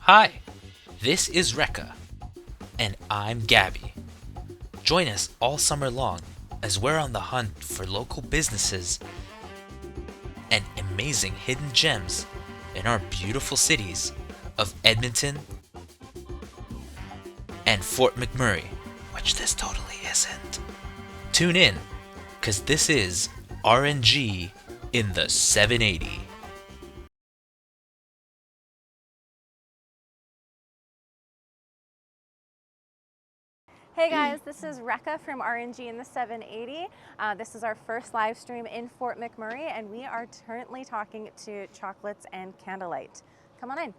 Hi, this is Rekha, and I'm Gabby. Join us all summer long as we're on the hunt for local businesses and amazing hidden gems in our beautiful cities of Edmonton and Fort McMurray, which this totally isn't. Tune in, because this is RNG in the 780. Hey guys, this is Rekha from RNG in the 780. This is our first live stream in Fort McMurray, and we are currently talking to Chocolates and Candlelight. Come on in.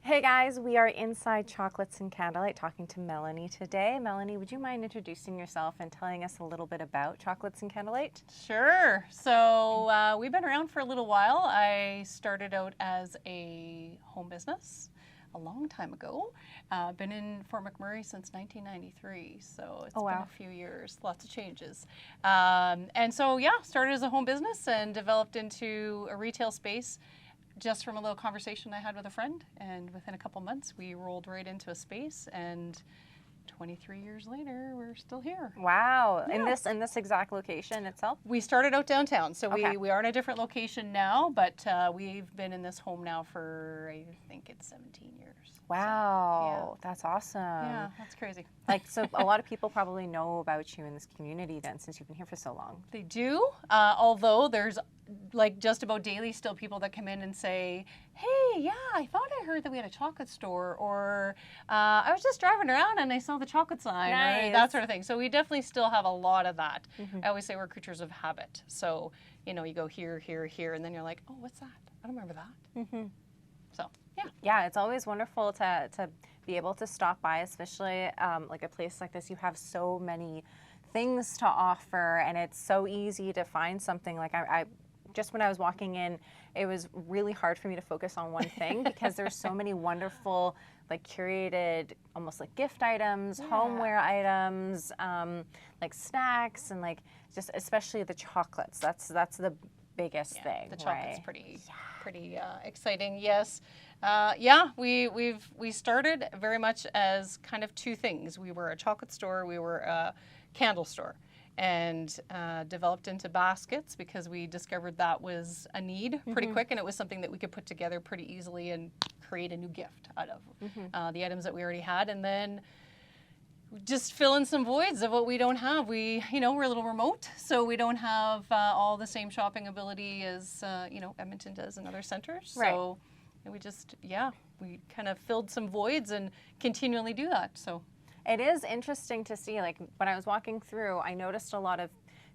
Hey guys, we are inside Chocolates and Candlelight talking to Melanie today. Melanie, would you mind introducing yourself and telling us a little bit about Chocolates and Candlelight? Sure. So we've been around for a little while. I started out as a home business a long time ago. Been in Fort McMurray since 1993, so it's been a few years, lots of changes. And so, yeah, started as a home business and developed into a retail space just from a little conversation I had with a friend. And within a couple months, we rolled right into a space, and 23 years later, we're still here. Wow. Yeah. In this exact location itself? We started out downtown, so we are in a different location now, but we've been in this home now for, I think it's 17 years. Wow, so, yeah. That's awesome. Yeah, that's crazy. So a lot of people probably know about you in this community then, since you've been here for so long. They do, although there's like just about daily still people that come in and say, hey, yeah, I thought I heard that we had a chocolate store, or I was just driving around and I saw the chocolate sign, or that sort of thing. So we definitely still have a lot of that. Mm-hmm. I always say we're creatures of habit. So, you know, you go here, here, here, and then you're like, oh, what's that? I don't remember that. Mm-hmm. So, yeah. Yeah, it's always wonderful to be able to stop by, especially like a place like this. You have so many things to offer, and it's so easy to find something. Like I just when I was walking in, it was really hard for me to focus on one thing because there's so many wonderful, like curated, almost like gift items, homeware items, like snacks, and like just especially the chocolates. That's the biggest thing. The chocolate's right? pretty exciting. Yes. We started very much as kind of two things. We were a chocolate store, we were a candle store, and developed into baskets because we discovered that was a need pretty quick, and it was something that we could put together pretty easily and create a new gift out of the items that we already had, and then just fill in some voids of what we don't have. We're a little remote, so we don't have all the same shopping ability as Edmonton does in other centers. Right. So we kind of filled some voids and continually do that. So it is interesting to see, like when I was walking through, I noticed a lot of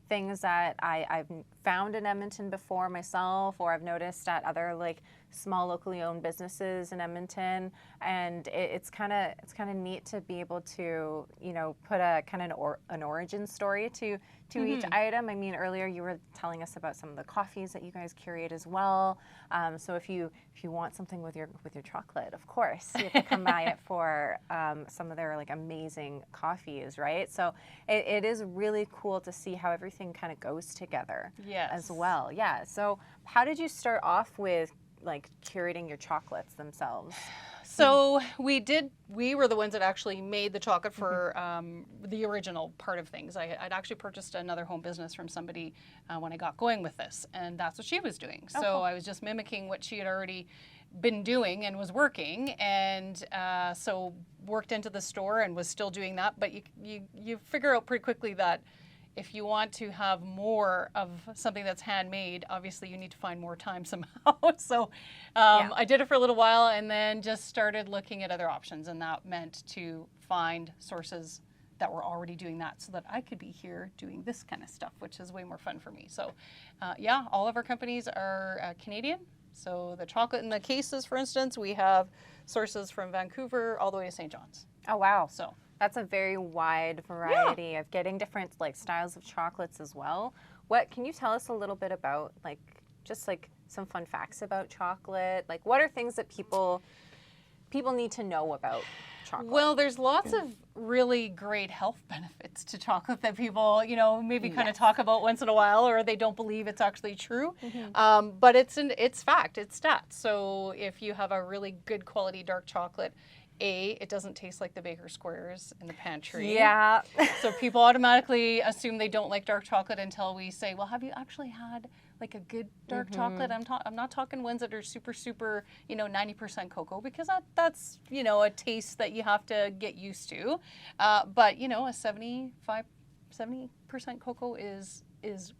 things that I've found in Edmonton before myself, or I've noticed at other like small locally owned businesses in Edmonton, and it's kind of neat to be able to put a kind of an origin story to each item. I mean, earlier you were telling us about some of the coffees that you guys curate as well. So if you want something with your chocolate, of course you have to come by it for some of their like amazing coffees, right? So it is really cool to see how everything kind of goes together as well. Yeah. So how did you start off with like curating your chocolates themselves? So we were the ones that actually made the chocolate for the original part of things. I'd actually purchased another home business from somebody when I got going with this, and that's what she was doing. So cool. I was just mimicking what she had already been doing and was working, and so worked into the store and was still doing that. But you figure out pretty quickly that if you want to have more of something that's handmade, obviously you need to find more time somehow. So I did it for a little while and then just started looking at other options. And that meant to find sources that were already doing that so that I could be here doing this kind of stuff, which is way more fun for me. So all of our companies are Canadian. So the chocolate in the cases, for instance, we have sources from Vancouver all the way to St. John's. Oh, wow. So that's a very wide variety of getting different like styles of chocolates as well. What can you tell us a little bit about like just like some fun facts about chocolate? Like what are things that people people need to know about chocolate? Well, there's lots of really great health benefits to chocolate that people, you know, maybe kind of talk about once in a while, or they don't believe it's actually true. But it's fact, it's stats. So if you have a really good quality dark chocolate, it doesn't taste like the Baker Squares in the pantry. Yeah. So people automatically assume they don't like dark chocolate until we say, well, have you actually had like a good dark chocolate? I'm not talking ones that are super, you know, 90% cocoa, because that's, you know, a taste that you have to get used to. But, you know, a 70% cocoa is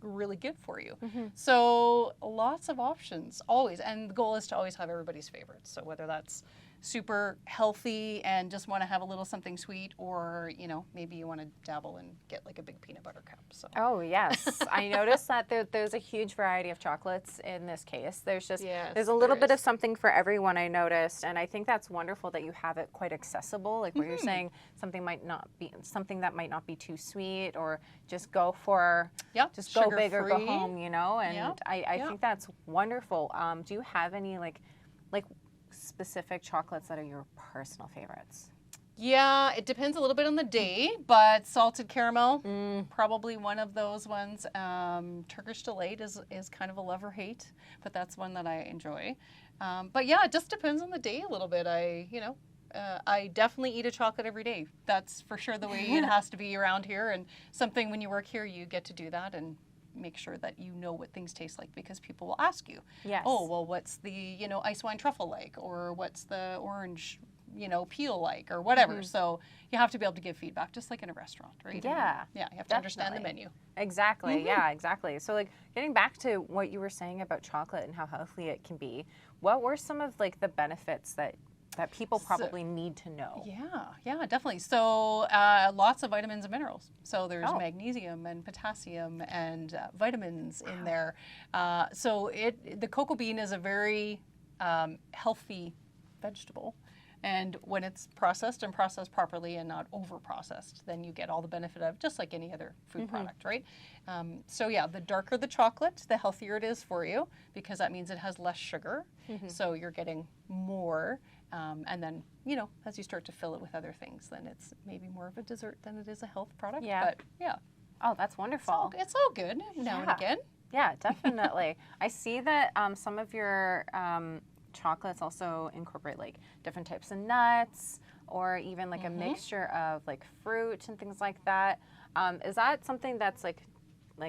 really good for you. So lots of options always. And the goal is to always have everybody's favorites. So whether that's super healthy and just want to have a little something sweet, or, you know, maybe you want to dabble and get like a big peanut butter cup. So. Oh, yes. I noticed that there's a huge variety of chocolates in this case. There's just, there's a little bit of something for everyone, I noticed. And I think that's wonderful that you have it quite accessible. Like where you're saying something that might not be too sweet, or just go for, just go big or go home, you know? And I think that's wonderful. Do you have any like specific chocolates that are your personal favorites? Yeah, it depends a little bit on the day, but salted caramel, probably one of those ones. Turkish Delight is kind of a love or hate, but that's one that I enjoy. But yeah, it just depends on the day a little bit. I definitely eat a chocolate every day. That's for sure the way it has to be around here, and something when you work here, you get to do that and make sure that you know what things taste like, because people will ask you, oh, well, what's the, you know, ice wine truffle like, or what's the orange, you know, peel like, or whatever. So you have to be able to give feedback, just like in a restaurant, right? Yeah. You have to understand the menu. Exactly. Yeah, exactly. So like getting back to what you were saying about chocolate and how healthy it can be, what were some of like the benefits that people probably need to know? Yeah, definitely. So lots of vitamins and minerals. So there's magnesium and potassium and vitamins in there. So the cocoa bean is a very healthy vegetable. And when it's processed and processed properly and not over-processed, then you get all the benefit of just like any other food product, right? So yeah, the darker the chocolate, the healthier it is for you, because that means it has less sugar. So you're getting more. And then, you know, as you start to fill it with other things, then it's maybe more of a dessert than it is a health product. Yeah. But yeah. Oh, that's wonderful. It's all good now and again. Yeah, definitely. I see that some of your chocolates also incorporate like different types of nuts, or even like a mixture of like fruit and things like that. Is that something that's like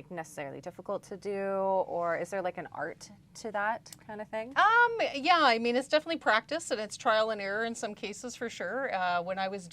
necessarily difficult to do, or is there like an art to that kind of thing? Yeah, I mean, it's definitely practice, and it's trial and error in some cases for sure. When I was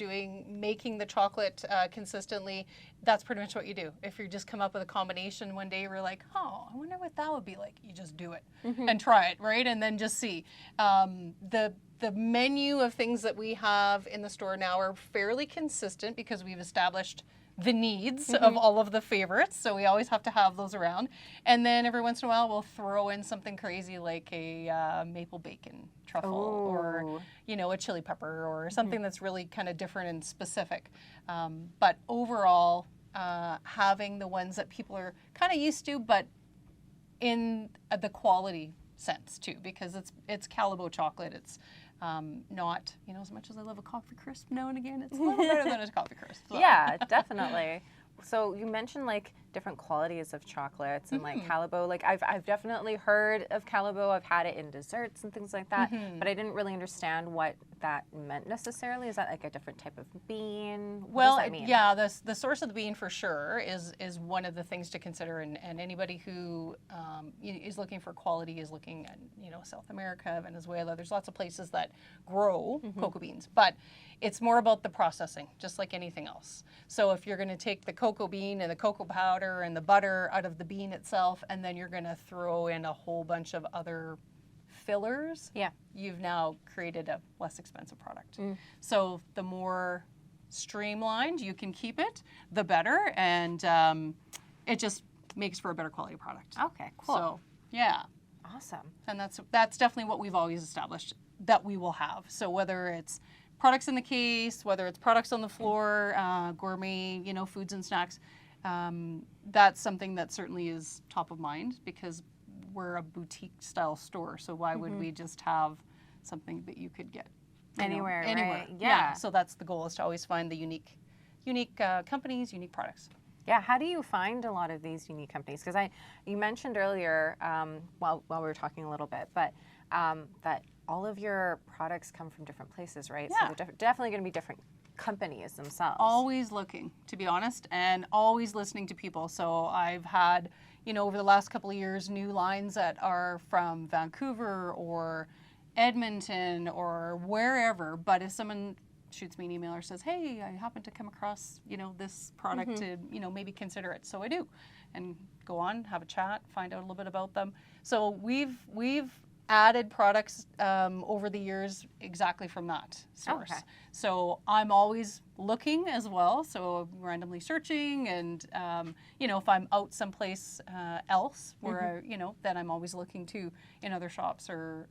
making the chocolate consistently, that's pretty much what you do. If you just come up with a combination one day, you're like, oh, I wonder what that would be like. You just do it and try it, right? And then just see. The menu of things that we have in the store now are fairly consistent, because we've established the needs of all of the favorites, so we always have to have those around. And then every once in a while we'll throw in something crazy like a maple bacon truffle, or, you know, a chili pepper, or something that's really kind of different and specific. But overall, having the ones that people are kind of used to, but in the quality sense too, because it's Calibo chocolate. It's not, you know, as much as I love a coffee crisp now and again, it's a little better than a coffee crisp. So. Yeah, definitely. So you mentioned like different qualities of chocolates and like Calibo. Like I've definitely heard of Calibo. I've had it in desserts and things like that, but I didn't really understand what that meant necessarily. Is that like a different type of bean? What does that mean? Yeah, the source of the bean for sure is one of the things to consider, and anybody who is looking for quality is looking at, you know, South America, Venezuela. There's lots of places that grow cocoa beans, but it's more about the processing, just like anything else. So if you're going to take the cocoa bean and the cocoa powder and the butter out of the bean itself, and then you're going to throw in a whole bunch of other fillers, you've now created a less expensive product. So the more streamlined you can keep it, the better, and it just makes for a better quality product. Okay, cool. So yeah, awesome. And that's definitely what we've always established that we will have. So whether it's products in the case, whether it's products on the floor, gourmet, you know, foods and snacks, that's something that certainly is top of mind, because we're a boutique style store. So why would we just have something that you could get Anywhere, anywhere. right? Yeah. So that's the goal, is to always find the unique companies, unique products. Yeah, how do you find a lot of these unique companies? Because you mentioned earlier, while we were talking a little bit, but that all of your products come from different places, right? Yeah. So they're definitely going to be different companies themselves. Always looking, to be honest, and always listening to people. So I've had, over the last couple of years, new lines that are from Vancouver or Edmonton or wherever. But if someone shoots me an email or says, hey, I happen to come across, this product to, maybe consider it. So I do, and go on, have a chat, find out a little bit about them. So we've added products over the years exactly from that source. Okay. So I'm always looking as well, so randomly searching, and if I'm out someplace else where then I'm always looking too in other shops, or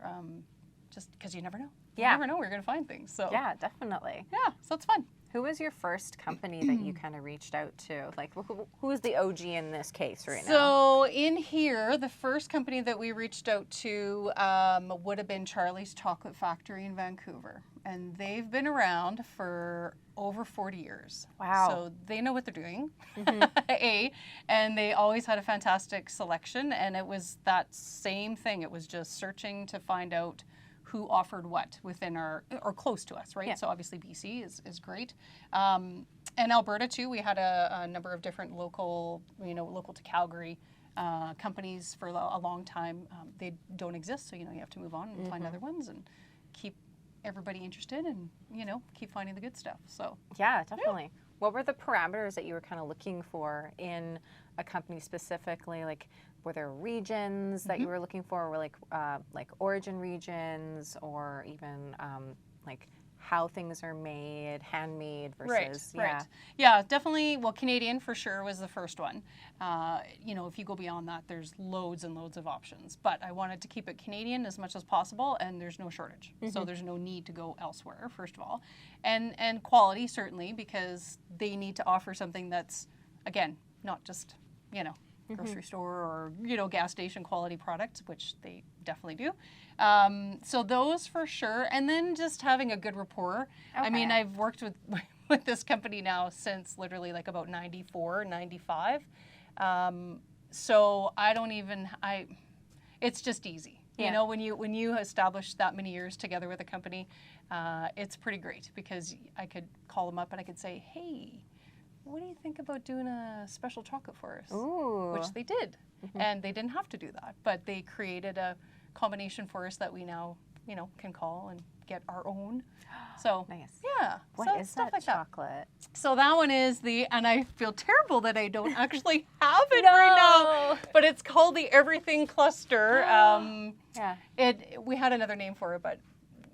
just because you never know. Yeah. You never know where you're going to find things. So Yeah, definitely. yeah, so it's fun. Who was your first company that you kind of reached out to? Like, who is the OG in this case right now? So in here, the first company that we reached out to would have been Charlie's Chocolate Factory in Vancouver. And they've been around for over 40 years. Wow. So they know what they're doing, and they always had a fantastic selection. And it was that same thing. It was just searching to find out who offered what within our, or close to us, right? Yeah. So obviously BC is great. And Alberta too, we had a number of different local to Calgary companies for a long time. They don't exist, so you have to move on and find other ones and keep everybody interested, and keep finding the good stuff. So Yeah, definitely. What were the parameters that you were kind of looking for in a company specifically? Like, were there regions that you were looking for? Were like origin regions, or even like how things are made, handmade versus right. Yeah, definitely. Well, Canadian for sure was the first one. If you go beyond that, there's loads and loads of options. But I wanted to keep it Canadian as much as possible, and there's no shortage. So there's no need to go elsewhere, first of all. And quality, certainly, because they need to offer something that's, again, not just, grocery store or, gas station quality products, which they definitely do. So those for sure. And then just having a good rapport. Okay. I mean, I've worked with this company now since literally like about 94, 95. So it's just easy. Yeah. When you establish that many years together with a company, it's pretty great, because I could call them up and I could say, hey, what do you think about doing a special chocolate for us? Ooh. Which they did. And they didn't have to do that, but they created a combination for us that we now, can call and get our own. So Nice. yeah. What is stuff that like chocolate? So that one is and I feel terrible that I don't actually have it right now, but it's called the Everything Cluster. Yeah. We had another name for it, but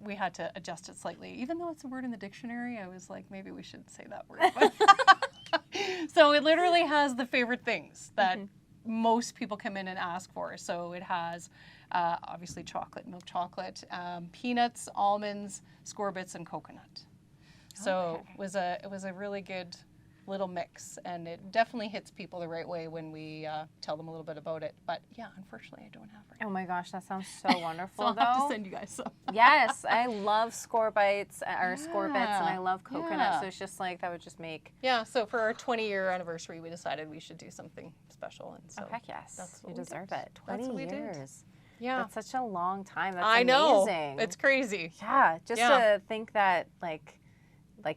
we had to adjust it slightly. Even though it's a word in the dictionary, I was like, maybe we should say that word. So it literally has the favorite things that most people come in and ask for. So it has obviously chocolate, milk chocolate, peanuts, almonds, scorbits, and coconut. So it was a really good little mix, and it definitely hits people the right way when we tell them a little bit about it. But yeah, unfortunately, I don't have it. Oh my gosh, that sounds so wonderful. So I'll though. have to send you guys some. Yes, I love scorbits or scorbits, and I love coconut. Yeah. So it's just like that would just make. Yeah, so for our 20-year anniversary, we decided we should do something special, and so heck yes, that's what you we deserve did. it. That's 20 what we did. years. Yeah, That's such a long time. That's I know. amazing. It's crazy. Yeah, just to think that like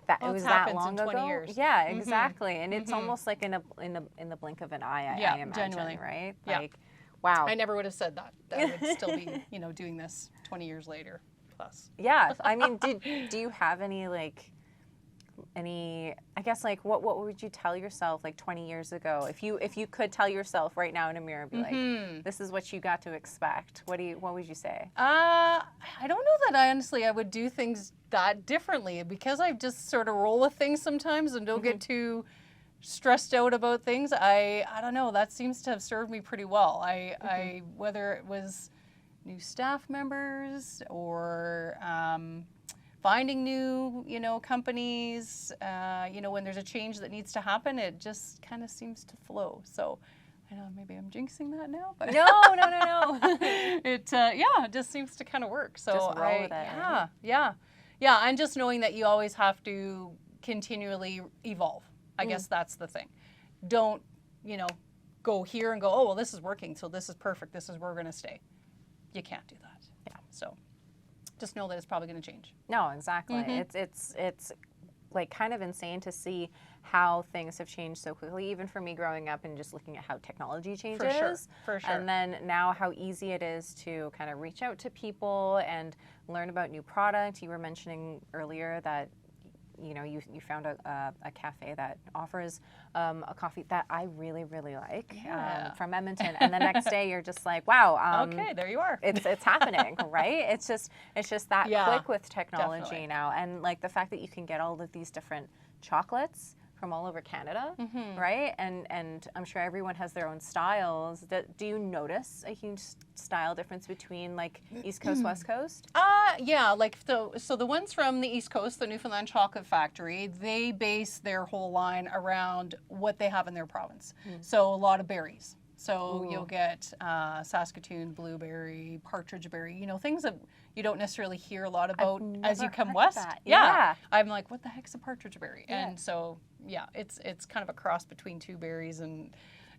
that it was that happens long in 20 ago. years. Yeah, exactly. And it's almost like in the blink of an eye. I imagine, genuinely. right? Yeah. Like, wow. I never would have said that. I would still be, doing this 20 years later plus. Yeah, I mean, do you have any I guess what would you tell yourself 20 years ago if you could tell yourself right now in a mirror and be like, this is what you got to expect? What would you say? I don't know that I would do things that differently, because I just sort of roll with things sometimes and don't get too stressed out about things. I don't know, that seems to have served me pretty well. I whether it was new staff members or finding new, companies, when there's a change that needs to happen, it just kind of seems to flow. So I know maybe I'm jinxing that now, but No. It it just seems to kind of work. So just roll with it. Yeah, Yeah, and just knowing that you always have to continually evolve. I guess that's the thing. Don't, go here and go, oh, well, this is working, so this is perfect, this is where we're going to stay. You can't do that. Yeah. So just know that it's probably going to change. No, exactly. It's like kind of insane to see how things have changed so quickly, even for me growing up and just looking at how technology changes. For sure. And then now how easy it is to kind of reach out to people and learn about new product. You were mentioning earlier that you found a cafe that offers a coffee that I really, really like from Edmonton. And the next day you're just like, wow. Okay, there you are. It's happening, right? It's just that quick with technology definitely. now. And like the fact that you can get all of these different chocolates from all over Canada, right? And I'm sure everyone has their own styles. Do you notice a huge style difference between like East Coast, West Coast? Yeah, like so the ones from the East Coast, the Newfoundland Chocolate Factory, they base their whole line around what they have in their province. So a lot of berries. So you'll get Saskatoon blueberry, partridge berry, things that you don't necessarily hear a lot about as you come west. Yeah. I'm like, what the heck's a partridge berry? Yeah. And so, it's kind of a cross between two berries, and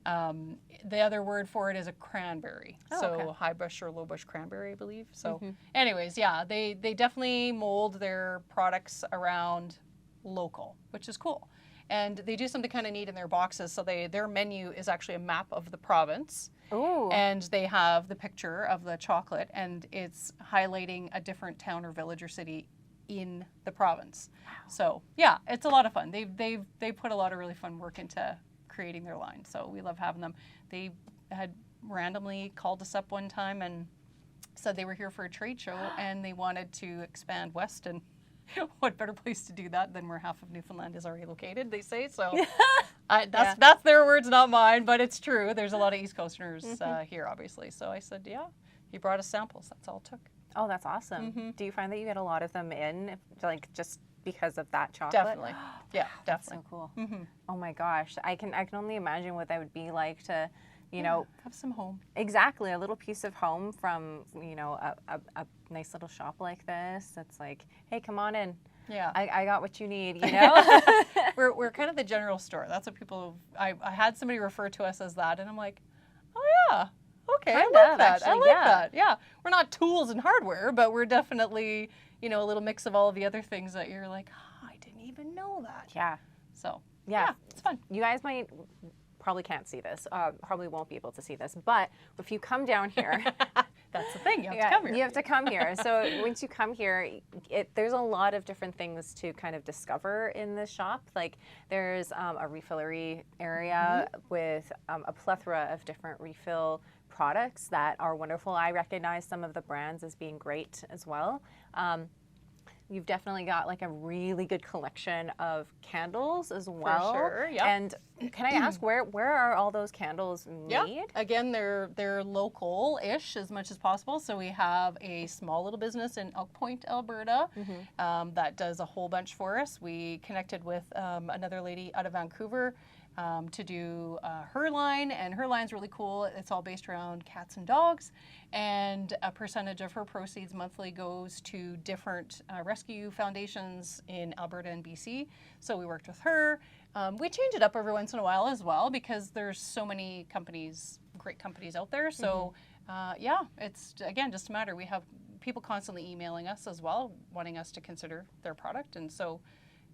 the other word for it is a cranberry. High bush or low bush cranberry, I believe. So anyways, they definitely mold their products around local, which is cool. And they do something kind of neat in their boxes. So their menu is actually a map of the province. Ooh. And they have the picture of the chocolate, and it's highlighting a different town or village or city in the province. Wow. So it's a lot of fun. They put a lot of really fun work into creating their line. So we love having them. They had randomly called us up one time and said they were here for a trade show and they wanted to expand west, and what better place to do that than where half of Newfoundland is already located, they say. So that's their words, not mine, but it's true. There's a lot of East Coasters here, obviously. So I said, he brought us samples. That's all it took. Oh, that's awesome. Do you find that you get a lot of them in, like, just because of that chocolate? Definitely. Yeah, definitely. That's so cool. Oh my gosh. I can only imagine what that would be like to, have some home. Exactly. A little piece of home from, a nice little shop like this. It's like, hey, come on in. Yeah. I got what you need, We're kind of the general store. That's what people, I had somebody refer to us as that, and I'm like, oh yeah, okay, I like that. I like that. Yeah. We're not tools and hardware, but we're definitely, a little mix of all of the other things that you're like, I didn't even know that. Yeah. So, yeah, it's fun. You guys probably can't see this, probably won't be able to see this, but if you come down here, that's the thing, you have to come here. You have to come here. So once you come here, there's a lot of different things to kind of discover in this shop. Like there's a refillery area with a plethora of different refill products that are wonderful. I recognize some of the brands as being great as well. You've definitely got like a really good collection of candles as well. For sure, yeah. And can I ask where are all those candles made? Yeah. Again, they're local-ish as much as possible. So we have a small little business in Elk Point, Alberta, that does a whole bunch for us. We connected with another lady out of Vancouver to do her line, and her line's really cool. It's all based around cats and dogs, and a percentage of her proceeds monthly goes to different rescue foundations in Alberta and BC. So we worked with her. We change it up every once in a while as well, because there's so many companies, great companies out there. So it's again just a matter. We have people constantly emailing us as well, wanting us to consider their product, and so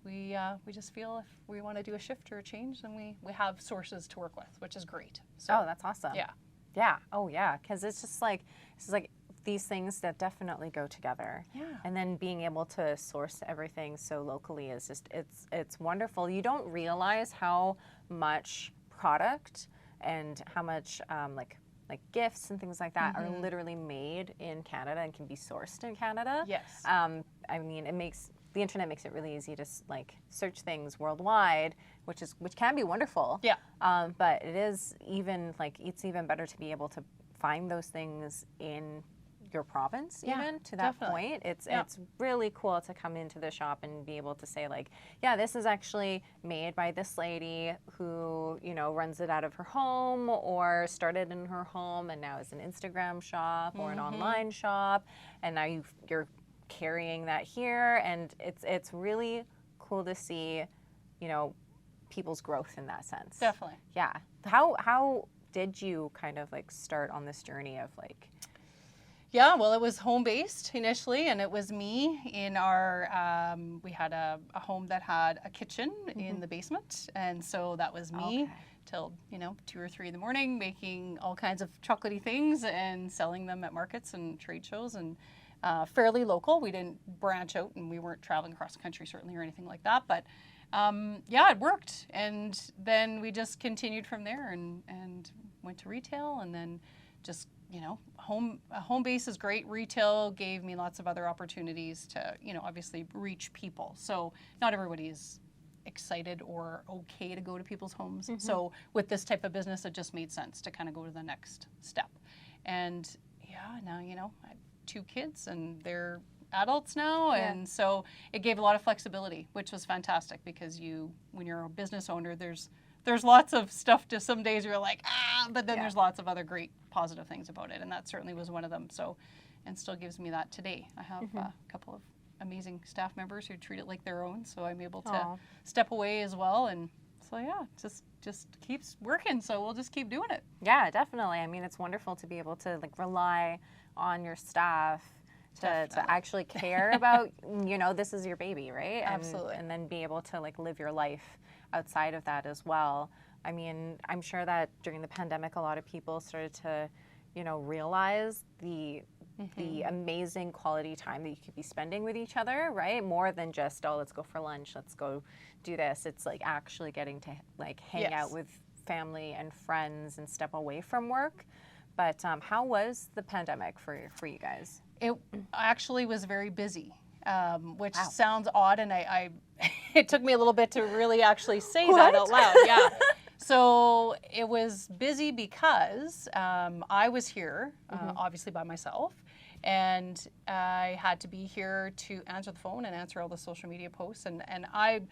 we just feel if we want to do a shift or a change, then we have sources to work with, which is great. So, oh, that's awesome. Yeah. Yeah. Oh, yeah. Because it's just like these things that definitely go together. Yeah. And then being able to source everything so locally is just it's wonderful. You don't realize how much product and how much like gifts and things like that are literally made in Canada and can be sourced in Canada. Yes. I mean, the internet makes it really easy to like search things worldwide, which can be wonderful. Yeah. But it's even better to be able to find those things in your province, even to that point. It's really cool to come into the shop and be able to say like, yeah, this is actually made by this lady who, runs it out of her home or started in her home and now is an Instagram shop or an online shop, and now you're carrying that here, and it's really cool to see, you know, people's growth in that sense. Definitely. Yeah. How did you kind of like start on this journey of like? Yeah, well, it was home-based initially, and it was me in our, we had a home that had a kitchen in the basement, and so that was me till, 2 or 3 in the morning, making all kinds of chocolatey things and selling them at markets and trade shows, and fairly local. We didn't branch out, and we weren't traveling across the country certainly or anything like that, but yeah, it worked, and then we just continued from there and went to retail, and then just home base is great. Retail gave me lots of other opportunities to, obviously reach people. So not everybody is excited or okay to go to people's homes. So with this type of business, it just made sense to kind of go to the next step. And yeah, now, I have 2 kids and they're adults now. And so it gave a lot of flexibility, which was fantastic because when you're a business owner, there's lots of stuff to some days you're like, but then there's lots of other great positive things about it. And that certainly was one of them. So, and still gives me that today. I have a couple of amazing staff members who treat it like their own. So I'm able to step away as well. And so, yeah, just keeps working. So we'll just keep doing it. Yeah, definitely. I mean, it's wonderful to be able to like rely on your staff to actually care about, this is your baby, right? Absolutely. And then be able to like live your life outside of that as well. I mean, I'm sure that during the pandemic, a lot of people started to, realize the amazing quality time that you could be spending with each other, right? More than just, let's go for lunch, let's go do this. It's like actually getting to like hang out with family and friends and step away from work. But how was the pandemic for you guys? It actually was very busy. Which sounds odd, and I it took me a little bit to really actually say that out loud. Yeah. So it was busy because I was here, obviously by myself, and I had to be here to answer the phone and answer all the social media posts, and I,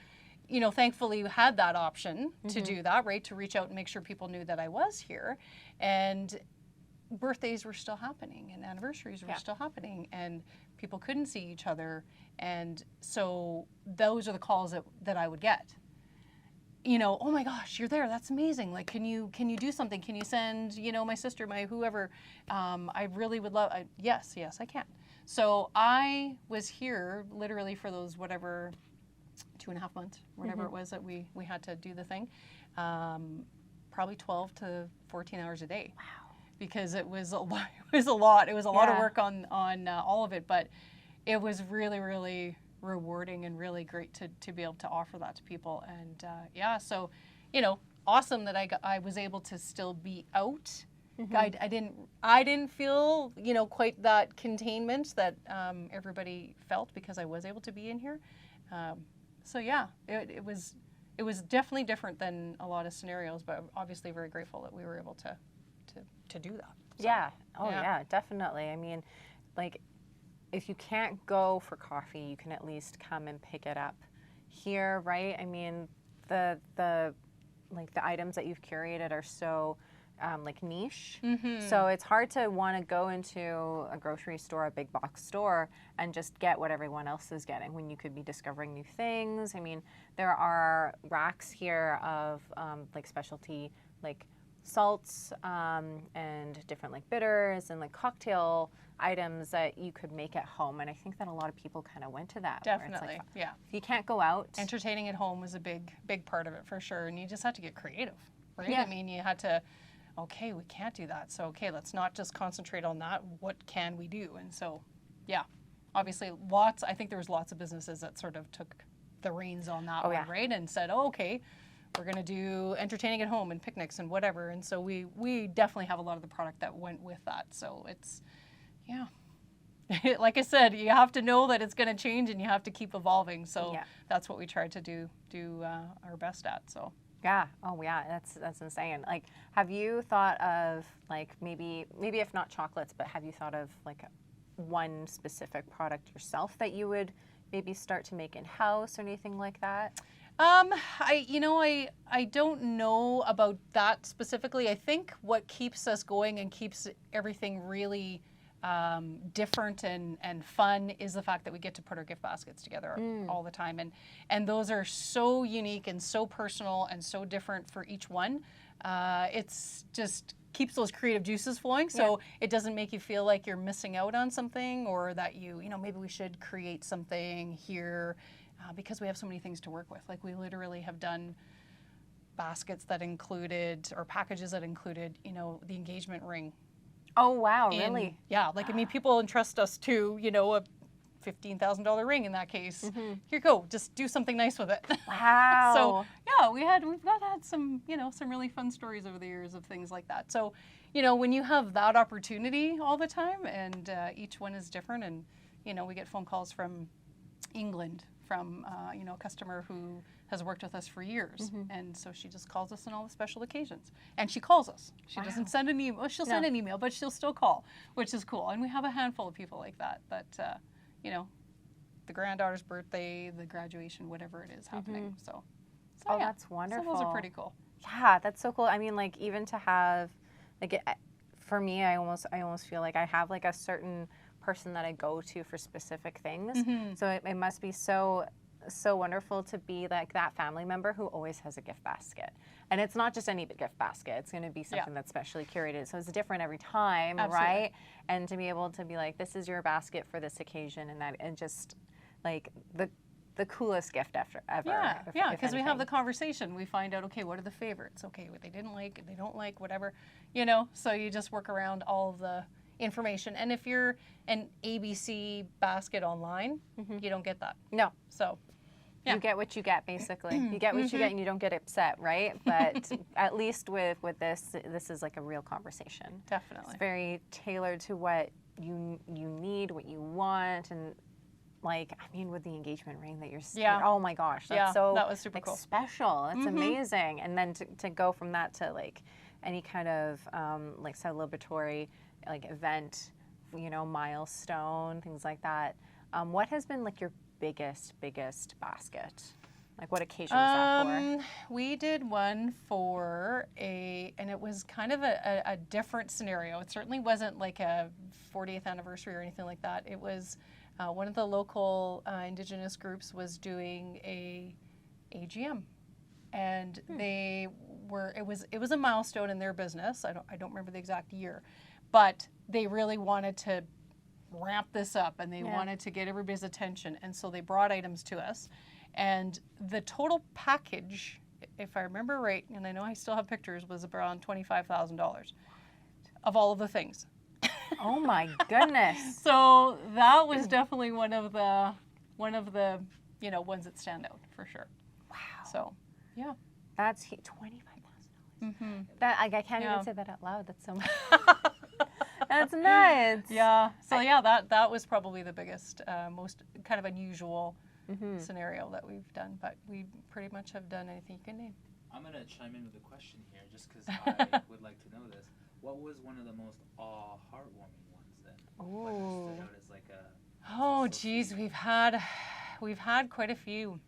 thankfully had that option to do that, right, to reach out and make sure people knew that I was here, and birthdays were still happening and anniversaries were still happening, and people couldn't see each other, and so those are the calls that I would get. Oh my gosh, you're there, that's amazing. Like, can you do something? Can you send, my sister, my whoever? I really would love, yes, I can. So I was here literally for those, whatever, 2.5 months, whatever it was that we had to do the thing, probably 12 to 14 hours a day. Wow. Because it was a lot. It was a lot of work on all of it, but it was really, really rewarding and really great to be able to offer that to people. And so awesome that I was able to still be out. I didn't feel quite that containment that everybody felt because I was able to be in here. It was definitely different than a lot of scenarios, but obviously very grateful that we were able to do that. So, yeah, definitely. I mean, like, if you can't go for coffee, you can at least come and pick it up here, right? I mean, the items that you've curated are so like niche. So it's hard to want to go into a grocery store, a big box store, and just get what everyone else is getting when you could be discovering new things. I mean, there are racks here of like specialty, like salts and different like bitters and like cocktail items that you could make at home, and I think that a lot of people kind of went to that. Definitely, if you can't go out, entertaining at home was a big part of it for sure, and you just had to get creative, right? Yeah. I mean, you had to, okay, we can't do that, so okay, let's not just concentrate on that. What can we do? And so, yeah, obviously, I think there was lots of businesses that sort of took the reins on that one, right, and said, okay, we're going to do entertaining at home and picnics and whatever. And so we definitely have a lot of the product that went with that. So it's, like I said, you have to know that it's going to change and you have to keep evolving. So that's what we tried to do our best at. So. Yeah. Oh, yeah. That's insane. Like, have you thought of like maybe if not chocolates, but have you thought of like one specific product yourself that you would maybe start to make in-house or anything like that? I don't know about that specifically. I think what keeps us going and keeps everything really different and fun is the fact that we get to put our gift baskets together all the time. And those are so unique and so personal and so different for each one. It's just keeps those creative juices flowing, so it doesn't make you feel like you're missing out on something, or that you know, maybe we should create something here, because we have so many things to work with. Like, we literally have done baskets that included, or packages that included, you know, the engagement ring. Oh, wow, really? Yeah, like, I mean, people entrust us to, you know, a $15,000 ring in that case. Here you go, just do something nice with it. Wow. So yeah, we've had some, you know, some really fun stories over the years of things like that. So, you know, when you have that opportunity all the time, and each one is different, and, you know, we get phone calls from England from, you know, a customer who has worked with us for years. And so she just calls us on all the special occasions. And she calls us. She doesn't send an email. Well, she'll send an email, but she'll still call, which is cool. And we have a handful of people like that, you know, the granddaughter's birthday, the graduation, whatever it is happening. So Oh, yeah. that's wonderful. So those are pretty cool. Yeah, that's so cool. I mean, like, even to have, like, for me, I almost feel like I have, like, a certain person that I go to for specific things. So it must be so wonderful to be like that family member who always has a gift basket. And it's not just any gift basket. It's going to be something that's specially curated. So it's different every time, right? And to be able to be like, this is your basket for this occasion, and just like the coolest gift ever. Yeah, because we have the conversation. We find out, okay, what are the favorites? Okay, what they didn't like, they don't like, whatever, you know. So you just work around all of the information. And if you're an ABC basket online, you don't get that. No. So you get what you get, basically. You get what you get, and you don't get upset, right? But at least with this is like a real conversation. Definitely. It's very tailored to what you need, what you want, and like, I mean, with the engagement ring that you're oh my gosh, that's so that was super like cool. special. It's amazing. And then to go from that to like any kind of like celebratory like event, you know, milestone, things like that. What has been like your biggest basket? Like, what occasion was that for? We did one for and it was kind of a different scenario. It certainly wasn't like a 40th anniversary or anything like that. It was one of the local Indigenous groups was doing a AGM, and they were. It was a milestone in their business. I don't remember the exact year, but they really wanted to ramp this up, and they wanted to get everybody's attention, and so they brought items to us, and the total package, if I remember right, and I know I still have pictures, was around $25,000 of all of the things. Oh my goodness. So that was definitely one of the you know, ones that stand out for sure. Wow. So yeah. That's $25,000. That I can't even say that out loud. That's so much. That's nuts. Yeah. So yeah, that was probably the biggest, most kind of unusual scenario that we've done. But we pretty much have done anything you can name. I'm gonna chime in with a question here, just because I would like to know this. What was one of the most heartwarming ones then? What stood out as like a? Oh, geez, we've had quite a few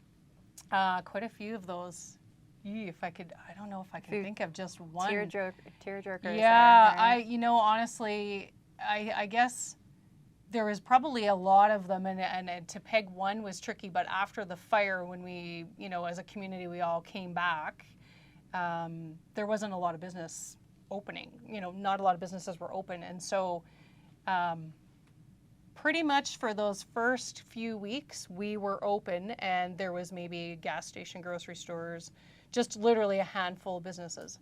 of those. If I could, I don't know if I can think of just one. Tearjerkers. Yeah, you know, honestly, I guess there was probably a lot of them, and to peg one was tricky. But after the fire, when we, you know, as a community, we all came back, there wasn't a lot of business opening. You know, not a lot of businesses were open, and so pretty much for those first few weeks, we were open, and there was maybe gas station, grocery stores, just literally a handful of businesses.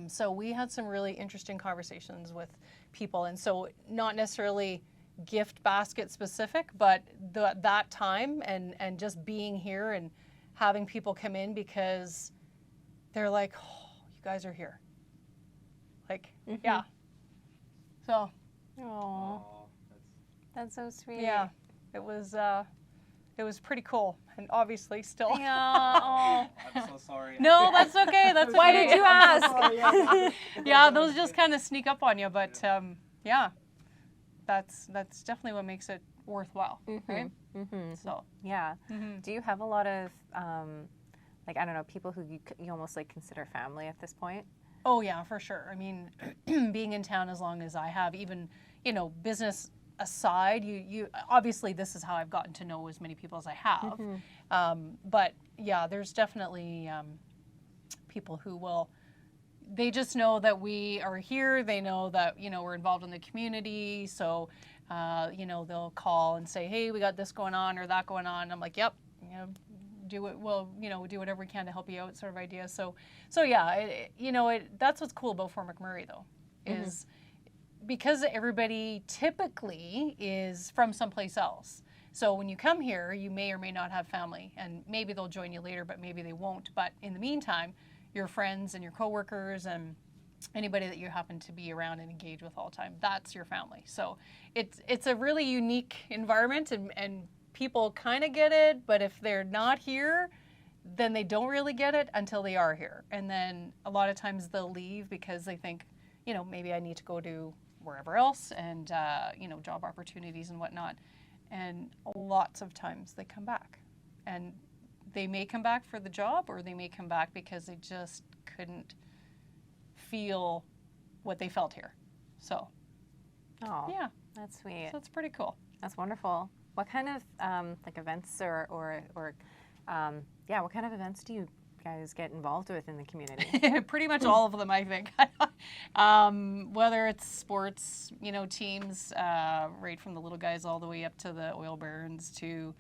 So we had some really interesting conversations with people, and so not necessarily gift basket specific, but that time and just being here and having people come in because they're like, oh, you guys are here. Like, yeah. So. Oh, that's so sweet. Yeah, it was pretty cool, and obviously still. Yeah. I'm so sorry. No, that's okay. That's Why okay. did you ask? Yeah, those just kind of sneak up on you, but yeah, that's definitely what makes it worthwhile, right? So Yeah. Do you have a lot of like, I don't know, people who you almost like consider family at this point? Oh yeah, for sure. I mean, being in town as long as I have, even business aside, you obviously this is how I've gotten to know as many people as I have. But yeah, there's definitely people who will, they just know that we are here. They know that, we're involved in the community. So, they'll call and say, hey, we got this going on or that going on. I'm like, yep, do it. Well, do whatever we can to help you out, sort of idea. So yeah, that's what's cool about Fort McMurray though, is because everybody typically is from someplace else. So when you come here, you may or may not have family, and maybe they'll join you later, but maybe they won't. But in the meantime, your friends and your coworkers and anybody that you happen to be around and engage with all the time, that's your family. So it's a really unique environment, and people kind of get it, but if they're not here, then they don't really get it until they are here. And then a lot of times they'll leave because they think, maybe I need to go to wherever else and, job opportunities and whatnot. And lots of times they come back. And they may come back for the job, or they may come back because they just couldn't feel what they felt here. So, yeah. That's sweet. So it's pretty cool. That's wonderful. What kind of events or what kind of events do you guys get involved with in the community? Pretty much all of them, I think. Whether it's sports, teams, right from the little guys all the way up to the oil barons to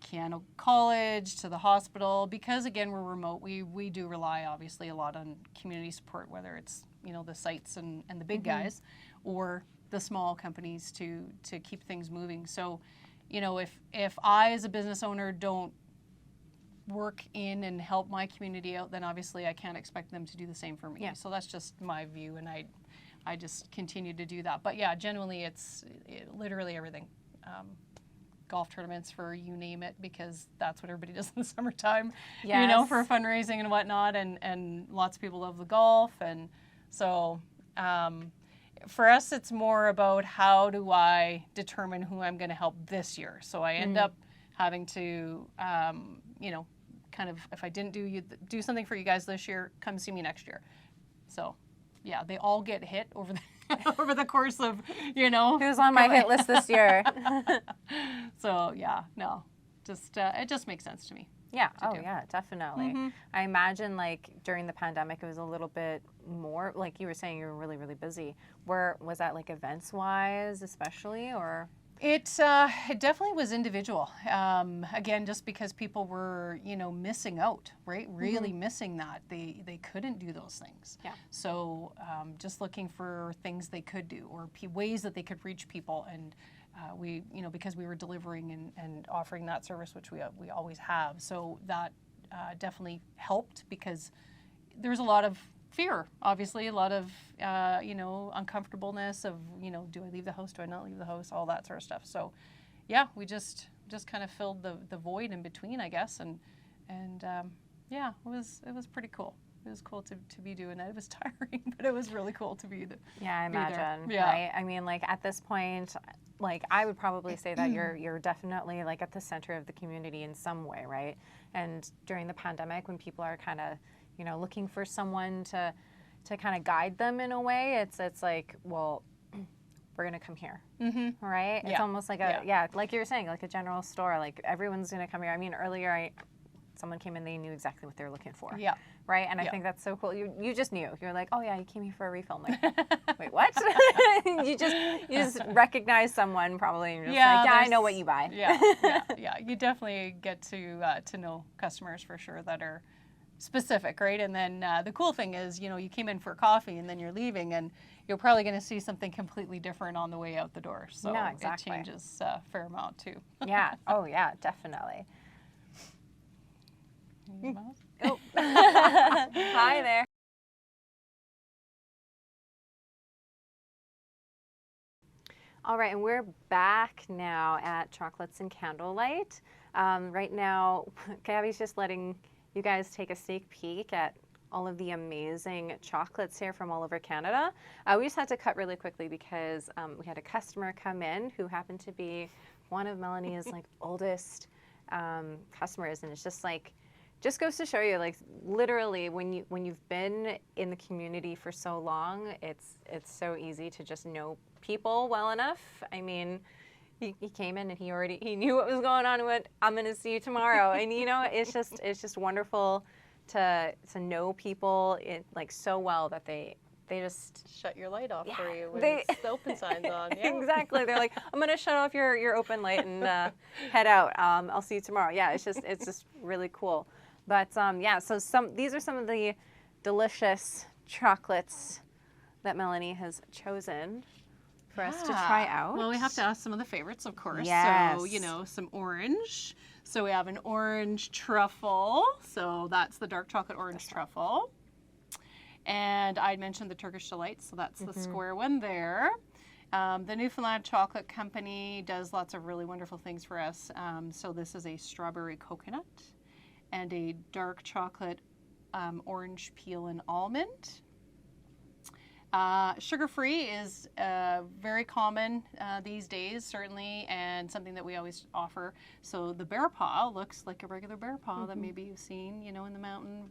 Keanu College to the hospital. Because again, we're remote, we do rely obviously a lot on community support, whether it's the sites and the big guys or the small companies to keep things moving. So if I as a business owner don't work in and help my community out, then obviously I can't expect them to do the same for me. So that's just my view, and I just continue to do that. But yeah, generally it's literally everything. Golf tournaments for you name it, because that's what everybody does in the summertime, for fundraising and whatnot, and lots of people love the golf. And so for us, it's more about how do I determine who I'm going to help this year. So I end up having to, kind of, if I didn't do something for you guys this year, come see me next year. So yeah, they all get hit over the course of, Who's on my hit list this year? So yeah, no, just it just makes sense to me. Yeah. Yeah, definitely. I imagine during the pandemic, it was a little bit more, like you were saying, you were really, really busy. Was that events wise, especially, or? It definitely was individual. Again, just because people were, missing out, right? Really missing that. They couldn't do those things. Yeah. So just looking for things they could do, or ways that they could reach people. And we, because we were delivering and offering that service, which we always have. So that definitely helped, because there's a lot of fear, obviously, a lot of, uncomfortableness of, do I leave the house? Do I not leave the house? All that sort of stuff. So yeah, we just kind of filled the void in between, I guess. And yeah, it was pretty cool. It was cool to be doing that. It was tiring, but it was really cool to be there. Yeah, I imagine. Yeah. Right? I mean, at this point, I would probably say that you're definitely at the center of the community in some way, right? And during the pandemic, when people are kind of looking for someone to kind of guide them in a way, it's like, well, we're gonna come here, right? It's almost like like you were saying, like a general store. Everyone's gonna come here. I mean, earlier someone came in, they knew exactly what they were looking for. Yeah. Right? And I think that's so cool. You just knew. You're like, oh yeah, you came here for a refill. I'm like, wait, what? you just recognize someone probably, and you're just like, I know what you buy. Yeah. You definitely get to know customers for sure that are specific, right? And then the cool thing is, you came in for coffee and then you're leaving, and you're probably going to see something completely different on the way out the door. So it changes a fair amount too. Yeah. Oh yeah, definitely. Oh. Hi there. All right, and we're back now at Chocolates and Candlelight. Right now, Gabby's just letting you guys take a sneak peek at all of the amazing chocolates here from all over Canada. We just had to cut really quickly because we had a customer come in who happened to be one of Melanie's oldest customers, and it's just just goes to show you, like, literally when you've been in the community for so long, it's so easy to just know people well enough. I mean, he came in and he knew what was going on and went, I'm gonna see you tomorrow. And you know, it's just wonderful to know people like so well that they just Shut your light off for you when they- it's the open signs on. Yeah. exactly. They're like, I'm gonna shut off your open light and head out. I'll see you tomorrow. Yeah, it's just really cool. But yeah, so these are some of the delicious chocolates that Melanie has chosen for us to try out. Well, we have to ask some of the favorites, of course. Yes. So, you know, some orange. So we have an orange truffle. So that's the dark chocolate orange truffle. And I'd mentioned the Turkish Delight, so that's the square one there. The Newfoundland Chocolate Company does lots of really wonderful things for us. So this is a strawberry coconut and a dark chocolate orange peel and almond. Sugar-free is very common these days, certainly, and something that we always offer. So the bear paw looks like a regular bear paw that maybe you've seen, you know, in the mountain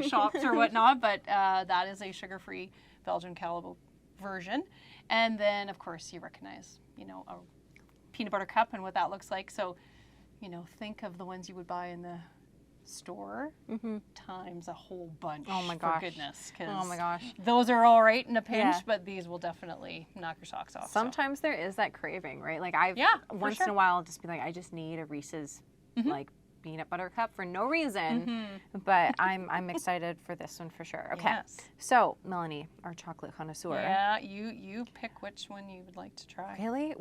shops or whatnot, but that is a sugar-free Belgian Calabo version. And then, of course, you recognize, you know, a peanut butter cup and what that looks like. So, you know, think of the ones you would buy in the store times a whole bunch. Oh my for gosh. goodness. Oh my gosh. Those are all right in a pinch, Yeah. but these will definitely knock your socks off. so. Sometimes there is that craving, right? Like for once sure. in a while I'll just be like, I just need a Reese's like peanut butter cup for no reason. But I'm excited for this one for sure. Okay. Yes. So Melanie, our chocolate connoisseur. Yeah, you pick which one you would like to try. Really?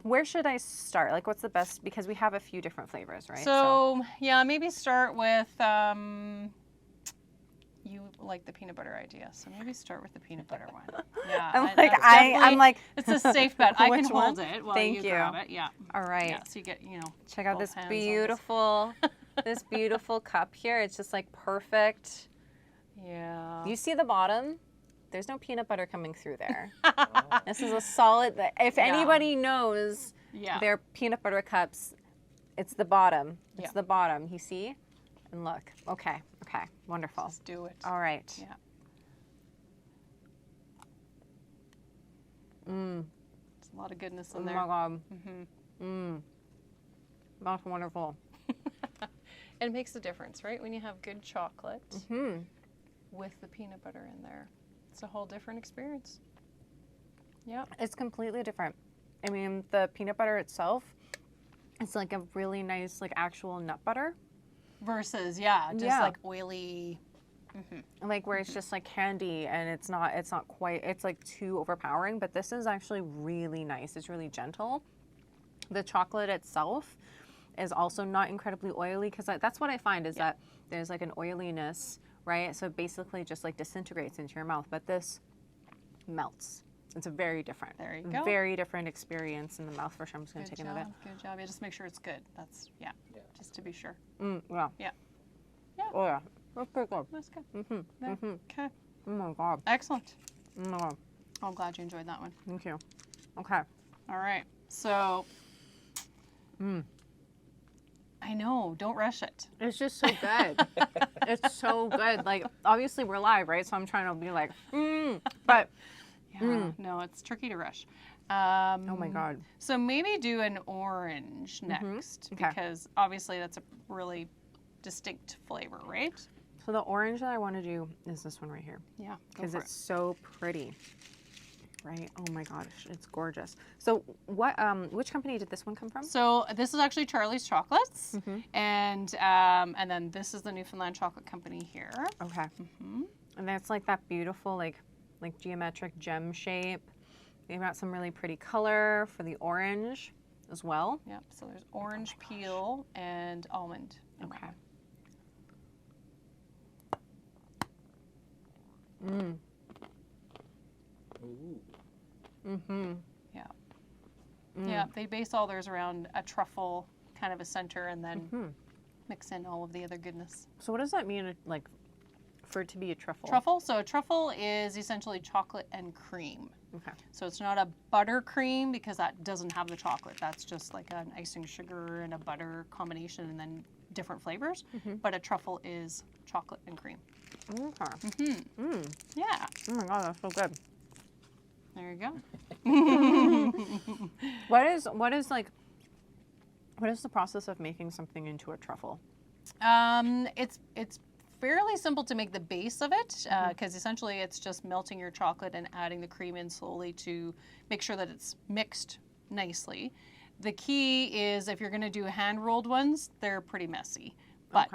Where should I start? Like, what's the best? Because we have a few different flavors, right? So yeah, maybe start with you like the peanut butter idea, so maybe start with the peanut butter one. Yeah, I'm that's like, definitely- I'm like, it's a safe bet. I can Which hold one? it while Thank you you. grab it. Yeah. all right. Yeah. So you get, you know, Check out both this hands on this. beautiful, this beautiful cup here. It's just like perfect. Yeah. You see the bottom? There's no peanut butter coming through there. This is a solid. If anybody knows Yeah. their peanut butter cups, it's the bottom. It's Yeah. the bottom. You see? And look. Okay. Okay. Wonderful. Just do it. All right. Yeah. Mm. There's a lot of goodness Oh in my there. God. Mm. That's wonderful. It makes a difference, right? When you have good chocolate Hmm. with the peanut butter in there, it's a whole different experience. Yeah. It's completely different. I mean, the peanut butter itself, it's like a really nice, like actual nut butter. Versus, just Yeah. like oily. Like where it's just like candy and it's not quite, it's like too overpowering, but this is actually really nice. It's really gentle. The chocolate itself is also not incredibly oily because that's what I find is that there's like an oiliness, right? So it basically just like disintegrates into your mouth, but this melts. It's a very different, There you go. very different experience in the mouth for sure. I'm just going to Good take job. another. Good job. Yeah, just make sure it's good. That's, just to be sure. Yeah. Yeah. Yeah. Oh yeah. That's pretty good. That's good. Mm-hmm. Yeah. Mm-hmm. Okay. Oh my God. Excellent. Oh my God. I'm glad you enjoyed that one. Thank you. Okay. All right. So, Mm. I know. Don't rush it. It's just so good. It's so good. Like, obviously we're live, right? So I'm trying to be like, but Yeah. No, it's tricky to rush. oh my God. So maybe do an orange next Okay. because obviously that's a really distinct flavor, right? So the orange that I want to do is this one right here Yeah. because it's so pretty. Right? Oh my gosh, it's gorgeous. So what? Which company did this one come from? So this is actually Charlie's Chocolates, and then this is the Newfoundland Chocolate Company here. Okay. And that's like that beautiful like geometric gem shape. They've got some really pretty color for the orange as well. Yep. So there's orange peel and almond. in that Okay. one. Ooh. Yeah. Yeah. They base all theirs around a truffle kind of a center, and then mix in all of the other goodness. So what does that mean like for it to be a truffle? Truffle. So a truffle is essentially chocolate and cream. Okay. So it's not a buttercream because that doesn't have the chocolate. That's just like an icing sugar and a butter combination and then different flavors. But a truffle is chocolate and cream. Okay. Yeah. Oh my god, that's so good. There you go. What is the process of making something into a truffle? It's fairly simple to make the base of it because essentially it's just melting your chocolate and adding the cream in slowly to make sure that it's mixed nicely. The key is if you're going to do hand rolled ones, they're pretty messy, but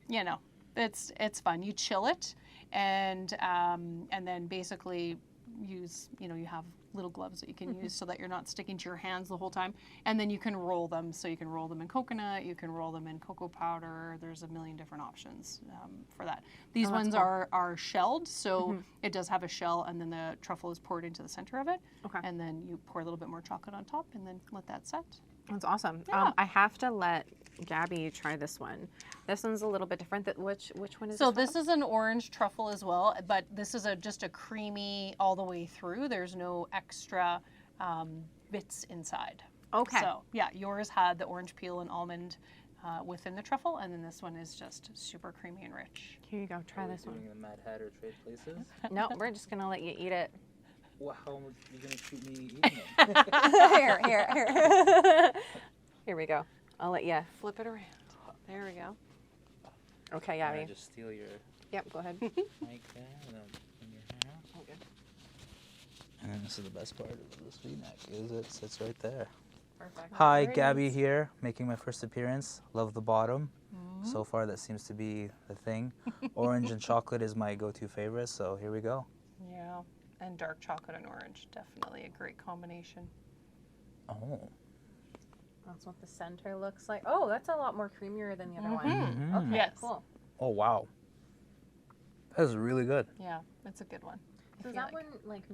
you know, it's fun. You chill it and then basically use, you know, you have little gloves that you can use so that you're not sticking to your hands the whole time. And then you can roll them. So you can roll them in coconut, you can roll them in cocoa powder. There's a million different options for that. These ones are shelled, so it does have a shell, and then the truffle is poured into the center of it. Okay. And then you pour a little bit more chocolate on top, and then let that set. That's awesome. Yeah. I have to let Gabby try this one. This one's a little bit different. Which one is So this is an orange truffle as well, but this is just a creamy all the way through. There's no extra bits inside. Okay. So yeah, yours had the orange peel and almond within the truffle, and then this one is just super creamy and rich. Here you go. Try this one. Doing the Mad Hatter Trade Places? No, we're just gonna let you eat it. Well, how are you going to shoot me eating it? Here. Here we go. I'll let you flip it around. There we go. Okay, Can I Gabby. just steal your Yep, go ahead. mic there and then in your hand? Oh, good. And then this is the best part of this V-neck, is it sits right there. Perfect. Hi, Very Gabby nice. here, making my first appearance. Love the bottom. So far, that seems to be the thing. Orange and chocolate is my go-to favorite, so here we go. Yeah, and dark chocolate and orange, definitely a great combination. Oh. That's what the center looks like. Oh, that's a lot more creamier than the other one. Okay, Yes. cool. Oh, wow. That is really good. Yeah, it's a good one. So is that one like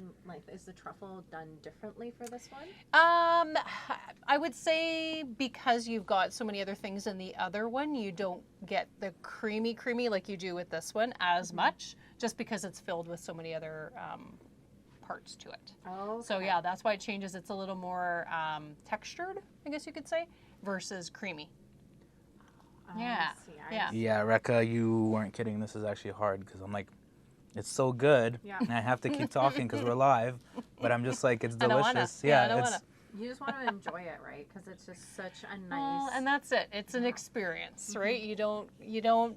is the truffle done differently for this one? I would say because you've got so many other things in the other one, you don't get the creamy like you do with this one as much, just because it's filled with so many other parts to it. Oh. So yeah, that's why it changes. It's a little more textured, I guess you could say, versus creamy. Yeah. Yeah, Rekha, you weren't kidding. This is actually hard because I'm like, it's so good, and I have to keep talking because we're live, but I'm just like, it's delicious. I don't wanna. You just want to enjoy it, right? Because it's just such a nice. Well, and that's it. It's an experience, right? You don't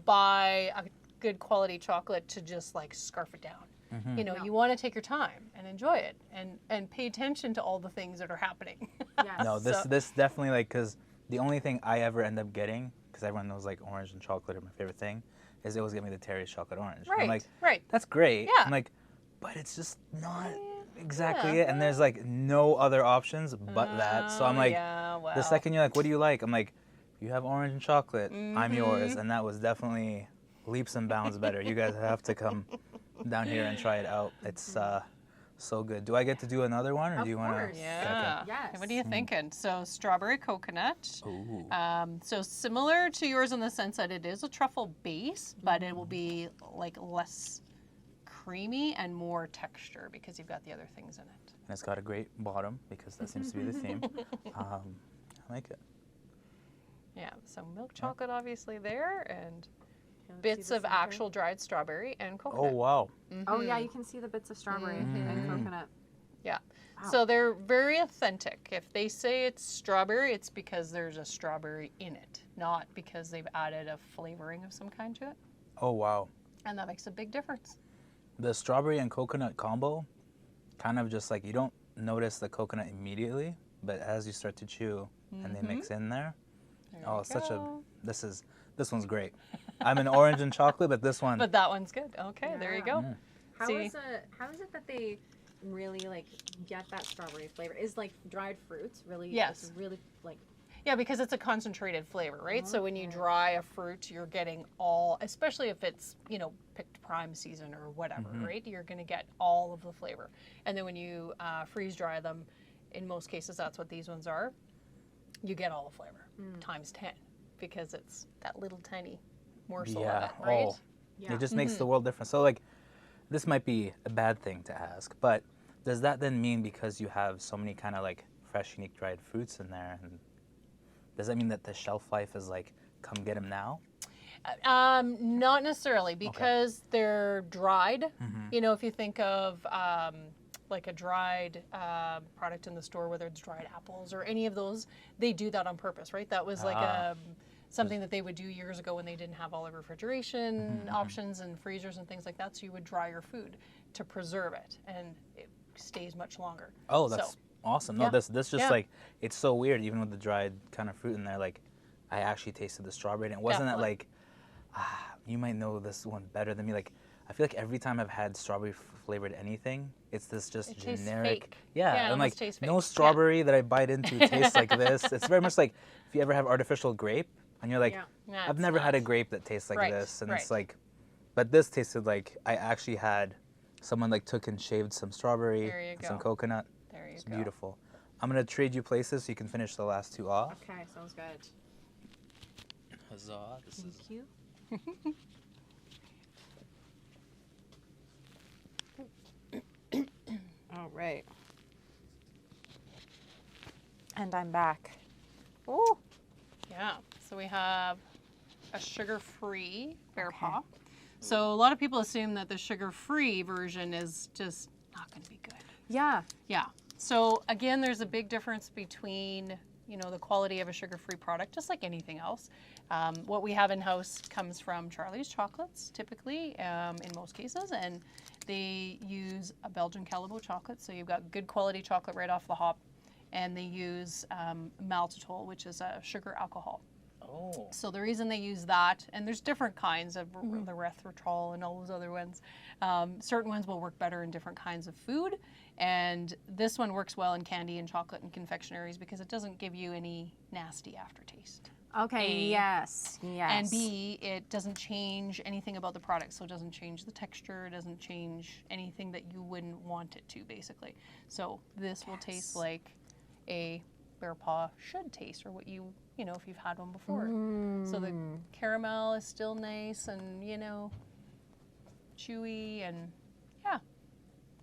buy a good quality chocolate to just like scarf it down. You know, you want to take your time and enjoy it and pay attention to all the things that are happening. Yes. No, this definitely, like, because the only thing I ever end up getting, because everyone knows like orange and chocolate are my favorite thing, is they always get me the Terry's chocolate orange. Right, I'm like, right. that's great. Yeah. I'm like, but it's just not exactly it. And there's like no other options but that. So I'm like, the second you're like, what do you like? I'm like, you have orange and chocolate. I'm yours. And that was definitely leaps and bounds better. You guys have to come down here and try it out. It's so good. Do I get to do another one, or do you want to? Yeah. Yes. What are you thinking? So strawberry coconut. Ooh. So similar to yours in the sense that it is a truffle base, but it will be like less creamy and more texture because you've got the other things in it. And it's got a great bottom because that seems to be the theme. I like it. Yeah. So milk chocolate obviously there, and Let's bits see the of center. actual dried strawberry and coconut. Oh, wow. Oh yeah, you can see the bits of strawberry and coconut. Yeah. Wow. So they're very authentic. If they say it's strawberry, it's because there's a strawberry in it, not because they've added a flavoring of some kind to it. Oh, wow. And that makes a big difference. The strawberry and coconut combo, kind of just like, you don't notice the coconut immediately, but as you start to chew and they mix in there, this one's great. I'm an orange and chocolate, but this one. But that one's good. Okay, there you go. Yeah. How is it that they really like get that strawberry flavor? Is like dried fruits really? Yes. It's really like. Yeah, because it's a concentrated flavor, right? So when you dry a fruit, you're getting all, especially if it's, picked prime season or whatever, right? You're going to get all of the flavor. And then when you freeze dry them, in most cases, that's what these ones are, you get all the flavor times 10 because it's that little tiny morsel of it, right? Yeah. It just makes the world different. So like, this might be a bad thing to ask, but does that then mean because you have so many kind of like fresh, unique dried fruits in there, and does that mean that the shelf life is like, come get them now? Not necessarily, because they're dried. You know, if you think of like a dried product in the store, whether it's dried apples or any of those, they do that on purpose, right? That was like something that they would do years ago when they didn't have all the refrigeration options and freezers and things like that. So you would dry your food to preserve it, and it stays much longer. Oh, that's awesome. No, this just like, it's so weird, even with the dried kind of fruit in there, like, I actually tasted the strawberry, and it wasn't that like, you might know this one better than me. Like, I feel like every time I've had strawberry flavored anything, it's this just generic. Fake. Yeah, and like no strawberry that I bite into tastes like this. It's very much like if you ever have artificial grape, and you're like, I've never had a grape that tastes like this, and it's like, but this tasted like I actually had someone like took and shaved some strawberry, and some coconut. There you it's go. beautiful. I'm gonna trade you places so you can finish the last two off. Okay, sounds good. Huzzah! Thank you. All right. And I'm back. Ooh. Yeah. So we have a sugar-free bear paw. So a lot of people assume that the sugar-free version is just not going to be good. Yeah. Yeah. So again, there's a big difference between, you know, the quality of a sugar-free product, just like anything else. What we have in-house comes from Charlie's Chocolates, typically, in most cases, and they use a Belgian Callebaut chocolate, so you've got good quality chocolate right off the hop, and they use maltitol, which is a sugar alcohol. Oh. So the reason they use that, and there's different kinds of the resveratrol and all those other ones. Certain ones will work better in different kinds of food, and this one works well in candy and chocolate and confectionaries because it doesn't give you any nasty aftertaste. Okay, yes. And B, it doesn't change anything about the product, so it doesn't change the texture, it doesn't change anything that you wouldn't want it to, basically. So this will taste like a bear paw should taste, or what you know, if you've had one before. So the caramel is still nice and, you know, chewy, and yeah.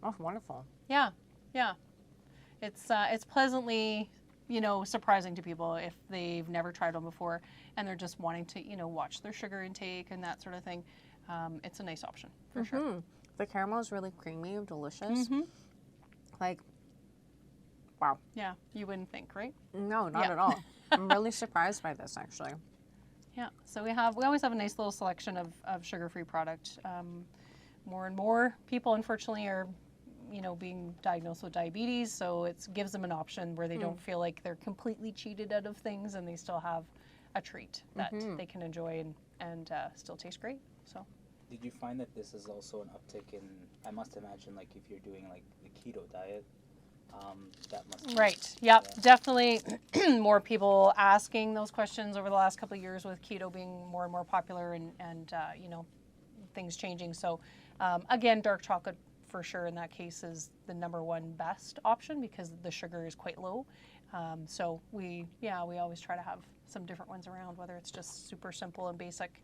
Oh, wonderful. Yeah, yeah. It's pleasantly, you know, surprising to people if they've never tried one before and they're just wanting to, you know, watch their sugar intake and that sort of thing. It's a nice option for sure. The caramel is really creamy, delicious. Like, wow. Yeah, you wouldn't think, right? No, not at all. I'm really surprised by this, actually. Yeah, so we always have a nice little selection of sugar-free product. More and more people, unfortunately, are, you know, being diagnosed with diabetes, so it gives them an option where they don't feel like they're completely cheated out of things, and they still have a treat that they can enjoy and still taste great. So. Did you find that this is also an uptick in, I must imagine, like if you're doing like the keto diet, that must Right. Yep. Definitely more people asking those questions over the last couple of years with keto being more and more popular and you know, things changing. So again, dark chocolate for sure in that case is the number one best option because the sugar is quite low. So we always try to have some different ones around, whether it's just super simple and basic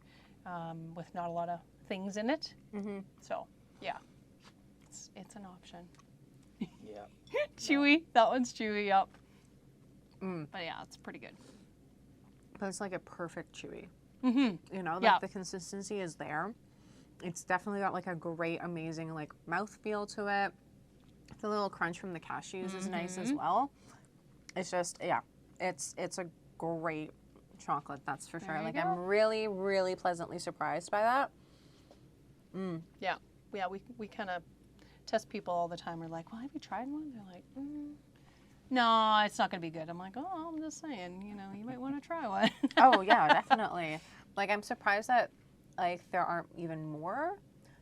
with not a lot of things in it. So yeah, it's an option. Yeah. Chewy. That one's chewy, yep. But yeah, it's pretty good. But it's like a perfect chewy. You know, like the consistency is there. It's definitely got like a great, amazing like mouthfeel to it. The little crunch from the cashews is nice as well. It's just, yeah, it's a great chocolate, that's for sure. Like I'm really, really pleasantly surprised by that. Yeah, we kind of test people all the time. We're like, well, have you tried one? They're like, no, it's not going to be good. I'm like, oh, I'm just saying, you know, you might want to try one. Oh, yeah, definitely. Like, I'm surprised that, like, there aren't even more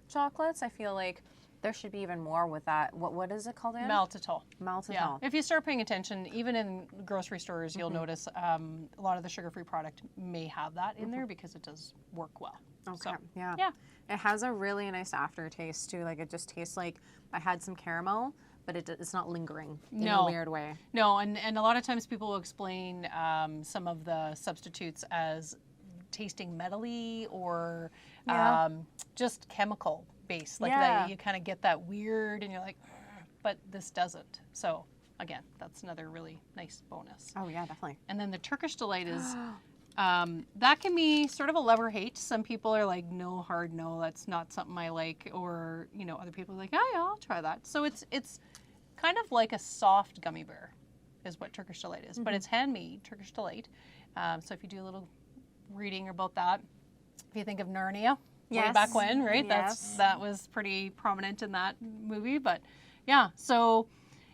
chocolates. I feel like there should be even more with that. What is it called again? Maltitol. Maltitol. Yeah. If you start paying attention, even in grocery stores, you'll notice a lot of the sugar-free product may have that in there because it does work well. Okay. So, yeah. Yeah. It has a really nice aftertaste too. Like it just tastes like I had some caramel, but it's not lingering in a weird way. No, and a lot of times people will explain some of the substitutes as tasting metally or just chemical based, like Yeah. that you kind of get that weird, and you're like, "Ugh," but this doesn't. So again, that's another really nice bonus. Oh yeah, definitely. And then the Turkish Delight is, that can be sort of a love or hate. Some people are like, no, hard no, that's not something I like. Or, you know, other people are like, oh yeah, I'll try that. So it's kind of like a soft gummy bear is what Turkish Delight is. But it's handmade, Turkish Delight. So if you do a little reading about that, if you think of Narnia, way Yes. back when, right? Yes. That was pretty prominent in that movie. But yeah, so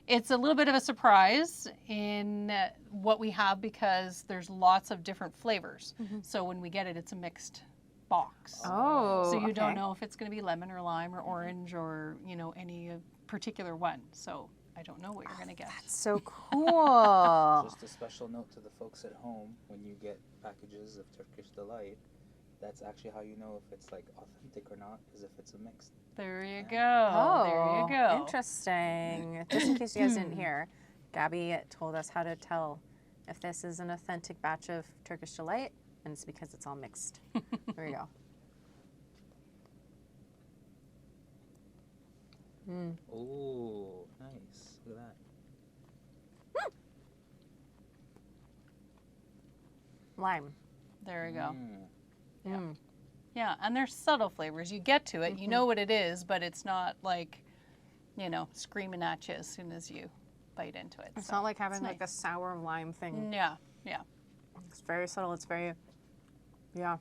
it's a little bit of a surprise in what we have because there's lots of different flavors. So when we get it, it's a mixed box. Oh, So you don't okay. know if it's going to be lemon or lime or orange or, you know, any particular one. So I don't know what you're going to get. So cool. Just a special note to the folks at home, when you get packages of Turkish Delight, that's actually how you know if it's like authentic or not, is if it's a mixed. There you go. There you go. Interesting. Just in case you guys didn't hear, Gabby told us how to tell if this is an authentic batch of Turkish Delight, and it's because it's all mixed. There you go. Oh, nice. Look at that. Lime. There you go. Mm. Yeah, and there's subtle flavors. You get to it, you know what it is, but it's not like, you know, screaming at you as soon as you bite into it. It's So not like having like a nice. sour lime thing. Yeah. It's very subtle. It's very, yeah.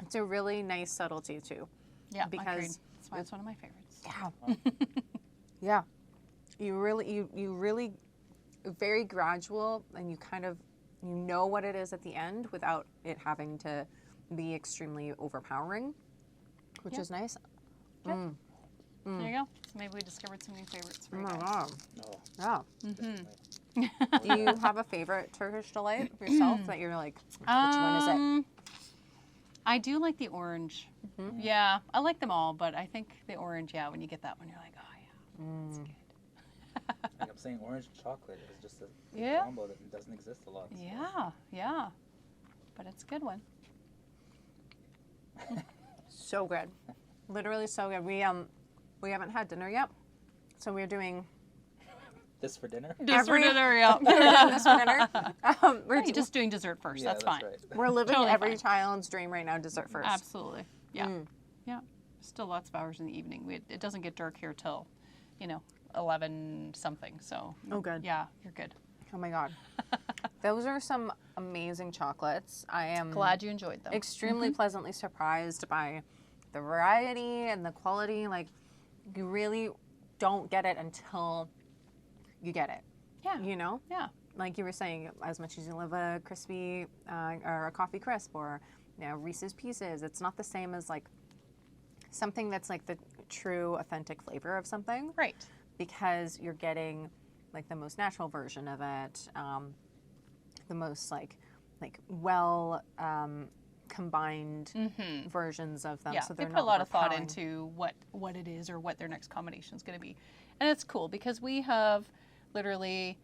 It's a really nice subtlety too. Yeah, Because agreed. That's why it's one of my favorites. Yeah. Yeah. You really very gradual, and you kind of, you know what it is at the end without it having to be extremely overpowering, which is nice. There you go. So maybe we discovered some new favorites for Oh you my guys. God. No. Yeah. Do you have a favorite Turkish Delight yourself that you're like, which one is it? I do like the orange. Yeah, I like them all, but I think the orange, yeah, when you get that one, you're like, oh yeah, it's good. Like I'm saying, orange chocolate is just a Yeah. combo that doesn't exist a lot. So. Yeah, but it's a good one. So good. Literally so good. We haven't had dinner yet, so we're doing This for dinner? Just for Every- dinner, yeah. this for dinner. We're You're just doing dessert first. Yeah, that's fine. right. we're living Totally every fine. child's dream right now. Dessert first. Absolutely. Yeah. Yeah. Still lots of hours in the evening. It doesn't get dark here till, 11 something. So. Oh, good. Yeah, you're good. Oh my God. Those are some amazing chocolates. I am Glad you enjoyed them. extremely pleasantly surprised by the variety and the quality. Like, you really don't get it until you get it. Yeah. You know? Yeah. Like you were saying, as much as you love a crispy or a coffee crisp or Reese's Pieces, it's not the same as like something that's like the true authentic flavor of something. Right. Because you're getting like the most natural version of it, the most like well combined versions of them. Yeah, So they they're put a not lot of thought overpowering. into what it is or what their next combination is going to be. And it's cool because we have literally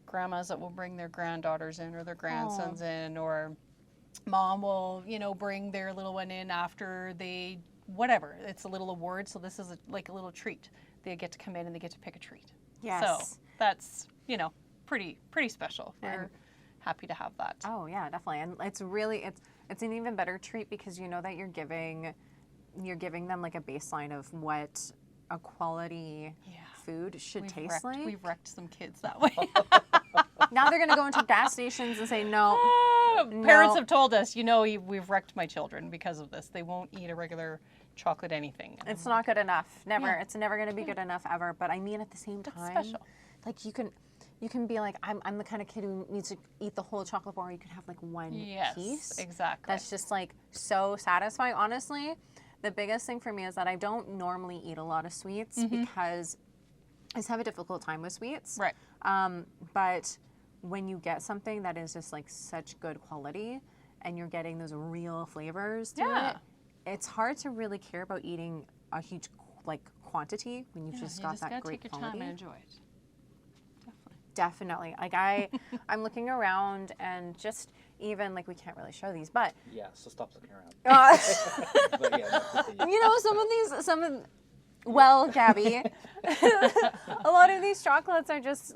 grandmas that will bring their granddaughters in or their grandsons in, or mom will, bring their little one in after they, whatever. It's a little award, so this is like a little treat. They get to come in and they get to pick a treat. Yes. So that's, pretty special. We're happy to have that. Oh yeah, definitely. And it's really it's an even better treat because you know that you're giving them like a baseline of what a quality food should taste like. We've wrecked some kids that way. Now they're gonna go into gas stations and say no. Parents No. have told us, we've wrecked my children because of this. They won't eat a regular chocolate anything. And It's not good enough. Never. Yeah. It's never going to be good enough ever. But I mean, at the same time, special. like you can be like, I'm the kind of kid who needs to eat the whole chocolate bar. You can have like one Yes, piece. exactly. That's just like so satisfying. Honestly, the biggest thing for me is that I don't normally eat a lot of sweets because I just have a difficult time with sweets. Right. But when you get something that is just like such good quality and you're getting those real flavors to Yeah. it, it's hard to really care about eating a huge like quantity when you've just got that gotta great take your quality. time and enjoy it. Definitely. definitely. Like I'm looking around and just even like we can't really show these, but Yeah, so stop looking around. but yeah, no, some of well, Gabby, a lot of these chocolates are just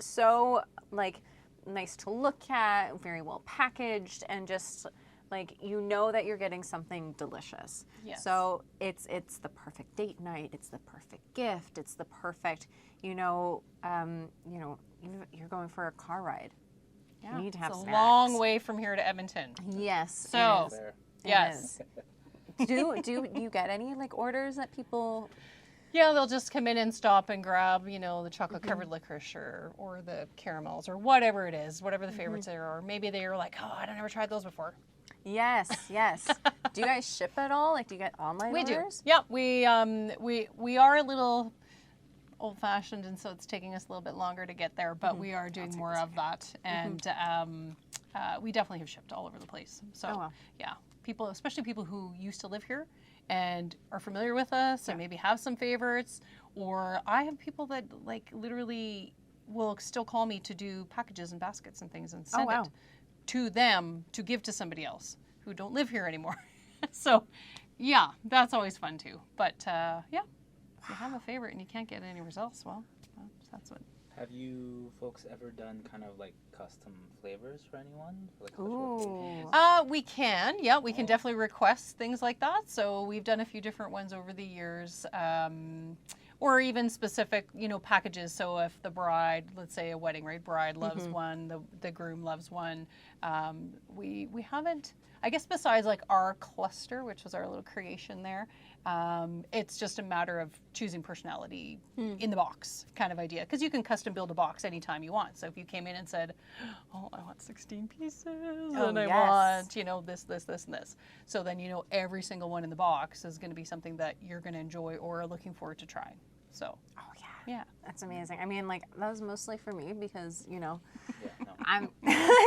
so like nice to look at, very well packaged, and just like that you're getting something delicious. Yes. So it's the perfect date night. It's the perfect gift. It's the perfect you're going for a car ride. Yeah. You need to have it's snacks. a long way from here to Edmonton. Yes. So, it is. yes. It is. Do you get any like orders that people? Yeah, they'll just come in and stop and grab, the chocolate covered licorice or the caramels or whatever it is, whatever the favorites are. Or maybe they are like, oh, I never tried those before. Yes. Do you guys ship at all? Like, do you get online orders? We do. Yeah, we are a little old-fashioned, and so it's taking us a little bit longer to get there, but we are doing more of that, and we definitely have shipped all over the place. So, yeah, people, especially people who used to live here and are familiar with us and maybe have some favorites, or I have people that like literally will still call me to do packages and baskets and things and send it to them to give to somebody else who don't live here anymore. So, yeah, that's always fun too. But yeah, if you have a favorite and you can't get any results, well, that's what. Have you folks ever done kind of like custom flavors for anyone? Like We can. Yeah, we can definitely request things like that. So we've done a few different ones over the years. Or even specific, packages. So if the bride, let's say a wedding, right? Bride loves one, the groom loves one. We haven't, I guess besides like our cluster, which was our little creation there, it's just a matter of choosing personality in the box kind of idea. Because you can custom build a box anytime you want. So if you came in and said, oh, I want 16 pieces and I want, this, and this. So then every single one in the box is going to be something that you're going to enjoy or are looking forward to trying. So. Oh yeah. That's amazing. I mean, like that was mostly for me because I'm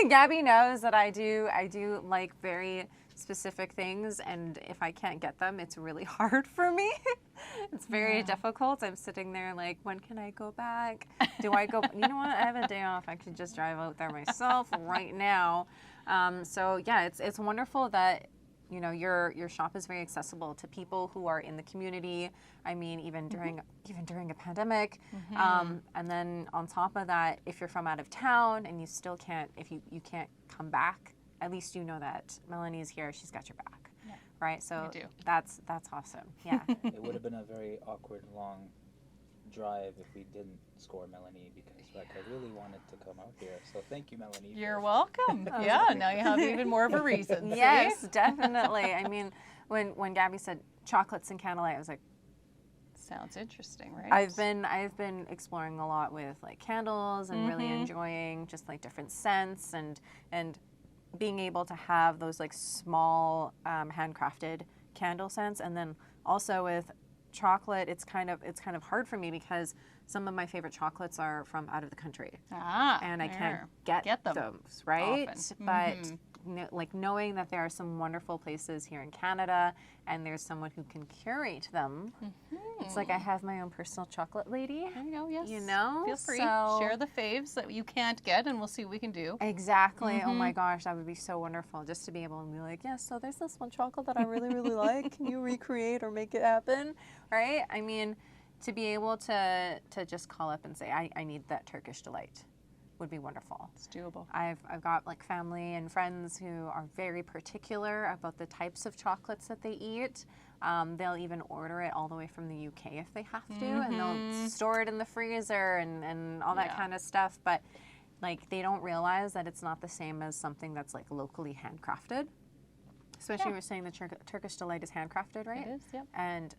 Gabby knows that I do like very specific things, and if I can't get them, it's really hard for me. It's very difficult. I'm sitting there like, when can I go back? Do I go? You know what? I have a day off. I could just drive out there myself right now. So yeah, it's wonderful that. Your shop is very accessible to people who are in the community. I mean, even during a pandemic, and then on top of that, if you're from out of town and you still can't, if you can't come back, at least you know that Melanie is here. She's got your back, right? So that's awesome. Yeah. It would have been a very awkward long drive if we didn't score Melanie because Rekha really wanted to come out here. So thank you, Melanie. You're welcome. Yeah, now you have even more of a reason. Yes, definitely. I mean, when Gabby said chocolates and candlelight, I was like, sounds interesting, right? I've been exploring a lot with like candles and really enjoying just like different scents and being able to have those like small handcrafted candle scents, and then also with chocolate, it's kind of hard for me because some of my favorite chocolates are from out of the country, and I can't get those, right? Often. But like knowing that there are some wonderful places here in Canada, and there's someone who can curate them, it's like I have my own personal chocolate lady. There you go. Yes. Feel free. Share the faves that you can't get, and we'll see what we can do. Exactly. Oh my gosh, that would be so wonderful just to be able to be like, yes, so there's this one chocolate that I really, really like. Can you recreate or make it happen? Right? I mean, to be able to just call up and say, I need that Turkish delight would be wonderful. It's doable. I've got like family and friends who are very particular about the types of chocolates that they eat. They'll even order it all the way from the UK if they have to, and they'll store it in the freezer and all that kind of stuff. But like they don't realize that it's not the same as something that's like locally handcrafted. Especially you were saying the Turkish delight is handcrafted, right? It is, yep. And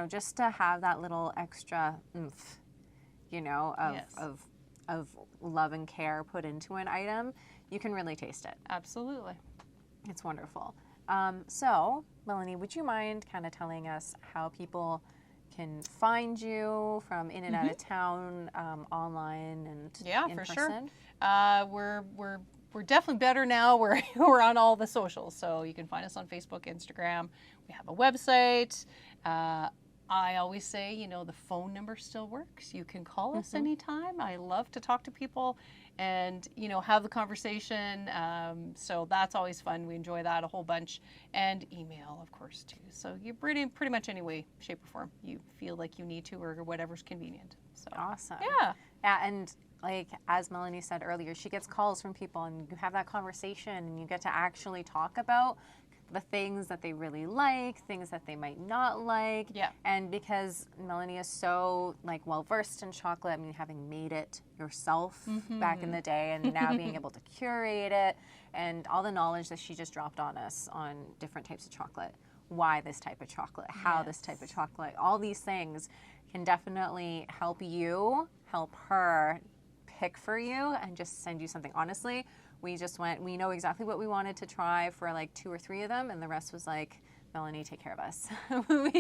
just to have that little extra oomph, of love and care put into an item, you can really taste it. Absolutely. It's wonderful. So, Melanie, would you mind kind of telling us how people can find you from in and out of town, online and in for person? Sure. We're definitely better now. We're on all the socials, so you can find us on Facebook, Instagram. We have a website. I always say, you know, the phone number still works. You can call us anytime. I love to talk to people and, you know, have the conversation. So that's always fun. We enjoy that a whole bunch. And email, of course, too. So you pretty much any way, shape, or form you feel like you need to, or whatever's convenient. So Awesome. yeah. Yeah, and like as Melanie said earlier, she gets calls from people and you have that conversation and you get to actually talk about the things that they really like, things that they might not like. Yeah. And because Melanie is so like well versed in chocolate, I mean, having made it yourself back in the day and now being able to curate it and all the knowledge that she just dropped on us on different types of chocolate, why this type of chocolate, how this type of chocolate, all these things can definitely help you, help her pick for you and just send you something. Honestly, we know exactly what we wanted to try for like 2 or 3 of them, and the rest was like, Melanie, take care of us.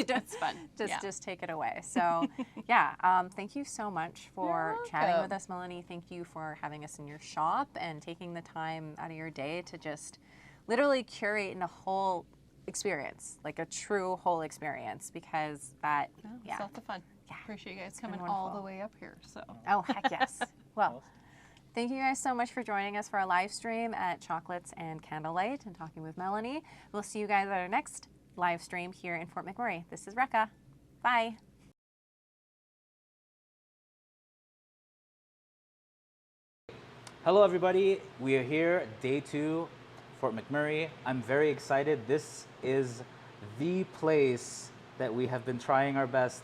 That's fun. Just take it away. So yeah, thank you so much for chatting with us, Melanie. Thank you for having us in your shop and taking the time out of your day to just literally curate in a whole experience, like a true whole experience, because that, It's lots of fun. Yeah. Appreciate you guys It's been coming all wonderful. the way up here. So Oh, heck yes. Well, thank you guys so much for joining us for our live stream at Chocolates and Candlelight and talking with Melanie. We'll see you guys at our next live stream here in Fort McMurray. This is Rekha. Bye. Hello everybody, we are here, day 2, Fort McMurray. I'm very excited. This is the place that we have been trying our best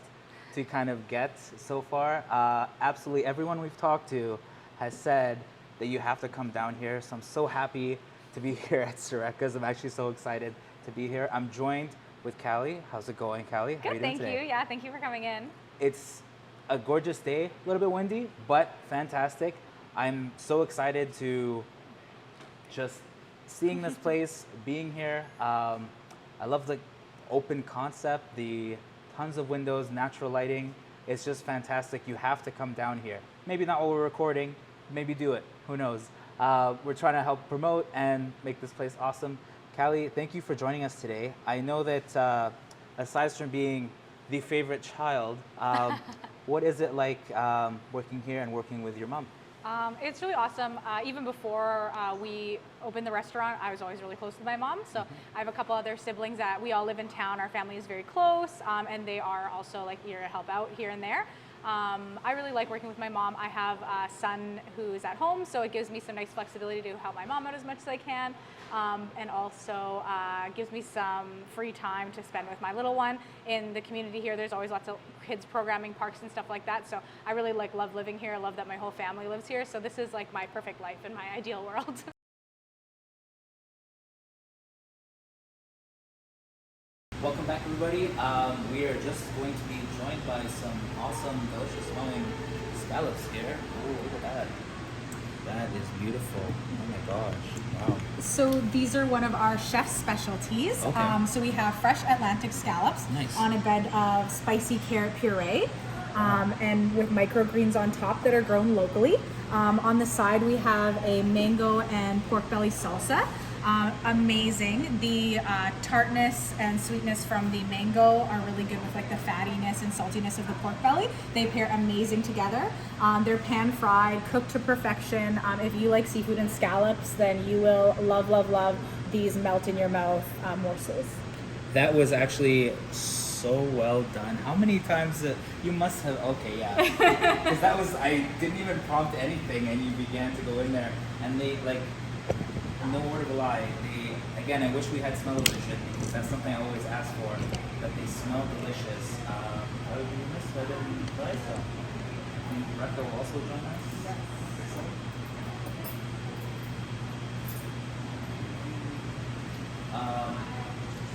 to kind of get so far. Absolutely everyone we've talked to has said that you have to come down here. So I'm so happy to be here at Surekha's. I'm actually so excited to be here. I'm joined with Callie. How's it going, Callie? How are you Good, doing thank today? you. Yeah, thank you for coming in. It's a gorgeous day, a little bit windy, but fantastic. I'm so excited to just seeing this place, being here. I love the open concept, the tons of windows, natural lighting. It's just fantastic. You have to come down here. Maybe not while we're recording, maybe do it, who knows. We're trying to help promote and make this place awesome. Callie, thank you for joining us today. I know that aside from being the favorite child, what is it like working here and working with your mom? It's really awesome. Even before we opened the restaurant, I was always really close with my mom. So I have a couple other siblings that we all live in town. Our family is very close, and they are also like here to help out here and there. I really like working with my mom. I have a son who's at home, so it gives me some nice flexibility to help my mom out as much as I can, and also gives me some free time to spend with my little one. In the community here, there's always lots of kids programming, parks and stuff like that, so I really love living here. I love that my whole family lives here, so this is like my perfect life in my ideal world. Welcome back, everybody. We are just going to be joined by some awesome, delicious smelling scallops here. Oh, look at that. That is beautiful. Oh my gosh. Wow. So these are one of our chef's specialties. Okay. So we have fresh Atlantic scallops Nice. on a bed of spicy carrot puree, and with microgreens on top that are grown locally. On the side we have a mango and pork belly salsa. Amazing. The tartness and sweetness from the mango are really good with like the fattiness and saltiness of the pork belly. They pair amazing together. They're pan fried, cooked to perfection. If you like seafood and scallops, then you will love these melt in your mouth morsels. That was actually so well done. How many times you must have? Okay, yeah. Because that was, I didn't even prompt anything, and you began to go in there, and they like. No word of a lie. Again, I wish we had smell-o-vision because that's something I always ask for. But they smell delicious. I would be remiss if I didn't try some. I think Rekha will also join us. Yes.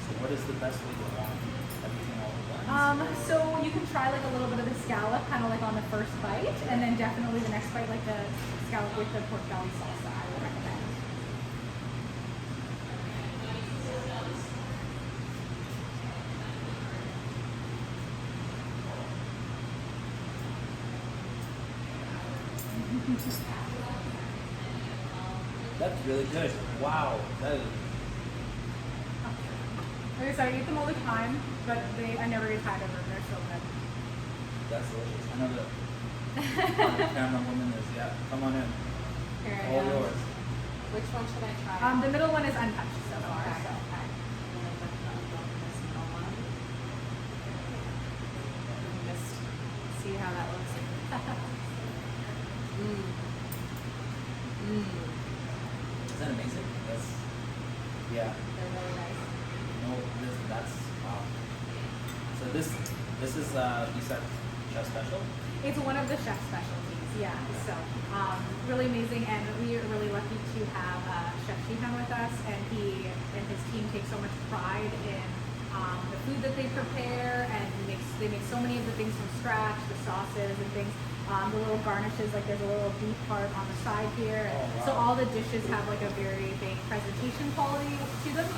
So, what is the best way to want everything all at once? So you can try like a little bit of the scallop, kind of like on the first bite, and then definitely the next bite, like the scallop with the pork belly salsa. I would recommend. That's really good. Wow. That is... Like I said, I eat them all the time, but I never get tired of them. They're so good. That's delicious. I know that the camera woman is, yeah, come on in. Here I All go. yours. Which one should I try? The middle one is untouched so far. Okay. So. Okay. I'm gonna put this middle one. Just see how that looks. Is that amazing? That's, yeah. They're really nice. No, that's, wow. So this is, you said chef special? It's one of the chef specialties, yeah. So really amazing, and we are really lucky to have Chef Sheehan with us, and he and his team take so much pride in the food that they prepare, and they make so many of the things from scratch, the sauces and things. The little garnishes, like there's a little beef part on the side here. Oh, wow. So all the dishes have like a very big presentation quality to them,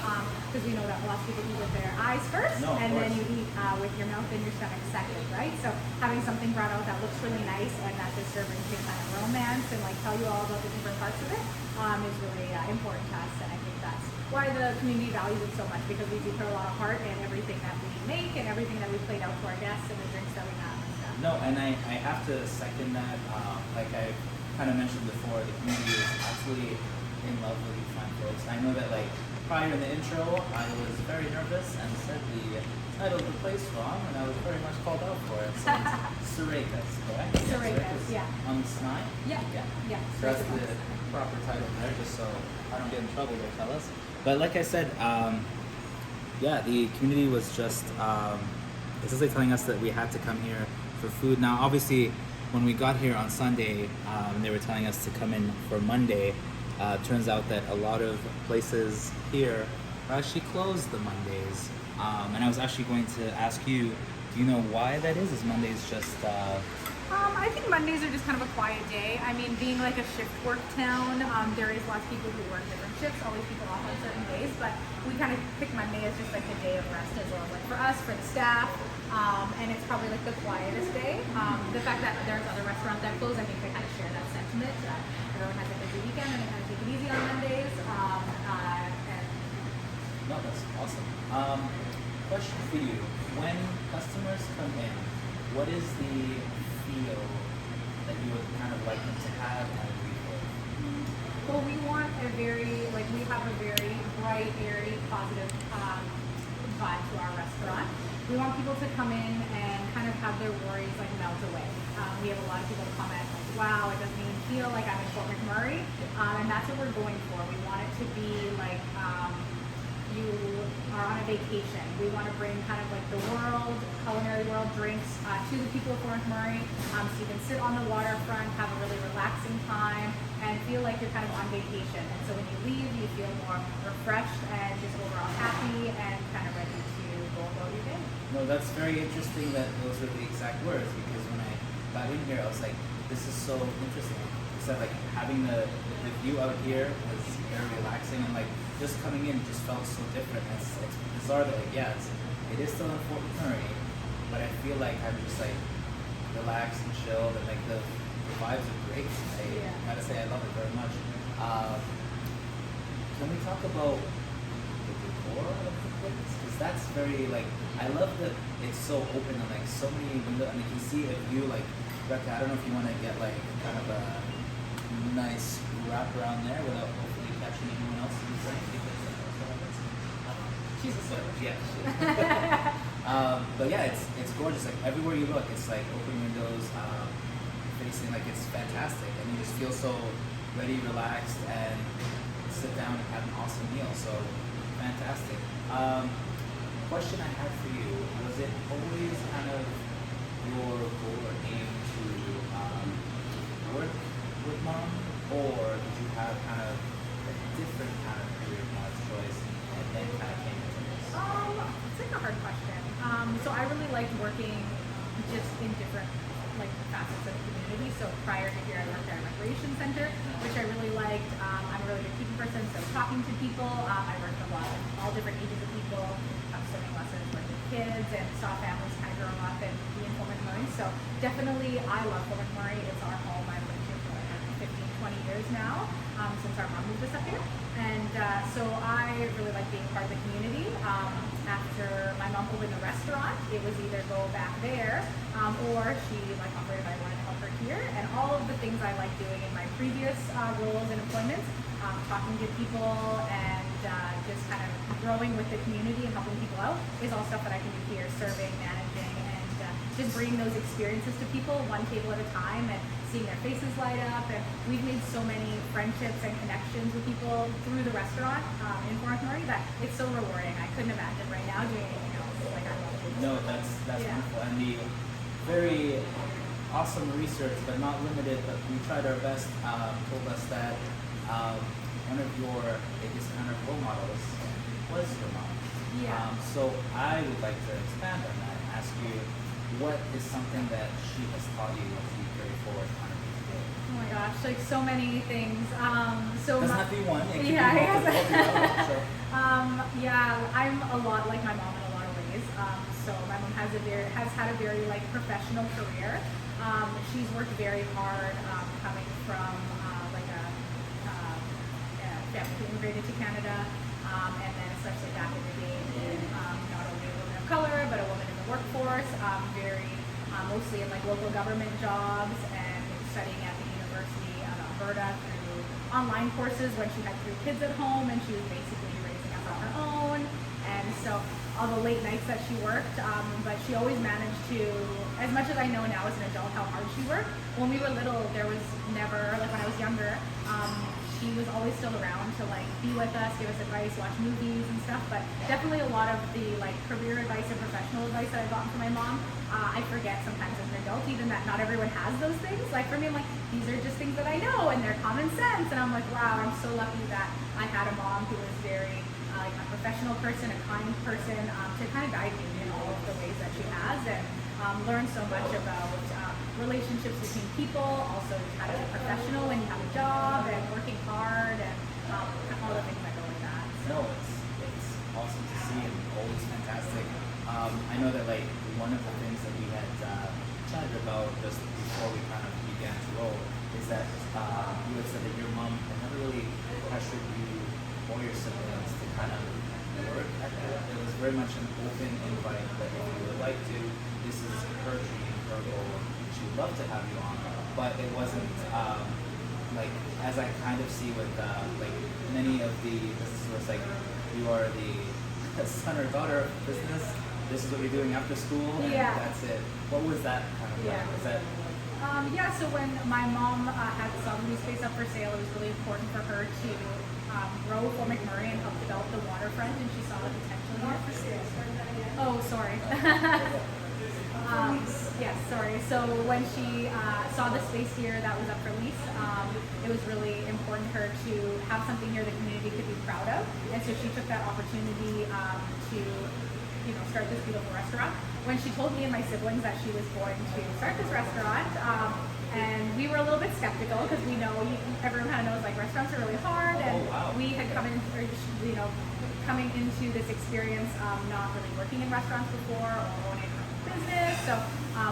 because we know that lots of people eat with their eyes first, No, of and then course. you eat with your mouth and your stomach second, right? So having something brought out that looks really nice and that just serves any kind of romance and like tell you all about the different parts of it is really important to us, and I think that's why the community values it so much, because we do put a lot of heart in everything that we make and everything that we plate out to our guests and the drinks that we have and stuff. No, and I have to second that. Like I kind of mentioned before, the community is absolutely in love with you fine folks. I know that like prior in the intro, I was very nervous and said the title of the place wrong, and I was very much called out for it. So it's Surekha's, correct? Surekha's, yeah. On the snide? Yeah, yeah. So that's the proper title there, just so I don't get in trouble there, fellas. But like I said, yeah, the community was just essentially telling us that we had to come here for food. Now, obviously, when we got here on Sunday, they were telling us to come in for Monday. Turns out that a lot of places here are actually closed the Mondays. And I was actually going to ask you, do you know why that is? Is Mondays just... I think Mondays are just kind of a quiet day. I mean, being like a shift work town, there is lots of people who work different shifts, all these people off on certain days, but we kind of pick Monday as just like a day of rest as well, like for us, for the staff, and it's probably like the quietest day. The fact that there's other restaurants that close, I think they kind of share that sentiment, that everyone has a busy weekend and they kind of take it easy on Mondays. No, that's awesome. Question for you. When customers come in, what is the feel that you would kind of like them to have at a weekend? Well, we want a very, like, we have a very bright, airy, positive vibe to our restaurant. We want people to come in and kind of have their worries like melt away. We have a lot of people comment like, wow, it doesn't even feel like I'm in Fort McMurray. And that's what we're going for. We want it to be like you are on a vacation. We want to bring kind of like the world, culinary world drinks to the people of Fort McMurray, so you can sit on the waterfront, have a really relaxing time, and feel like you're kind of on vacation. And so when you leave, you feel more refreshed and just overall happy and kind of ready to go about your day. No, that's very interesting that those are the exact words, because when I got in here, I was like, this is so interesting. You said like having the view out here was very relaxing, and like just coming in just felt so different. It's bizarre that like, yeah, it is still in Fort McMurray, but I feel like I'm just like relaxed and chilled, and like the vibes are great. I gotta say I love it very much. Can we talk about the decor of the place? Because that's very like, I love that it's so open and like so many windows, and you can see a view. Like Rekha, I don't know if you want to get like kind of a nice wrap around there without hopefully catching anyone else who's saying, because that's what happens. She's a server. Yeah. But yeah, it's gorgeous. Like everywhere you look, it's like open windows, facing, like it's fantastic, and you just feel so ready, relaxed, and sit down and have an awesome meal. So fantastic. Question I had for you: was it always kind of your goal or aim to work with mom, or did you have kind of a different kind of career path choice and then kind of came into this? It's like a hard question. So I really liked working just in different like facets of the community. So prior to here, I worked at a recreation center, which I really liked. I'm a really good people person, so talking to people. I worked a lot with all different ages of people, swimming lessons, worked with kids, and saw families kind of growing up and be in Fort McMurray. So definitely, I love Fort McMurray. It's our home. I've lived here for like 15, 20 years now, since our mom moved us up here. And so I really like being part of the community. After after my mom opened the restaurant, it was either go back there, or she offered if I wanted to help her here. And all of the things I like doing in my previous roles and employments, talking to people and just kind of growing with the community and helping people out, is all stuff that I can do here, serving, managing, and just bringing those experiences to people one table at a time and seeing their faces light up. And we've made so many friendships and connections with people through the restaurant in Fort McMurray that it's so rewarding. I couldn't imagine right now doing anything else. Like I love it. No, that's wonderful. And the very awesome research, but not limited, but we tried our best, told us that one of your biggest kind of role models was your mom. Yeah. So I would like to expand on that and ask you, what is something that she has taught you as you carry forward kind of today? Oh my gosh, like so many things. So Doesn't have to be one. It can be yeah, multiple. So. Yeah, I'm a lot like my mom in a lot of ways. So my mom has had a very professional career. She's worked very hard coming from family who immigrated to Canada, and then especially back in the day, being not only a woman of color but a woman in the workforce, mostly in local government jobs, and studying at the University of Alberta through online courses when she had 3 kids at home and she was basically raising us on her own. And so all the late nights that she worked, but she always managed to, as much as I know now as an adult how hard she worked, when we were little there was never, when I was younger, she was always still around to be with us, give us advice, watch movies and stuff. But definitely a lot of the career advice and professional advice that I got from my mom, I forget sometimes as an adult even that not everyone has those things. For me, I'm these are just things that I know and they're common sense, and I'm wow, I'm so lucky that I had a mom who was very a professional person, a kind person, to kind of guide me in all of the ways that she has, and learn so much about relationships between people, also how to be professional when you have a job, and working hard, and all the things that go with that. No, it's awesome to see and always fantastic. I know that one of the things that we had chatted about just before we kind of began to roll is that you had said that your mom had never really pressured you or your siblings to kind of work at that. It was very much an open invite that if you would like to, this is her dream, her goal. She would love to have you on, but it wasn't as I kind of see with many of the businesses where it's you are the son or daughter of business. This is what you're doing after school, and that's it. What was that kind of like? Was that? So when my mom had saw the new space up for sale, it was really important for her to grow Fort McMurray and help develop the waterfront, and she saw the potential here. Oh, sorry. Yes, sorry. So when she saw the space here that was up for lease, it was really important to her to have something here the community could be proud of, and so she took that opportunity to start this beautiful restaurant. When she told me and my siblings that she was going to start this restaurant, and we were a little bit skeptical because we know everyone kind of knows restaurants are really hard, and we had coming into this experience not really working in restaurants before or owning our own business, so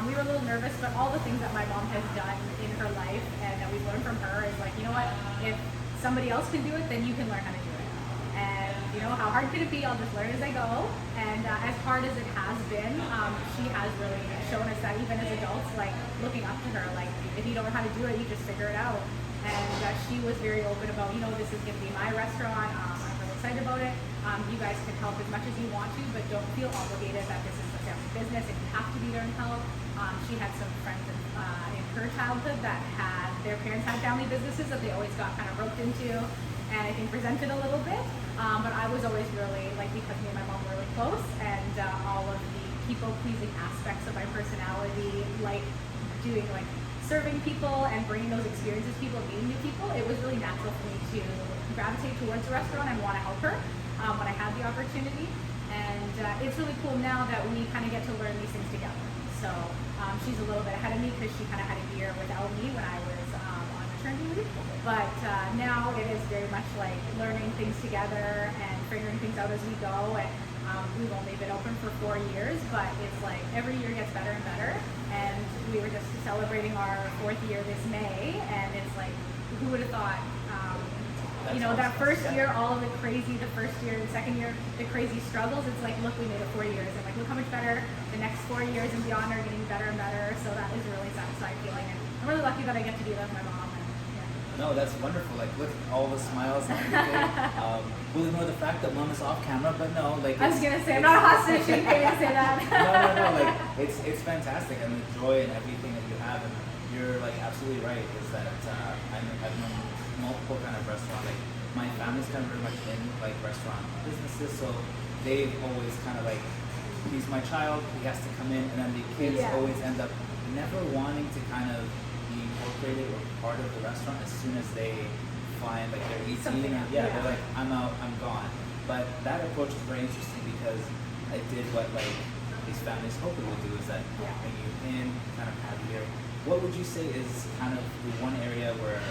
we were a little nervous. But all the things that my mom has done in her life and that we've learned from her is you know what, if somebody else can do it, then you can learn how to do it. And how hard could it be? I'll just learn as I go. And as hard as it has been, she has really shown us that even as adults, looking up to her, if you don't know how to do it, you just figure it out. And she was very open about, this is going to be my restaurant. I'm really excited about it. You guys can help as much as you want to, but don't feel obligated that this is a family business. If you have to be there and help. She had some friends in her childhood that their parents had family businesses that they always got kind of roped into, and I think resented a little bit. But I was always really, because me and my mom were really close, and all of the people-pleasing aspects of my personality, doing, serving people and bringing those experiences to people, meeting new people, it was really natural for me to gravitate towards the restaurant and want to help her when I had the opportunity. And it's really cool now that we kind of get to learn these things together. So she's a little bit ahead of me because she kind of had a year without me when I was on maternity leave. But now it is very much learning things together and figuring things out as we go. And we've only been open for 4 years, but it's every year gets better and better. And we were just celebrating our 4th year this May, and it's who would have thought you know, that first year, all of the crazy, the first year, the second year, the crazy struggles, it's like, look, we made it 4 years, and like, look how much better the next 4 years and beyond are getting better and better. So that is a really satisfying feeling, and I'm really lucky that I get to do that with my mom. And, yeah. No, that's wonderful. Like, look at all the smiles and everything. We'll ignore the fact that mom is off camera, but no, like. I was gonna say, I'm not a hostage. You can't say that. No. Like, it's fantastic, and the joy and everything that you have, and you're like absolutely right. Is that I've known multiple kind of restaurant. Like, my family's kind of very much in like restaurant businesses, so they've always kind of like, he's my child, he has to come in, and then the kids always end up never wanting to kind of be incorporated or part of the restaurant as soon as they find like they're 18. They're like, I'm out, I'm gone. But that approach is very interesting because it did what like these families hope it would do, is that bring you in, kind of have you here. What would you say is kind of the one area where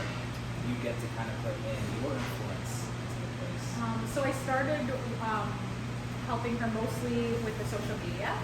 you get to kind of put in your influence into the place? So I started helping her mostly with the social media,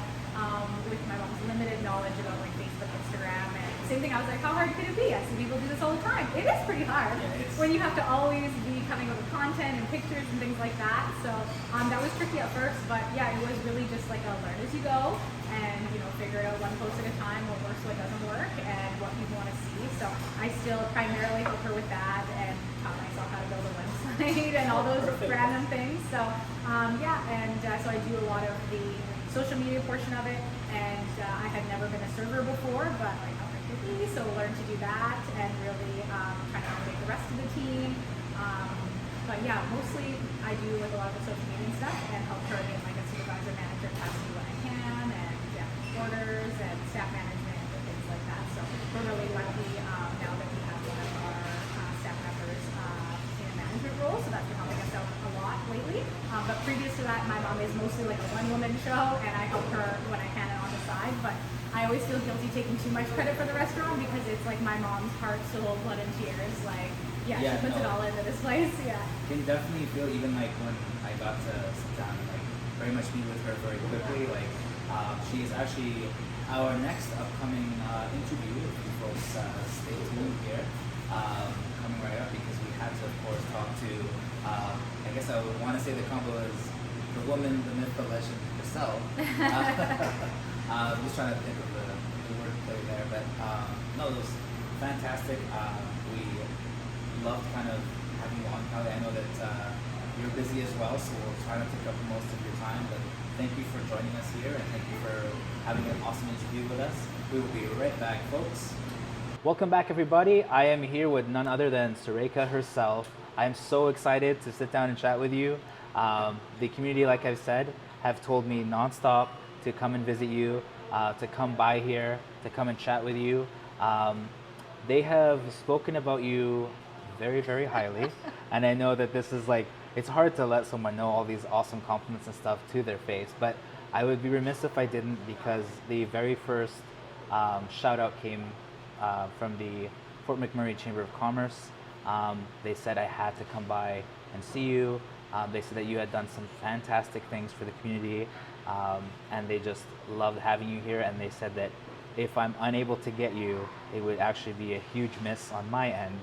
with my mom's limited knowledge about like Facebook, Instagram, and same thing. I was like, how hard could it be? I see people do this all the time. It is pretty hard when you have to always be coming up with content and pictures and things like that. So that was tricky at first, but yeah, it was really just like a learn as you go, and you know, figure it out one post at a time, what works, what doesn't work, and what people want to see. So I still primarily help her with that and taught myself how to build a website and all those random things. So so I do a lot of the social media portion of it, and I had never been a server before, but like how could be, so learn to do that and really try to motivate the rest of the team. But yeah, mostly I do like a lot of the social media stuff and help her get like a supervisor manager capacity when I can, and orders and staff management and things like that. So we're really lucky now that we have one of our staff members in a management role, so that's been helping us out a lot lately. But previous to that, my mom is mostly like a one-woman show, and I help her when I can and on the side. But I always feel guilty taking too much credit for the restaurant because it's like my mom's heart, soul, blood, and tears. Like, she puts it all into this place. Yeah. Can definitely feel, even like when I got to sit down and like very much meet with her very quickly. Like, she is actually our next upcoming interview. If you folks stay tuned here, coming right up, because we had to, of course, talk to. I guess I would want to say the combo is the woman, the myth, the legend herself. I'm just trying to think of the wordplay there, but no, it was fantastic. We loved kind of having you on, Kelly. I know that you're busy as well, so we'll try to take up most of your time, but thank you for joining us here, and thank you for having an awesome interview with us. We will be right back, folks. Welcome back, everybody. I am here with none other than Surekha herself. I am so excited to sit down and chat with you. The community, like I've said, have told me nonstop to come and visit you, to come by here, to come and chat with you. They have spoken about you very, very highly. And I know that this is like, it's hard to let someone know all these awesome compliments and stuff to their face, but I would be remiss if I didn't, because the very first shout out came from the Fort McMurray Chamber of Commerce. They said I had to come by and see you. They said that you had done some fantastic things for the community, and they just loved having you here. And they said that if I'm unable to get you, it would actually be a huge miss on my end.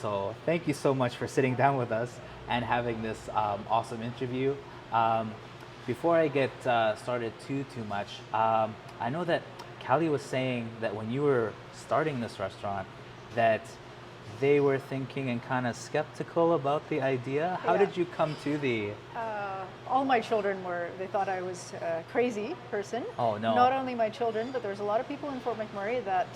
So thank you so much for sitting down with us and having this awesome interview. Before I get started too much, I know that Callie was saying that when you were starting this restaurant, that they were thinking and kind of skeptical about the idea. How did you come to the... All my children they thought I was a crazy person. Oh, no. Not only my children, but there's a lot of people in Fort McMurray that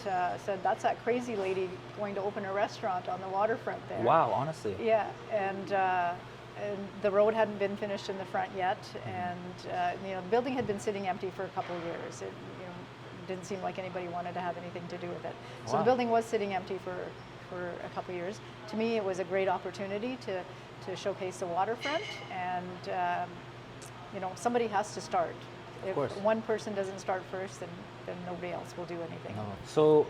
said, that's that crazy lady going to open a restaurant on the waterfront there. Wow, honestly. Yeah, and the road hadn't been finished in the front yet, and the building had been sitting empty for a couple of years. It didn't seem like anybody wanted to have anything to do with it. So the building was sitting empty for a couple of years. To me, it was a great opportunity to showcase the waterfront, and somebody has to start. If one person doesn't start first, then nobody else will do anything. No. So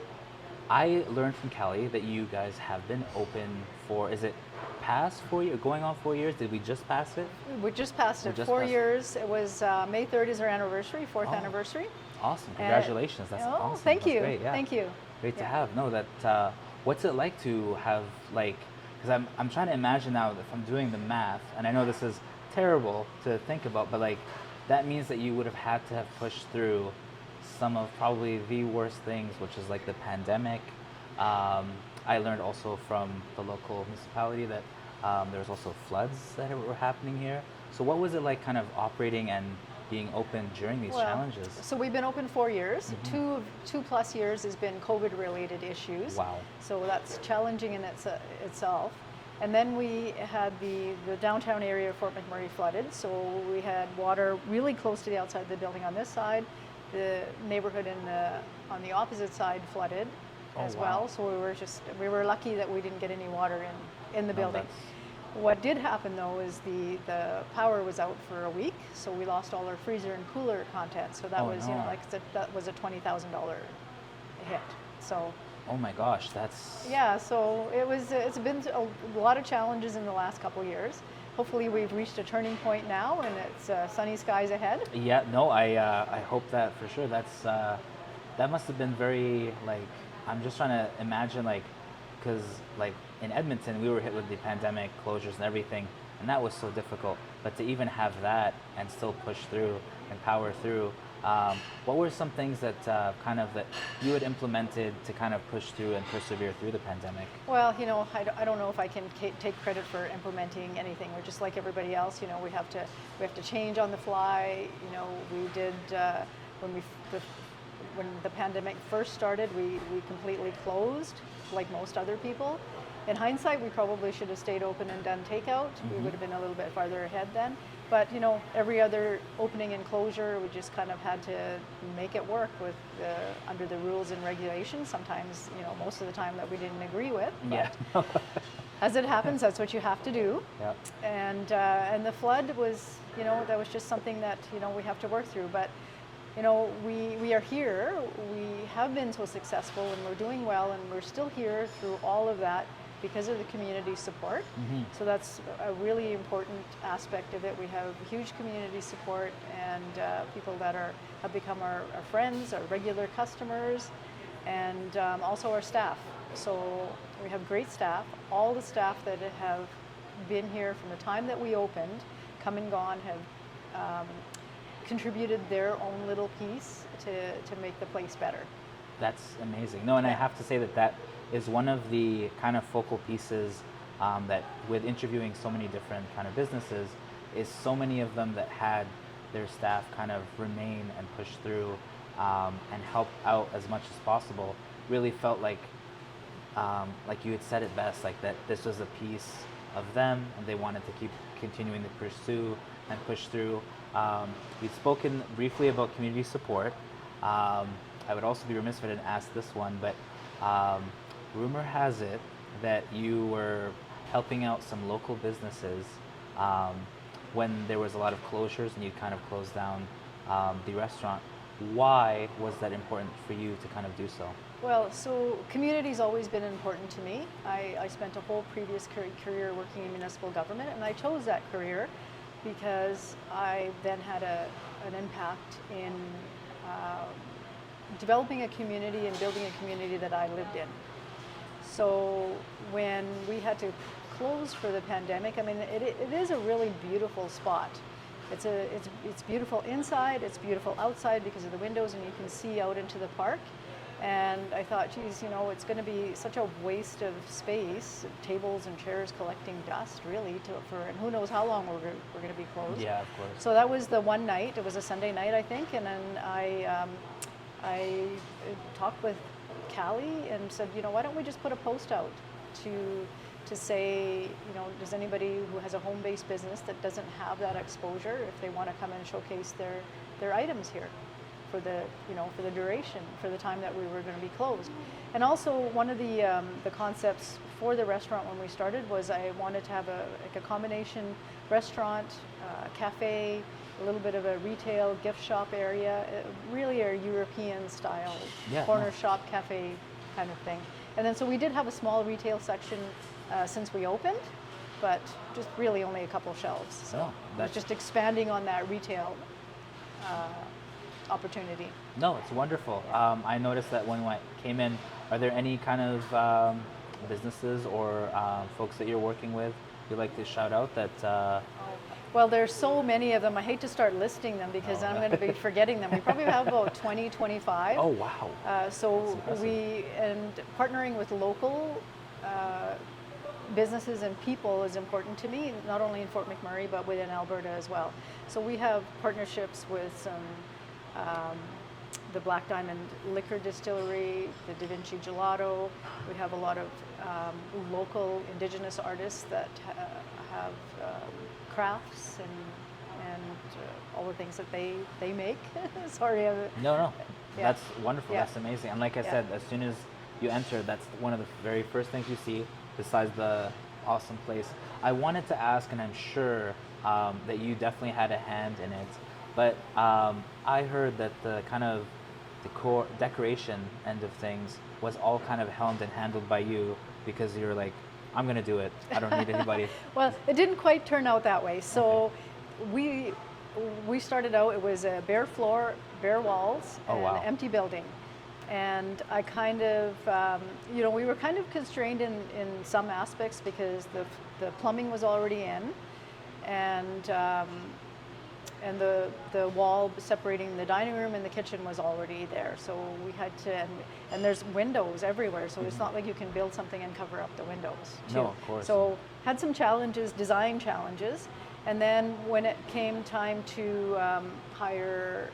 I learned from Callie that you guys have been open for, is it past 4 years, going on 4 years? Did we just pass it? We just passed it. 4 years. It was May 3rd is our anniversary, fourth anniversary. Awesome. Congratulations. That's awesome. Thank you. That's great. Yeah. Thank you. Great to have. No, that what's it like to have like because I'm trying to imagine now if I'm doing the math, and I know this is terrible to think about, but like that means that you would have had to have pushed through some of probably the worst things, which is like the pandemic. I learned also from the local municipality that there was also floods that were happening here. So what was it like kind of operating and being open during these challenges? So we've been open 4 years. 2+ years has been COVID-related issues. Wow. So that's challenging in itself. And then we had the downtown area of Fort McMurray flooded. So we had water really close to the outside of the building on this side. The neighborhood on the opposite side flooded as well. So we were lucky that we didn't get any water in the building. What did happen though is the power was out for a week, so we lost all our freezer and cooler content. So that was that was a $20,000 hit. So. Oh my gosh, that's. Yeah, so it's been a lot of challenges in the last couple of years. Hopefully we've reached a turning point now, and it's sunny skies ahead. Yeah, no, I hope that for sure. That must have been very like. I'm just trying to imagine like, because like in Edmonton we were hit with the pandemic closures and everything, and that was so difficult. But to even have that and still push through and power through, what were some things that that you had implemented to kind of push through and persevere through the pandemic? Well, I don't know if I can take credit for implementing anything. We're just like everybody else. We have to change on the fly. We did when the pandemic first started, we completely closed, like most other people. In hindsight, we probably should have stayed open and done takeout. We would have been a little bit farther ahead then. But every other opening and closure, we just kind of had to make it work with under the rules and regulations. Sometimes, most of the time that we didn't agree with. But as it happens, that's what you have to do. Yep. And the flood was, that was just something that we have to work through. But we are here. We have been so successful, and we're doing well, and we're still here through all of that because of the community support. So that's a really important aspect of it. We have huge community support, and people that have become our friends, our regular customers, and also our staff. So we have great staff. All the staff that have been here from the time that we opened, come and gone, have contributed their own little piece to make the place better. That's amazing. No, and I have to say that is one of the kind of focal pieces that with interviewing so many different kind of businesses, is so many of them that had their staff kind of remain and push through and help out as much as possible, really felt like you had said it best, like that this was a piece of them and they wanted to keep continuing to pursue and push through. We've spoken briefly about community support. I would also be remiss if I didn't ask this one, but rumor has it that you were helping out some local businesses when there was a lot of closures and you kind of closed down the restaurant. Why was that important for you to kind of do so? Well, so community's always been important to me. I spent a whole previous career working in municipal government, and I chose that career because I then had an impact in developing a community and building a community that I lived in. So when we had to close for the pandemic, I mean, it is a really beautiful spot. It's beautiful inside, it's beautiful outside because of the windows, and you can see out into the park. And I thought, geez, it's going to be such a waste of space, tables and chairs collecting dust, really, and who knows how long we're going to be closed. Yeah, of course. So that was the one night. It was a Sunday night, I think, and then I talked with Callie and said, why don't we just put a post out to say, does anybody who has a home-based business that doesn't have that exposure, if they want to come and showcase their items here for the duration, for the time that we were going to be closed. And also one of the concepts for the restaurant when we started was I wanted to have a combination restaurant, cafe, a little bit of a retail gift shop area, really a European style corner shop cafe kind of thing. And then so we did have a small retail section since we opened, but just really only a couple shelves. So it's just expanding on that retail opportunity. No, it's wonderful. I noticed that when I came in, are there any kind of businesses or folks that you're working with you'd like to shout out that? Well, there's so many of them. I hate to start listing them because I'm going to be forgetting them. We probably have about 20, 25. Oh, wow. So and partnering with local businesses and people is important to me, not only in Fort McMurray, but within Alberta as well. So we have partnerships with some, the Black Diamond Liquor Distillery, the Da Vinci Gelato. We have a lot of local Indigenous artists that have crafts and all the things that they make. Sorry. No. Yeah. That's wonderful. Yeah. That's amazing. And like I said, as soon as you enter, that's one of the very first things you see, besides the awesome place. I wanted to ask, and I'm sure that you definitely had a hand in it, but I heard that the kind of decor decoration end of things was all kind of helmed and handled by you, because you're like, I'm going to do it. I don't need anybody. Well, it didn't quite turn out that way. So we started out, it was a bare floor, bare walls, and an empty building. And I kind of, we were kind of constrained in some aspects because the plumbing was already in, and the wall separating the dining room and the kitchen was already there. So we had to, and there's windows everywhere, so it's not like you can build something and cover up the windows too. No, of course. So had some challenges, design challenges. And then when it came time to hire,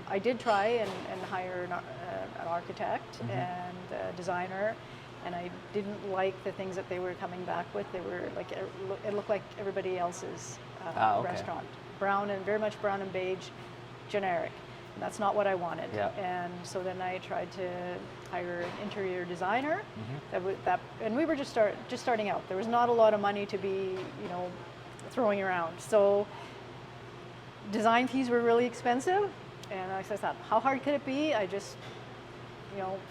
I did try and hire an architect and a designer, and I didn't like the things that they were coming back with. They were like, it looked like everybody else's restaurant. Brown and very much brown and beige, generic. And that's not what I wanted. Yeah. And so then I tried to hire an interior designer. And we were just starting out. There was not a lot of money to be, throwing around. So design fees were really expensive, and I thought, how hard could it be? I just,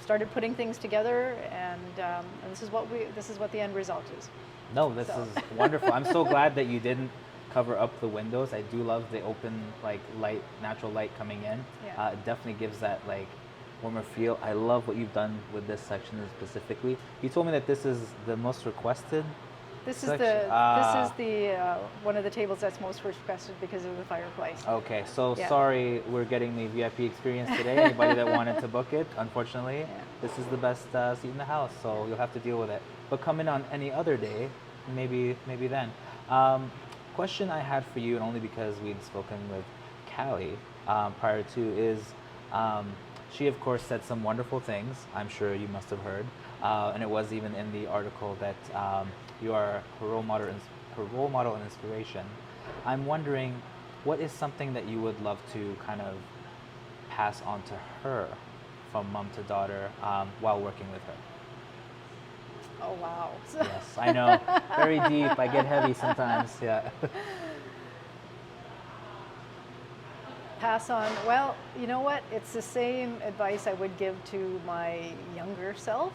started putting things together, and this is what the end result is. No, this is wonderful. I'm so glad that you didn't cover up the windows. I do love the open, light, natural light coming in. Yeah. It definitely gives that warmer feel. I love what you've done with this section specifically. You told me that this is the most requested. This is one of the tables that's most requested because of the fireplace. Okay, so sorry, we're getting the VIP experience today. Anybody that wanted to book it, unfortunately, this is the best seat in the house, so you'll have to deal with it. But come in on any other day, maybe then. Question I had for you, and only because we'd spoken with Callie prior to, is she of course said some wonderful things. I'm sure you must have heard, and it was even in the article that you are her role model and inspiration. I'm wondering, what is something that you would love to kind of pass on to her from mom to daughter while working with her? Oh, wow. Yes, I know. Very deep. I get heavy sometimes. Yeah. Pass on. Well, you know what? It's the same advice I would give to my younger self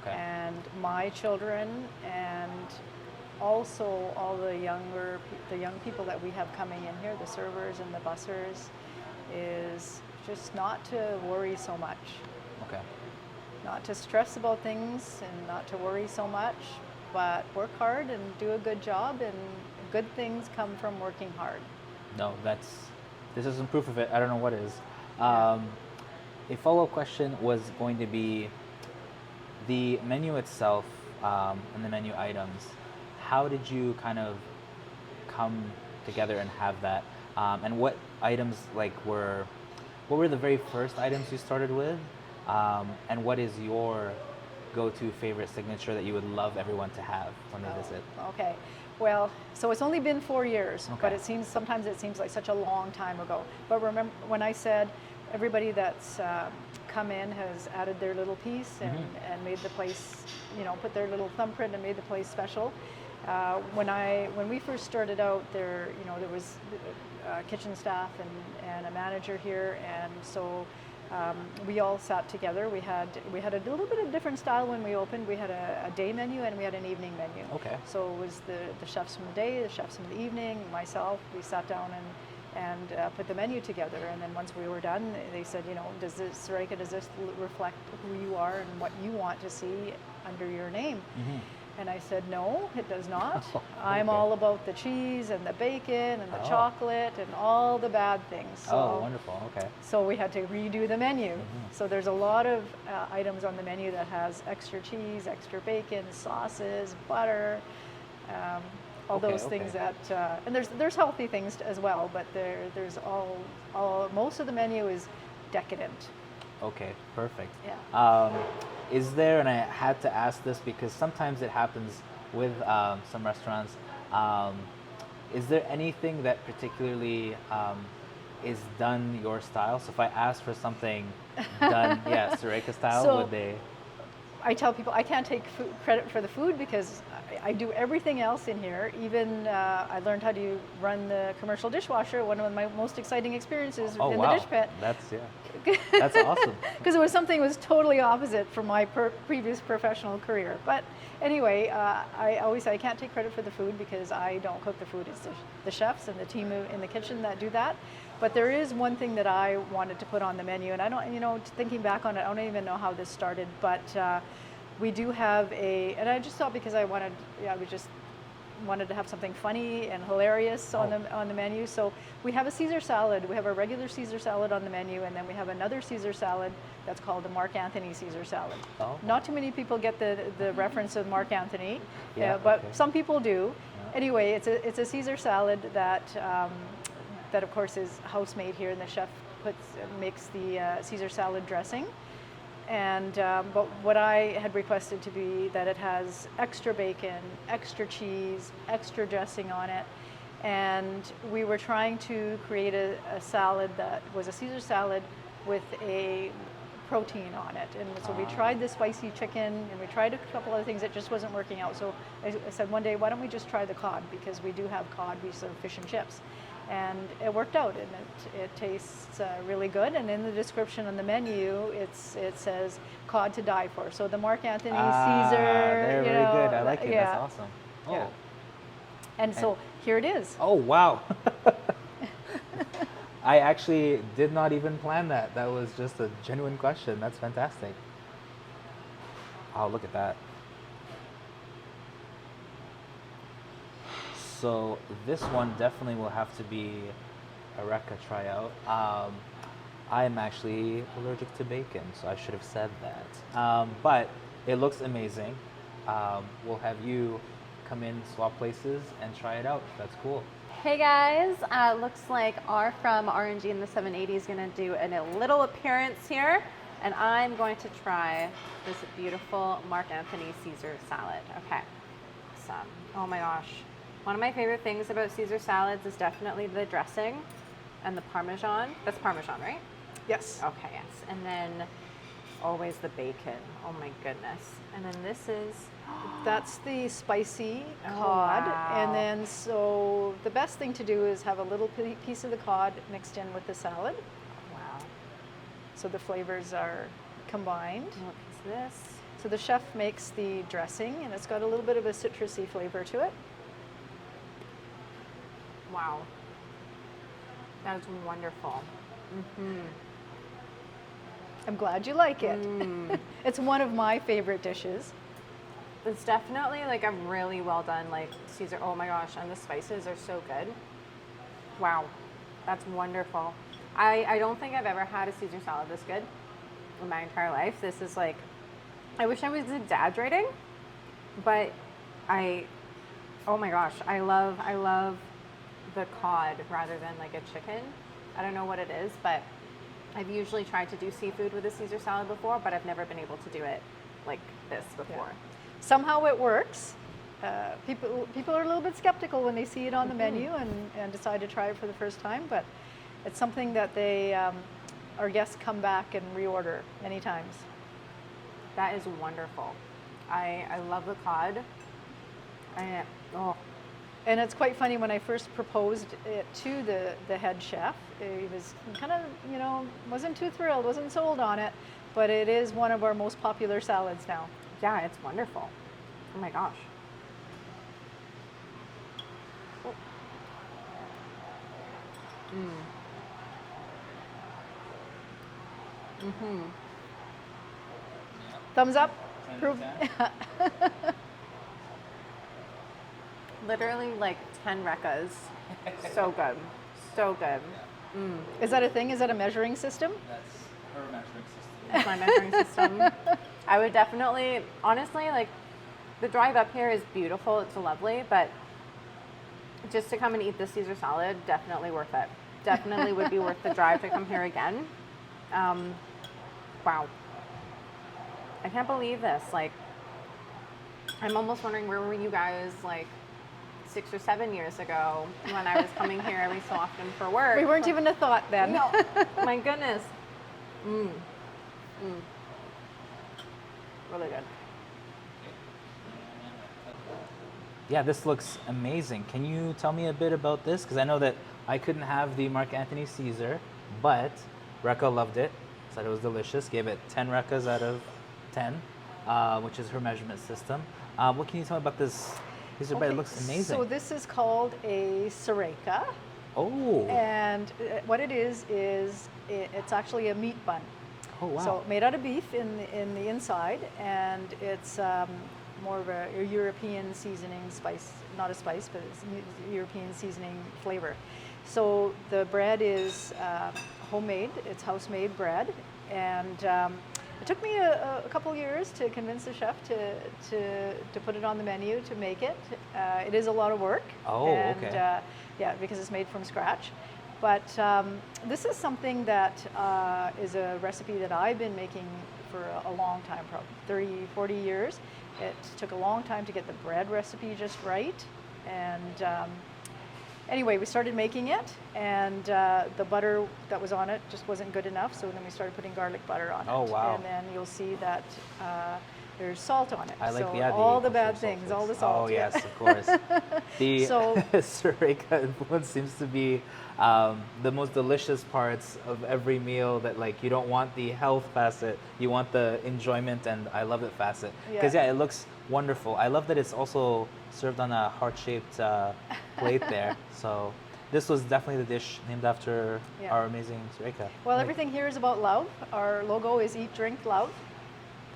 and my children, and also all the young people that we have coming in here, the servers and the bussers, is just not to worry so much. Okay. Not to stress about things and not to worry so much, but work hard and do a good job, and good things come from working hard. No, this isn't proof of it. I don't know what is. A follow-up question was going to be the menu itself and the menu items. How did you kind of come together and have that? And what items what were the very first items you started with? And what is your go-to favorite signature that you would love everyone to have when they visit? Okay. Well, so it's only been 4 years, but sometimes it seems like such a long time ago. But remember when I said everybody that's come in has added their little piece and made the place, put their little thumbprint and made the place special. When we first started out, there was kitchen staff and a manager here, and so we all sat together. We had a little bit of different style when we opened. We had a day menu and we had an evening menu. Okay. So it was the chefs from the day, the chefs from the evening, myself. We sat down and put the menu together. And then once we were done, they said, you know, does this, Surekha, does this reflect who you are and what you want to see under your name? And I said, no, it does not. I'm all about the cheese and the bacon and the chocolate and all the bad things. So, wonderful. Okay. So we had to redo the menu. So there's a lot of items on the menu that has extra cheese, extra bacon, sauces, butter, all those things that, and there's healthy things as well, but there's all most of the menu is decadent. Okay, perfect. Yeah. Is there, and I had to ask this because sometimes it happens with some restaurants, is there anything that particularly is done your style? So if I ask for something done, Surekha style, would they? I tell people I can't take credit for the food because I do everything else in here. Even I learned how to run the commercial dishwasher, one of my most exciting experiences in the dish pit. That's awesome. Because it was something that was totally opposite from my previous professional career. But anyway, I always say I can't take credit for the food because I don't cook the food. It's the chefs and the team in the kitchen that do that. But there is one thing that I wanted to put on the menu, and I don't, you know, thinking back on it, I don't even know how this started, but we do have and I just thought because I wanted to have something funny and hilarious on the menu. So we have a Caesar salad. We have a regular Caesar salad on the menu, and then we have another Caesar salad that's called the Mark Anthony Caesar salad. Not too many people get the reference of Mark Anthony, but some people do. Anyway, it's a Caesar salad that of course is house made here, and the chef makes the Caesar salad dressing. And but what I had requested to be that it has extra bacon, extra cheese, extra dressing on it, and we were trying to create a salad that was a Caesar salad with a protein on it. And so we tried the spicy chicken, and we tried a couple other things. It just wasn't working out. So I said one day, why don't we just try the cod, because we do have cod. We serve fish and chips. And it worked out, and it tastes really good. And in the description on the menu, it says cod to die for. So the Mark Anthony Caesar. They're really good. I like it. That's awesome. Yeah. And so here it is. Oh, wow. I actually did not even plan that. That was just a genuine question. That's fantastic. Oh, look at that. So this one definitely will have to be a Rekha tryout. I am actually allergic to bacon, so I should have said that. But it looks amazing. We'll have you come in, swap places, and try it out. That's cool. Hey guys, looks like R from RNG in the 780 is going to do a little appearance here, and I'm going to try this beautiful Mark Anthony Caesar salad. Okay, so, oh my gosh. One of my favorite things about Caesar salads is definitely the dressing and the Parmesan. That's Parmesan, right? Yes. Okay, yes. And then always the bacon. Oh my goodness. And then this is... That's the spicy cod. Wow. And then so the best thing to do is have a little piece of the cod mixed in with the salad. Wow. So the flavors are combined. What is this? So the chef makes the dressing, and it's got a little bit of a citrusy flavor to it. Wow. That is wonderful. Mm-hmm. I'm glad you like it. It's one of my favorite dishes. It's definitely like a really well done like Caesar. Oh my gosh, and the spices are so good. Wow, that's wonderful. I don't think I've ever had a Caesar salad this good in my entire life. This is like, I wish I was exaggerating, but oh my gosh, I love the cod rather than like a chicken. I don't know what it is, but I've usually tried to do seafood with a Caesar salad before, but I've never been able to do it like this before. Yeah. Somehow it works. People are a little bit skeptical when they see it on the menu and decide to try it for the first time, but it's something that our guests come back and reorder many times. That is wonderful. I love the cod. And it's quite funny, when I first proposed it to the head chef, he was kind of, wasn't too thrilled, wasn't sold on it, but it is one of our most popular salads now. Yeah, it's wonderful. Oh my gosh. Thumbs up. 10 Prove. 10. Literally like 10 Rekhas. So good. So good. Is that a thing? Is that a measuring system? That's her measuring system. That's my measuring system. I would definitely, honestly, like the drive up here is beautiful. It's lovely, but just to come and eat this Caesar salad, definitely worth it. Definitely would be worth the drive to come here again. Wow. I can't believe this. Like, I'm almost wondering where were you guys like 6 or 7 years ago when I was coming here every so often for work. We weren't even a thought then. No, my goodness. Really good. Yeah, this looks amazing. Can you tell me a bit about this? Because I know that I couldn't have the Mark Anthony Caesar, but Rekha loved it, said it was delicious, gave it 10 Rekhas out of 10, which is her measurement system. What can you tell me about this Caesar bread? It looks amazing. So this is called a Surekha. Oh. And what it is it's actually a meat bun. Oh, wow. So made out of beef in the inside, and it's more of a European seasoning spice, not a spice, but it's European seasoning flavor. So the bread is homemade, it's house-made bread, and it took me a couple years to convince the chef to put it on the menu, to make it. It is a lot of work. Oh, and, okay. yeah, because it's made from scratch. But this is something that is a recipe that I've been making for a long time, probably 30, 40 years. It took a long time to get the bread recipe just right. And anyway, we started making it, and the butter that was on it just wasn't good enough, so then we started putting garlic butter on it. Oh, wow. And then you'll see that there's salt on it. I like so all the bad things, all the salt. Oh, yes, of course. The So- Surekha influence seems to be the most delicious parts of every meal, that like you don't want the health facet, you want the enjoyment and I love it facet. Because Yeah. yeah, it looks wonderful. I love that it's also served on a heart-shaped plate there. So this was definitely the dish named after Yeah. our amazing Surekha. Well, Like, everything here is about love. Our logo is Eat, Drink, Love.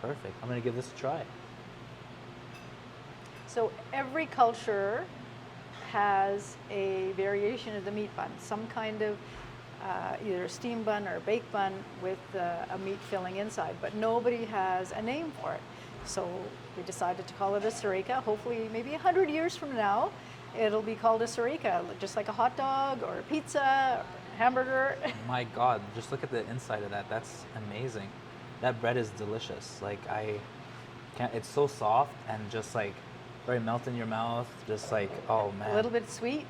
perfect. I'm gonna give this a try. So every culture has a variation of the meat bun, some kind of either a steam bun or a baked bun with a meat filling inside, but nobody has a name for it. So we decided to call it a Surekha. Hopefully, maybe 100 years from now, it'll be called a Surekha, just like a hot dog or a pizza or a hamburger. My God, just look at the inside of that. That's amazing. That bread is delicious. Like I can't. It's so soft and just like very melt in your mouth. Just like, oh man. A little bit sweet.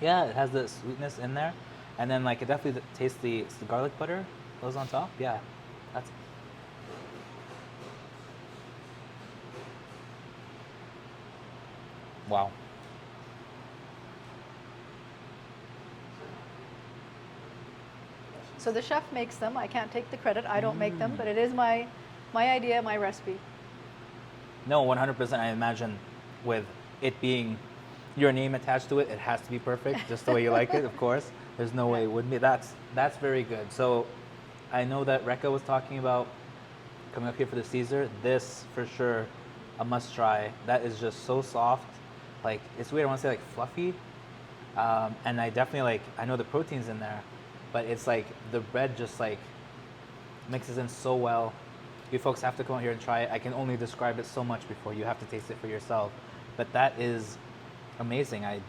Yeah, it has the sweetness in there, and then like it definitely tastes the garlic butter goes on top. Yeah, that's. Wow. So the chef makes them. I can't take the credit. I don't make them, but it is my idea, my recipe. No, 100%. I imagine with it being your name attached to it, it has to be perfect, just the way you like it, of course. There's no way it wouldn't be. That's very good. So I know that Rekha was talking about coming up here for the Caesar. This, for sure, a must try. That is just so soft. Like, it's weird. I want to say, like, fluffy. And I definitely, like, I know the protein's in there, but it's like the bread just, like, mixes in so well. You folks have to come out here and try it. I can only describe it so much before you have to taste it for yourself. But that is amazing. I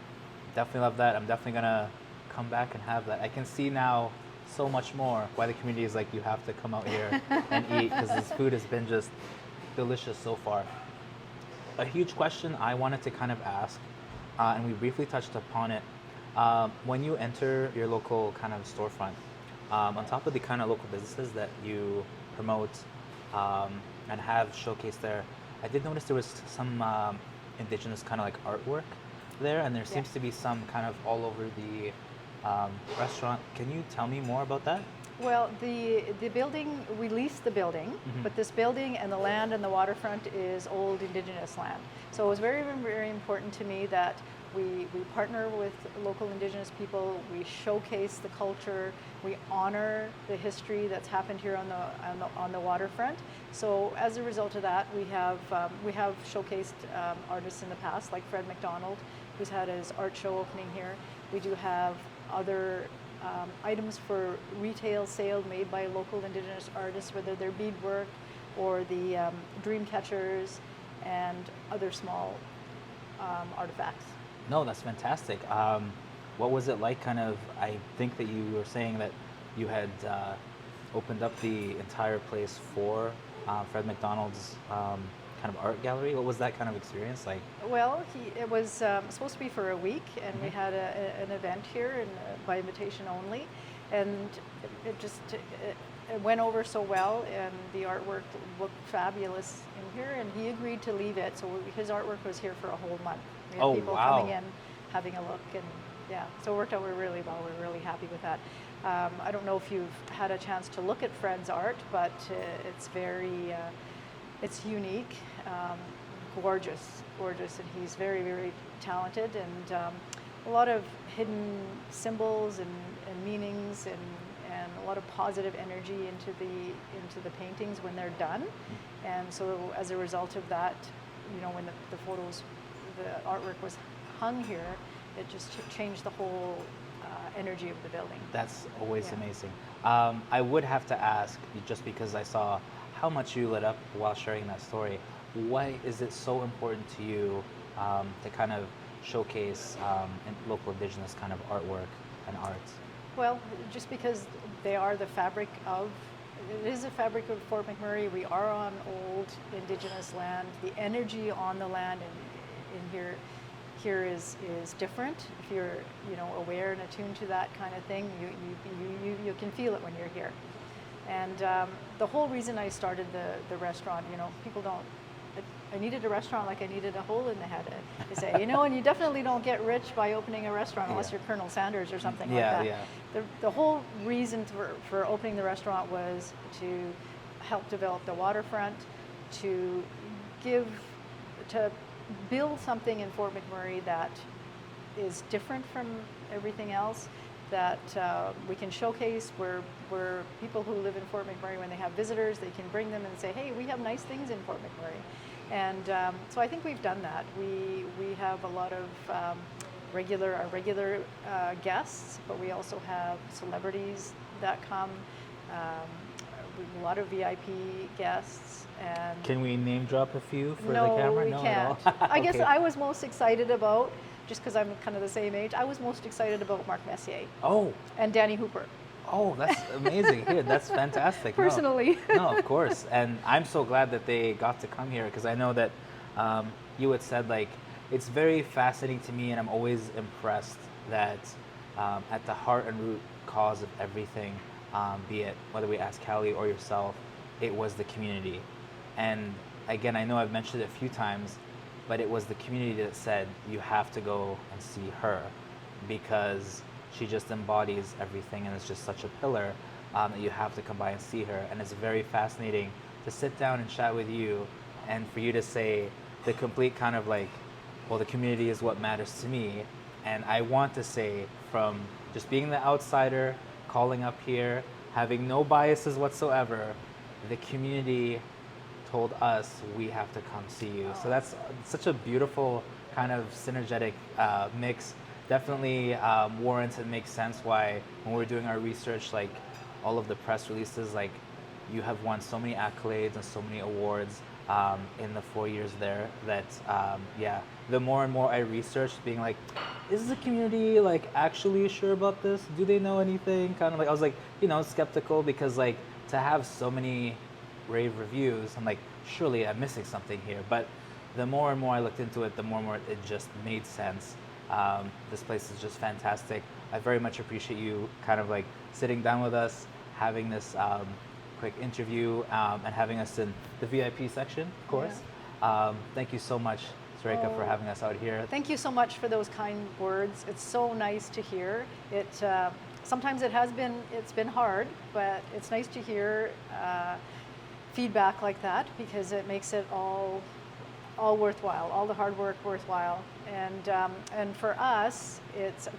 definitely love that. I'm definitely gonna come back and have that. I can see now so much more why the community is like, you have to come out here and eat, because this food has been just delicious so far. A huge question I wanted to kind of ask, and we briefly touched upon it, when you enter your local kind of storefront, on top of the kind of local businesses that you promote and have showcased there, I did notice there was some indigenous kind of like artwork there, and there seems to be some kind of all over the restaurant. Can you tell me more about that? Well, the building, we leased the building, but this building and the land and the waterfront is old Indigenous land. So it was very, very important to me that we partner with local Indigenous people, we showcase the culture, we honor the history that's happened here on the waterfront. So as a result of that, we have showcased artists in the past, like Fred McDonald, who's had his art show opening here. We do have other items for retail sale made by local Indigenous artists, whether they're beadwork or the dream catchers and other small artifacts. No, that's fantastic. What was it like, kind of, I think that you were saying that you had opened up the entire place for Fred McDonald's kind of art gallery. What was that kind of experience like? Well, it was supposed to be for a week, and we had an event here and by invitation only, and it went over so well, and the artwork looked fabulous in here, and he agreed to leave it, so his artwork was here for a whole month. We had people coming in, having a look, and yeah, so it worked out really well. We're really happy with that. I don't know if you've had a chance to look at Fred's art, but it's very, it's unique, gorgeous, and he's very, very talented, and a lot of hidden symbols and meanings and a lot of positive energy into the paintings when they're done. And so as a result of that, you know, when the artwork was hung here, it just changed the whole energy of the building. That's always amazing. I would have to ask, just because I saw how much you lit up while sharing that story, why is it so important to you to kind of showcase local Indigenous kind of artwork and arts? Well, just because they are the fabric of, it is a fabric of Fort McMurray. We are on old Indigenous land. The energy on the land in here is different. If you're, you know, aware and attuned to that kind of thing, you can feel it when you're here. And the whole reason I started the restaurant, you know, people don't, I needed a restaurant like I needed a hole in the head. They say, you know, and you definitely don't get rich by opening a restaurant unless you're Colonel Sanders or something like that. The whole reason for opening the restaurant was to help develop the waterfront, to build something in Fort McMurray that is different from everything else, that we can showcase where people who live in Fort McMurray, when they have visitors, they can bring them and say, hey, we have nice things in Fort McMurray. And so I think we've done that. We have a lot of regular guests, but we also have celebrities that come, a lot of VIP guests. And can we name drop a few for no, the camera? We No, can't. at all? I guess I was most excited about, just because I'm kind of the same age, I was most excited about Mark Messier. Oh. And Danny Hooper. Oh, that's amazing. Here, that's fantastic. Personally. No, of course. And I'm so glad that they got to come here, because I know that you had said, like, it's very fascinating to me, and I'm always impressed that at the heart and root cause of everything, be it whether we ask Callie or yourself, it was the community. And again, I know I've mentioned it a few times, but it was the community that said, you have to go and see her, because she just embodies everything, and it's just such a pillar that you have to come by and see her. And it's very fascinating to sit down and chat with you, and for you to say the complete kind of like, well, the community is what matters to me. And I want to say, from just being the outsider, calling up here, having no biases whatsoever, the community told us we have to come see you. So that's such a beautiful kind of synergetic mix. Definitely warrants and makes sense why when we're doing our research, like all of the press releases, like you have won so many accolades and so many awards in the 4 years there, that the more and more I researched, being like, is the community like actually sure about this? Do they know anything? Kind of like, I was like, you know, skeptical, because like to have so many rave reviews, I'm like, surely I'm missing something here. But the more and more I looked into it, the more and more it just made sense. This place is just fantastic. I very much appreciate you kind of like sitting down with us, having this quick interview, and having us in the VIP section, of course. Thank you so much, Surekha, for having us out here. Thank you so much for those kind words. It's so nice to hear. It sometimes it's been hard, but it's nice to hear feedback like that, because it makes it all all worthwhile, all the hard work worthwhile. And for us,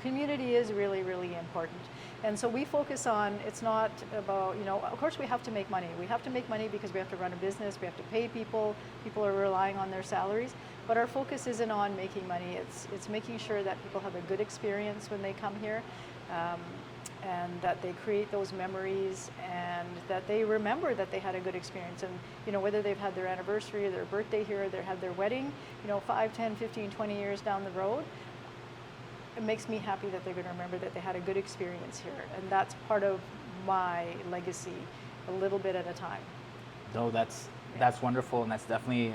community is really, really important. And so we focus on, it's not about, of course we have to make money. We have to make money because we have to run a business, we have to pay people, people are relying on their salaries, but our focus isn't on making money. It's making sure that people have a good experience when they come here, and that they create those memories, and that they remember that they had a good experience. And whether they've had their anniversary or their birthday here, or they had their wedding, 5, 10, 15, 20 years down the road, it makes me happy that they're going to remember that they had a good experience here. And that's part of my legacy, a little bit at a time. No, that's wonderful, and that's definitely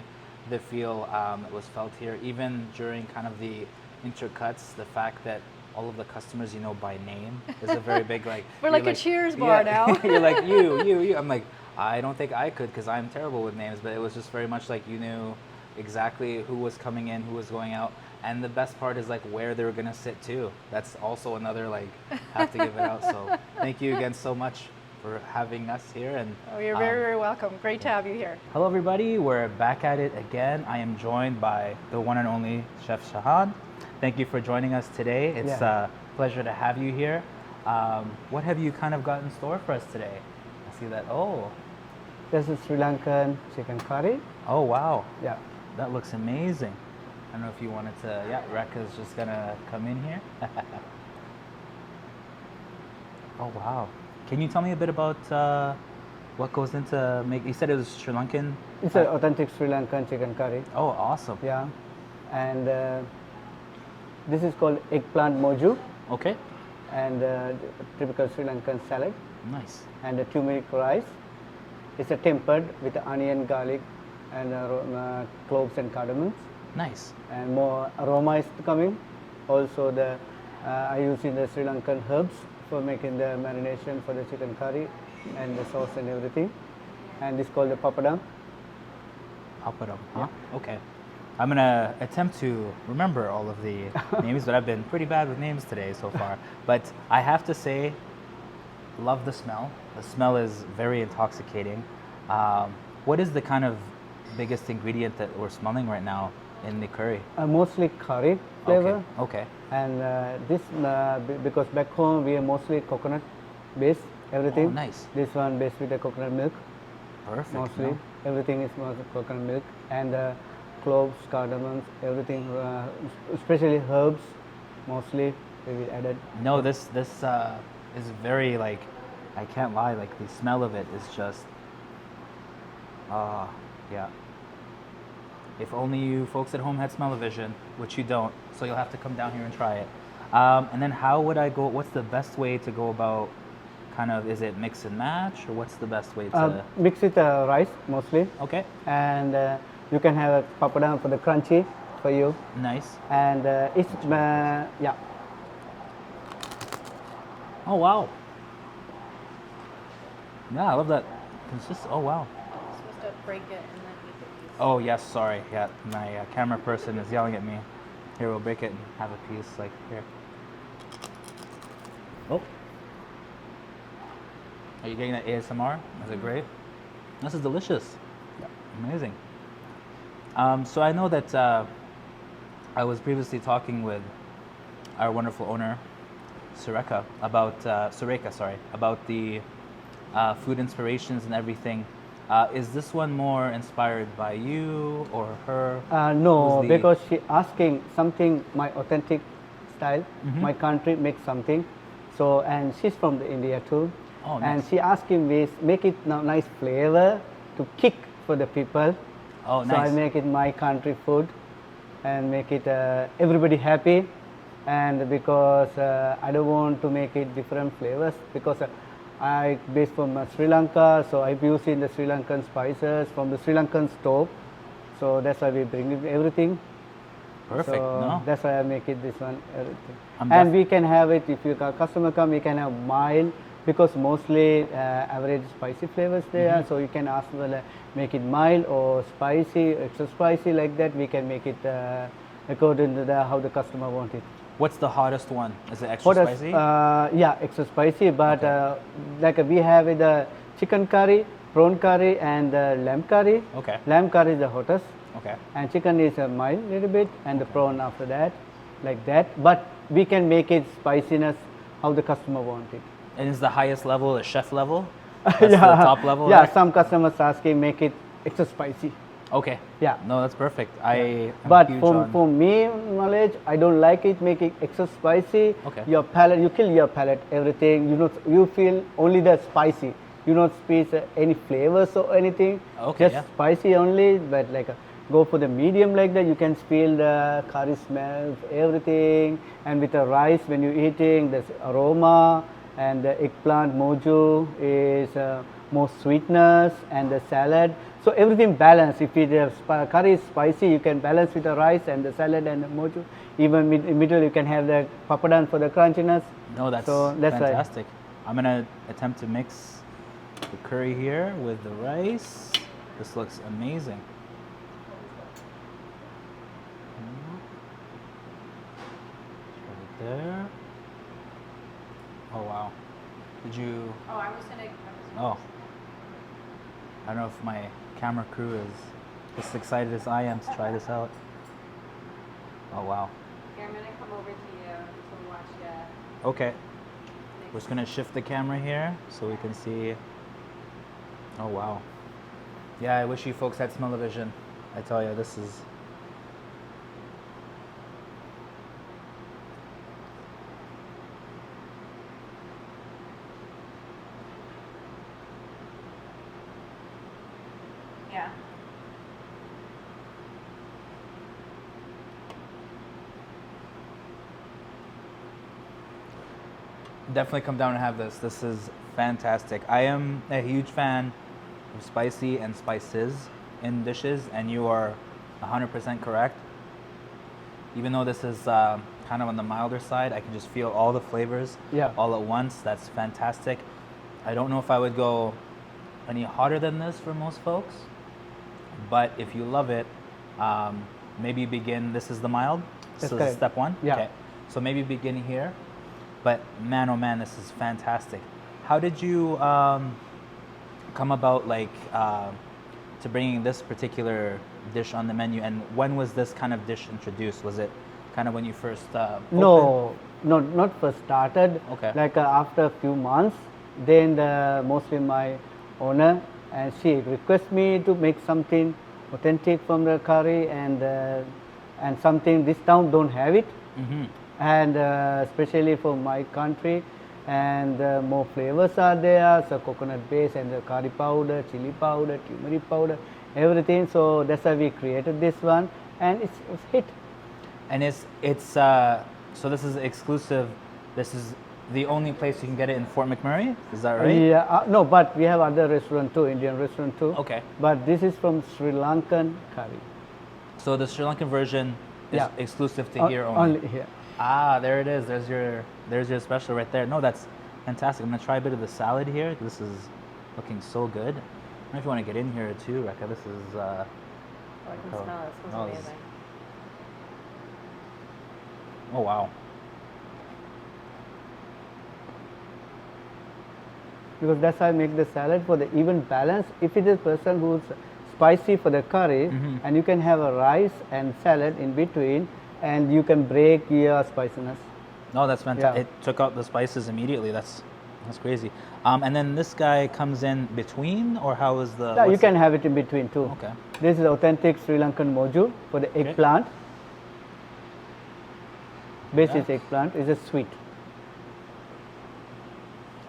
the feel that was felt here. Even during kind of the intercuts, the fact that all of the customers you know by name is a very big like. We're like a Cheers bar now. You're like you. I'm like, I don't think I could because I'm terrible with names, but it was just very much like you knew exactly who was coming in, who was going out. And the best part is like where they were gonna sit too. That's also another like have to give it out. So thank you again so much for having us here. And oh, you're very, very welcome. Great to have you here. Hello everybody, we're back at it again. I am joined by the one and only Chef Shahan. Thank you for joining us today. It's a pleasure to have you here. What have you kind of got in store for us today? I see that. Oh, this is Sri Lankan chicken curry. Oh wow. Yeah. That looks amazing. I don't know if you wanted to, Rekha's just gonna come in here. Oh wow. Can you tell me a bit about what goes into make, you said it was Sri Lankan? It's an authentic Sri Lankan chicken curry. Oh, awesome. Yeah. And this is called eggplant moju. Okay. And typical Sri Lankan salad. Nice. And the turmeric rice. It's a tempered with the onion, garlic, and cloves and cardamoms. Nice. And more aroma is coming. Also, I use in the Sri Lankan herbs for making the marination for the chicken curry and the sauce and everything. And this is called the papadam. Papadam, huh? Yeah. Okay. I'm gonna attempt to remember all of the names, but I've been pretty bad with names today so far. But I have to say, love the smell. The smell is very intoxicating. What is the kind of biggest ingredient that we're smelling right now in the curry? Mostly curry flavor. Okay. And this, because back home we are mostly coconut based, everything. Oh, nice. This one based with the coconut milk. Perfect. Mostly. No? Everything is mostly coconut milk. And cloves, cardamoms, everything, especially herbs, mostly we will added. No, this is very like, I can't lie, like the smell of it is just, yeah. If only you folks at home had smell-o-vision, which you don't, so you'll have to come down here and try it. And then how would I go, what's the best way to go about kind of, is it mix and match, or what's the best way to? Mix with rice mostly. Okay. And you can have a papadam for the crunchy for you. Nice. And it's, yeah. Oh, wow. Yeah, I love that. Oh, wow. You're supposed to break it and then eat the piece. Oh, yes, sorry. Yeah, my camera person is yelling at me. Here, we'll break it and have a piece, like, here. Oh. Are you getting that ASMR? Is it great? This is delicious. Yeah. Amazing. So I know that I was previously talking with our wonderful owner, Surekha, about about the food inspirations and everything. Is this one more inspired by you or her? No, because she asking something my authentic style, my country makes something. So, and she's from the India too. Oh, nice. And she asking me make it nice flavor to kick for the people. Oh, so nice. I make it my country food and make it everybody happy. And because I don't want to make it different flavors, because I based from Sri Lanka, so I use in the Sri Lankan spices from the Sri Lankan stove. So that's why we bring in everything. Perfect. So no? that's why I make it this one everything. And we can have it if your customer come, we can have mild, because mostly average spicy flavors there. So you can ask well make it mild or spicy, extra spicy, like that. We can make it according to how the customer want it. What's the hottest one? Is it extra spicy? Yeah, extra spicy. But like we have the chicken curry, prawn curry, and lamb curry. Okay. Lamb curry is the hottest. Okay. And chicken is a mild little bit, and the prawn after that, like that. But we can make it spiciness how the customer want it. And is the highest level the chef level? That's the top level? Yeah, there? some customers asking make it extra spicy. Okay. Yeah. No, that's perfect. But for me knowledge, I don't like it make it extra spicy. Okay. Your palate, you kill your palate, everything. You feel only the spicy. You not space any flavors or anything. Okay. Just spicy only, but like go for the medium like that. You can feel the curry smell, everything, and with the rice when you're eating, there's aroma, and the eggplant mojo is more sweetness, and the salad. So everything balanced. If the curry is spicy, you can balance with the rice and the salad and the mojo. Even in middle, you can have the papadan for the crunchiness. No, that's fantastic. I'm gonna attempt to mix the curry here with the rice. This looks amazing. Right there. Oh wow. Did you? Oh, I was gonna. Oh. I don't know if my camera crew is as excited as I am to try this out. Oh wow. Here, I'm gonna come over to you to watch you. Okay. We're just gonna shift the camera here so we can see. Oh wow. Yeah, I wish you folks had smell-o-vision. I tell you, this is. Yeah. Definitely come down and have this. This is fantastic. I am a huge fan of spicy and spices in dishes, and you are 100% correct. Even though this is kind of on the milder side, I can just feel all the flavors all at once. That's fantastic. I don't know if I would go any hotter than this for most folks, but if you love it, maybe begin. This is the mild. That's so correct. Step one. Yeah. Okay. So maybe begin here. But man, oh man, this is fantastic. How did you come about, like, to bringing this particular dish on the menu? And when was this kind of dish introduced? Was it kind of when you first opened? No, not first started. Okay. Like after a few months, then mostly my owner, and she request me to make something authentic from the curry, and something this town don't have it. Mm-hmm. And especially for my country, and more flavors are there, so coconut base and the curry powder, chili powder, turmeric powder, everything. So that's why we created this one, and it's hit. And it's so this is exclusive. This is the only place you can get it in Fort McMurray. Is that right? Yeah, no, but we have other restaurant too, Indian restaurant too. Okay. But this is from Sri Lankan curry. So the Sri Lankan version is exclusive to here only. Only here. Ah, there it is. There's your special right there. No, that's fantastic. I'm gonna try a bit of the salad here. This is looking so good. I don't know if you want to get in here too, Rekha. This is. I can smell it. It smells amazing. Oh wow. Because that's how I make the salad for the even balance. If it is a person who's spicy for the curry, and you can have a rice and salad in between, and you can break your spiciness. No, that's fantastic. Yeah. It took out the spices immediately. That's crazy. And then this guy comes in between, or how is the? Yeah, you can have it in between too. Okay. This is authentic Sri Lankan mojo for the eggplant. Base is eggplant. It's a sweet.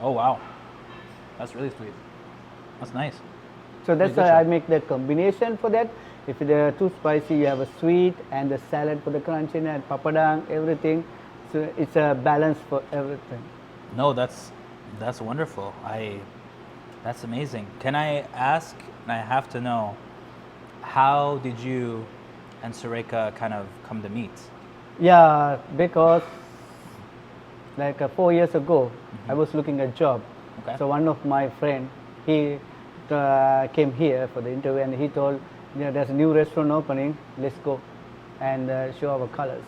Oh wow, that's really sweet. That's nice. So that's why I make that combination for that. If they're too spicy, you have a sweet and the salad for the crunchiness and papadang, everything. So it's a balance for everything. No, that's wonderful. That's amazing. Can I ask, and I have to know, how did you and Surekha kind of come to meet? Yeah, because like 4 years ago, I was looking at a job. Okay. So one of my friend, he came here for the interview, and he told, there's a new restaurant opening, let's go and show our colors.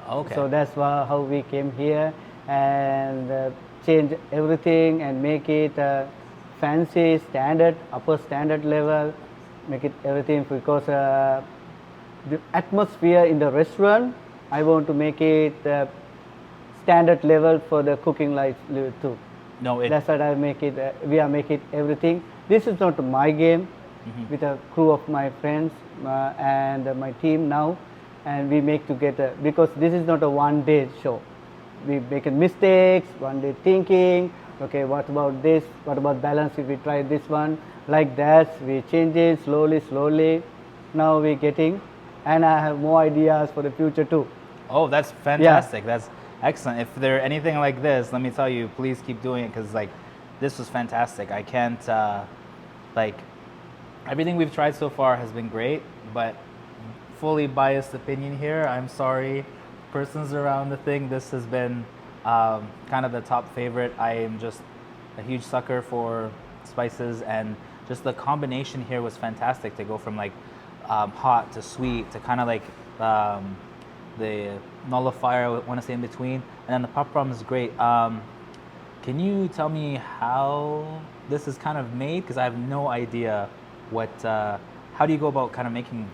Okay. So that's how we came here, and change everything and make it fancy, standard, upper standard level, make it everything, because the atmosphere in the restaurant, I want to make it standard level for the cooking life too. No, it. That's what I make it. We are making everything. This is not my game. With a crew of my friends and my team now, and we make together because this is not a one-day show. We make mistakes, one day thinking, okay, what about this? What about balance if we try this one? Like that, we change it slowly. Now we're getting, and I have more ideas for the future too. Oh, that's fantastic. That's excellent. If there anything like this, let me tell you, please keep doing it because like this was fantastic. I can't like everything we've tried so far has been great, but fully biased opinion here. I'm sorry, persons around the thing. This has been kind of the top favorite. I am just a huge sucker for spices, and just the combination here was fantastic to go from like hot to sweet to kind of like the nullifier, I want to say in between, and then the popcorn is great. Can you tell me how this is kind of made? Because I have no idea what. How do you go about kind of making?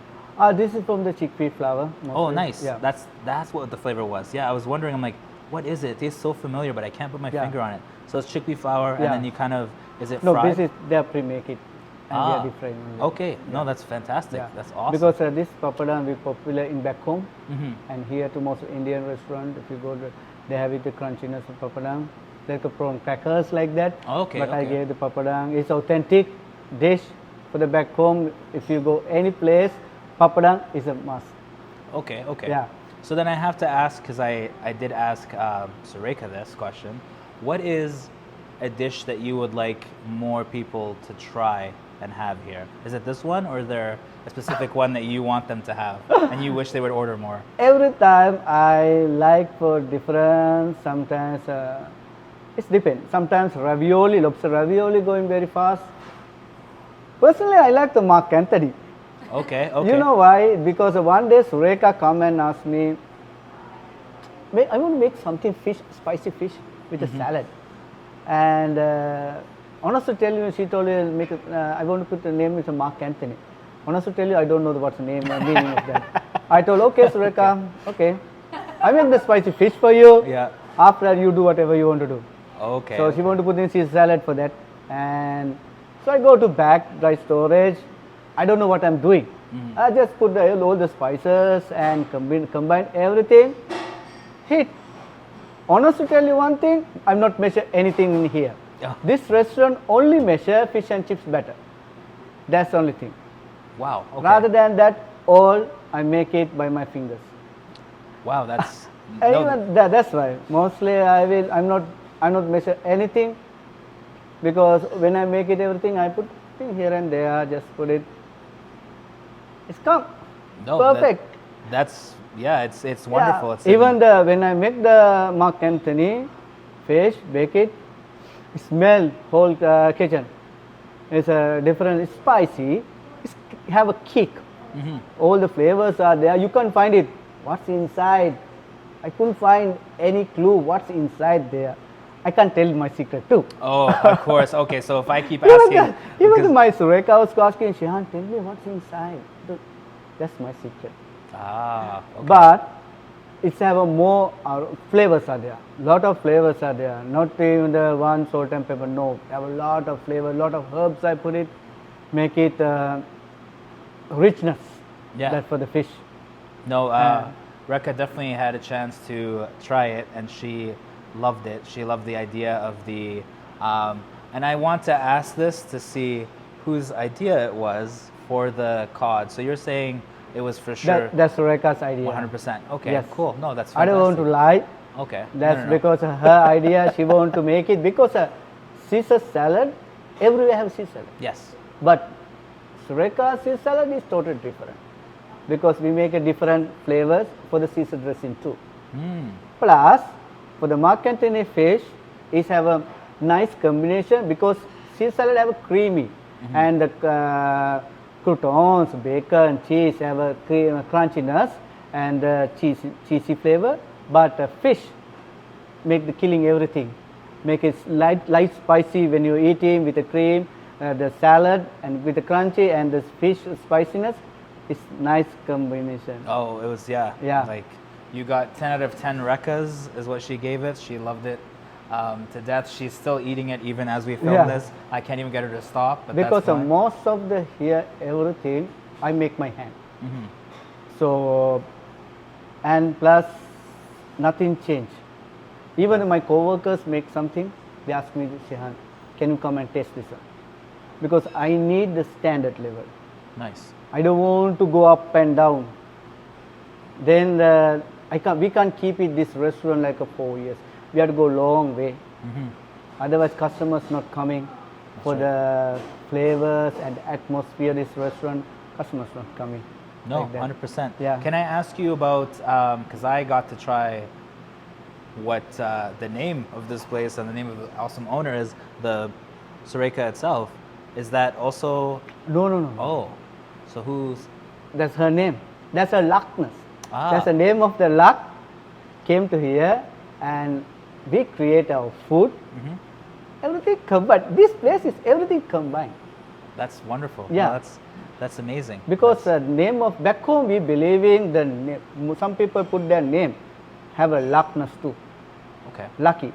This is from the chickpea flour. Mostly. Oh, nice. Yeah. That's what the flavor was. Yeah, I was wondering. I'm like, what is it? It tastes so familiar, but I can't put my finger on it. So it's chickpea flour, and then you kind of is it fried? No, this is they pre-make it, and they are deep frying. Okay, no, that's fantastic. That's awesome. Because this papadam is popular in back home, and here to most Indian restaurant, if you go, they have it the crunchiness of papadam, like a prawn crackers like that. Okay. But I gave the papadam. It's authentic dish for the back home. If you go any place, papadam is a must. Okay. Yeah. So then I have to ask, because I did ask Surekha this question, what is a dish that you would like more people to try and have here? Is it this one, or is there a specific one that you want them to have and you wish they would order more? Every time I like for different, sometimes it depends. Sometimes ravioli, lobster ravioli going very fast. Personally, I like the Mark Anthony. Okay. You know why? Because one day Surekha come and ask me, I want to make something spicy fish with a salad. And honestly tell you, she told me, I want to put the name with Mark Anthony. Honestly tell you, I don't know what's the name and meaning of that. I told, okay, Surekha, okay. I make the spicy fish for you. Yeah. After that, you do whatever you want to do. Okay. So she want to put in Caesar salad for that. And so I go to back, dry storage. I don't know what I'm doing. I just put all the spices and combine everything. Hit. Honestly tell you one thing, I'm not measure anything in here. Yeah. This restaurant only measure fish and chips better. That's the only thing. Wow. Okay. Rather than that, all I make it by my fingers. Wow, that's. And even that's why mostly I'm not measure anything, because when I make it everything I put thing here and there, just put it. It's come. No, perfect. That's it's wonderful. Yeah. It's Even when I make the Mark Anthony fish, bake it, smell whole kitchen. It's different. It's spicy. It's have a kick. All the flavors are there. You can't find it. What's inside? I couldn't find any clue what's inside there. I can't tell my secret too. Oh, of course. Okay, so if I keep asking, even my Surekha was asking, Shihan, tell me what's inside. That's my secret. Okay. But it's have a more flavors are there. Lot of flavors are there. Not even the one salt and pepper. No, have a lot of flavor. Lot of herbs I put it, make it richness. Yeah. That for the fish. No, Rekha definitely had a chance to try it, and she loved it. She loved the idea of the, and I want to ask this to see whose idea it was for the cod. So you're saying it was for sure. That's Rekha's idea. 100%. Okay, Yes. cool. No, that's fantastic. I don't want to lie. Okay. That's No. because her idea. She want to make it because Caesar salad. Everywhere have Caesar salad. Yes. But Surekha Caesar salad is totally different, because we make a different flavors for the Caesar dressing too. Plus, for the Mark Anthony fish, is have a nice combination because Caesar salad have a creamy and the croutons, bacon, cheese have a crunchiness and cheesy flavor. But fish make the killing everything. Make it light spicy when you eat it with the cream, the salad and with the crunchy and the fish spiciness It's nice combination. Oh, it was, yeah. Yeah. Like, you got 10 out of 10 Rekhas is what she gave it. She loved it to death. She's still eating it even as we film Yeah. this. I can't even get her to stop, but Because that's fine. most of the here, everything, I make my hand. Mhm. So, and plus, nothing changed. Even my co-workers make something, they ask me, Shehan, can you come and taste this one? Because I need the standard level. Nice. I don't want to go up and down. Then we can't keep it this restaurant like a 4 years. We have to go long way. Otherwise, customers not coming for the flavors and atmosphere. This restaurant, customers not coming. No, like that. 100%. Yeah. Can I ask you about, because I got to try what the name of this place and the name of the awesome owner is, the Surekha itself. Is that also, No. oh, so who's, That's her name. That's her luckness. Ah. That's the name of the luck. Came to here and we create our food. Everything combined. This place is everything combined. that's wonderful. Yeah. No, that's amazing. Because the name of back home, we believe in the name. Some people put their name, have a luckness too. Okay. Lucky.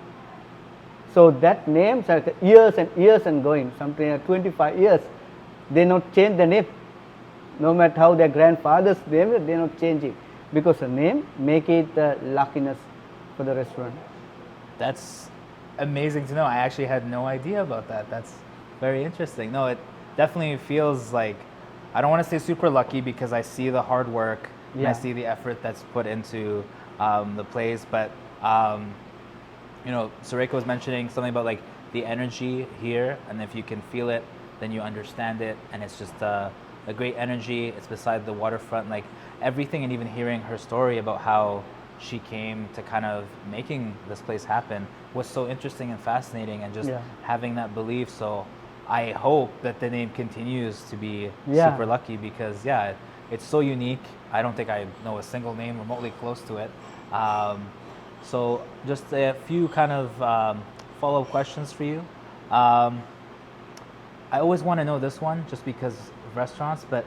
So that name, like years and years and going, something like 25 years, they not change the name. No matter how their grandfather's name, they not change it. Because the name make it luckiness for the restaurant. That's amazing to know. I actually had no idea about that. That's very interesting. No, it definitely feels like, I don't want to say super lucky because I see the hard work and I Yeah. see the effort that's put into the place. But, you know, Surekha was mentioning something about like the energy here. And if you can feel it, then you understand it. And it's just a great energy. It's beside the waterfront, like everything, and even hearing her story about how she came to kind of making this place happen was so interesting and fascinating, and just Yeah. having that belief. So I hope that the name continues to be Yeah. super lucky, because yeah, it's so unique. I don't think I know a single name remotely close to it. So just a few kind of follow-up questions for you. I always want to know this one just because of restaurants, but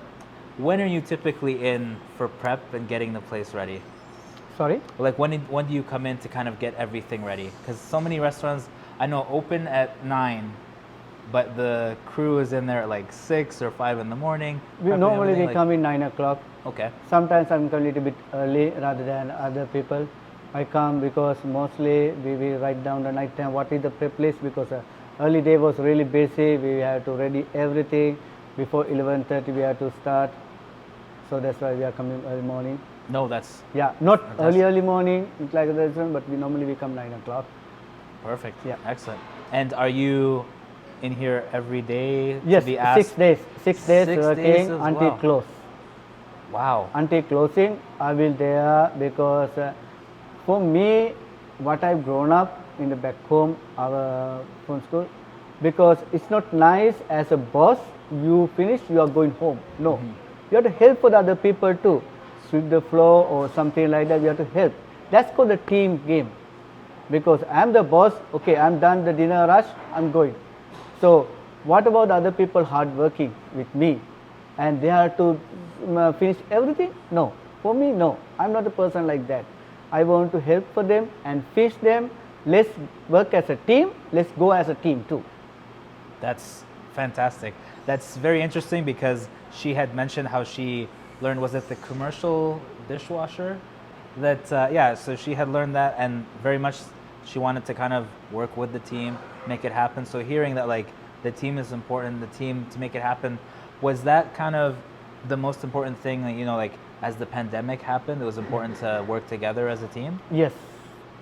when are you typically in for prep and getting the place ready? Sorry? Like when do you come in to kind of get everything ready? Because so many restaurants I know open at 9, but the crew is in there at like 6 or 5 in the morning. We prepping normally everything, we like- come in 9 o'clock. Okay. Sometimes I'm come a little bit early rather than other people. I come because mostly we write down the night time what is the prep list, because early day was really busy. We had to ready everything. Before 11:30 we had to start. So that's why we are coming early morning. No, that's Yeah, not Fantastic. early morning like the restaurant, but we normally come 9 o'clock. perfect. Yeah. Excellent. And are you in here every day Yes, to be asked? 6 days. 6 days 6 working days as until well. close. Wow. Until closing, I will there, because for me, what I've grown up in the back home, our phone school, because it's not nice as a boss, you finish, you are going home. No, you have to help for the other people too. Sweep the floor or something like that, you have to help. That's called the team game. Because I'm the boss, okay, I'm done the dinner rush, I'm going. So what about the other people hard working with me? And they have to finish everything? No. For me, no. I'm not a person like that. I want to help for them and finish them. Let's work as a team. Let's go as a team too. That's fantastic. That's very interesting because she had mentioned how she learned, was it the commercial dishwasher? That, yeah, so she had learned that, and very much she wanted to kind of work with the team, make it happen. So hearing that like the team is important, the team to make it happen, was that kind of the most important thing that, you know, like as the pandemic happened, it was important to work together as a team? Yes.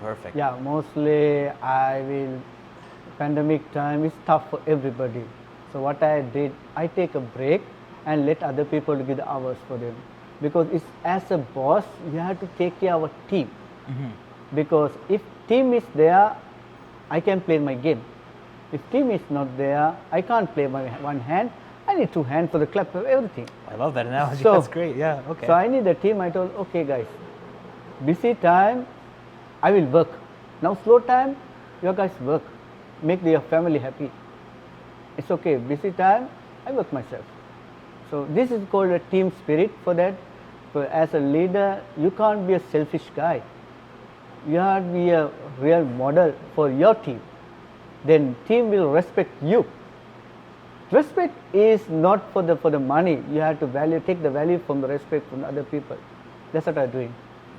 Perfect. Yeah, mostly pandemic time is tough for everybody. So what I did, I take a break and let other people give the hours for them. Because it's, as a boss, you have to take care of a team. Because if team is there, I can play my game. If team is not there, I can't play my one hand. I need two hands for the clap for everything. I love that analogy. So- That's great. Yeah. Okay. So I need a team. I told, okay guys, busy time, I will work. Now slow time, you guys work. Make your family happy. It's okay. Busy time, I work myself. So this is called a team spirit for that. So as a leader, you can't be a selfish guy. You have to be a real model for your team. Then team will respect you. Respect is not for the money. You have to take the value from the respect from other people. That's what I'm doing.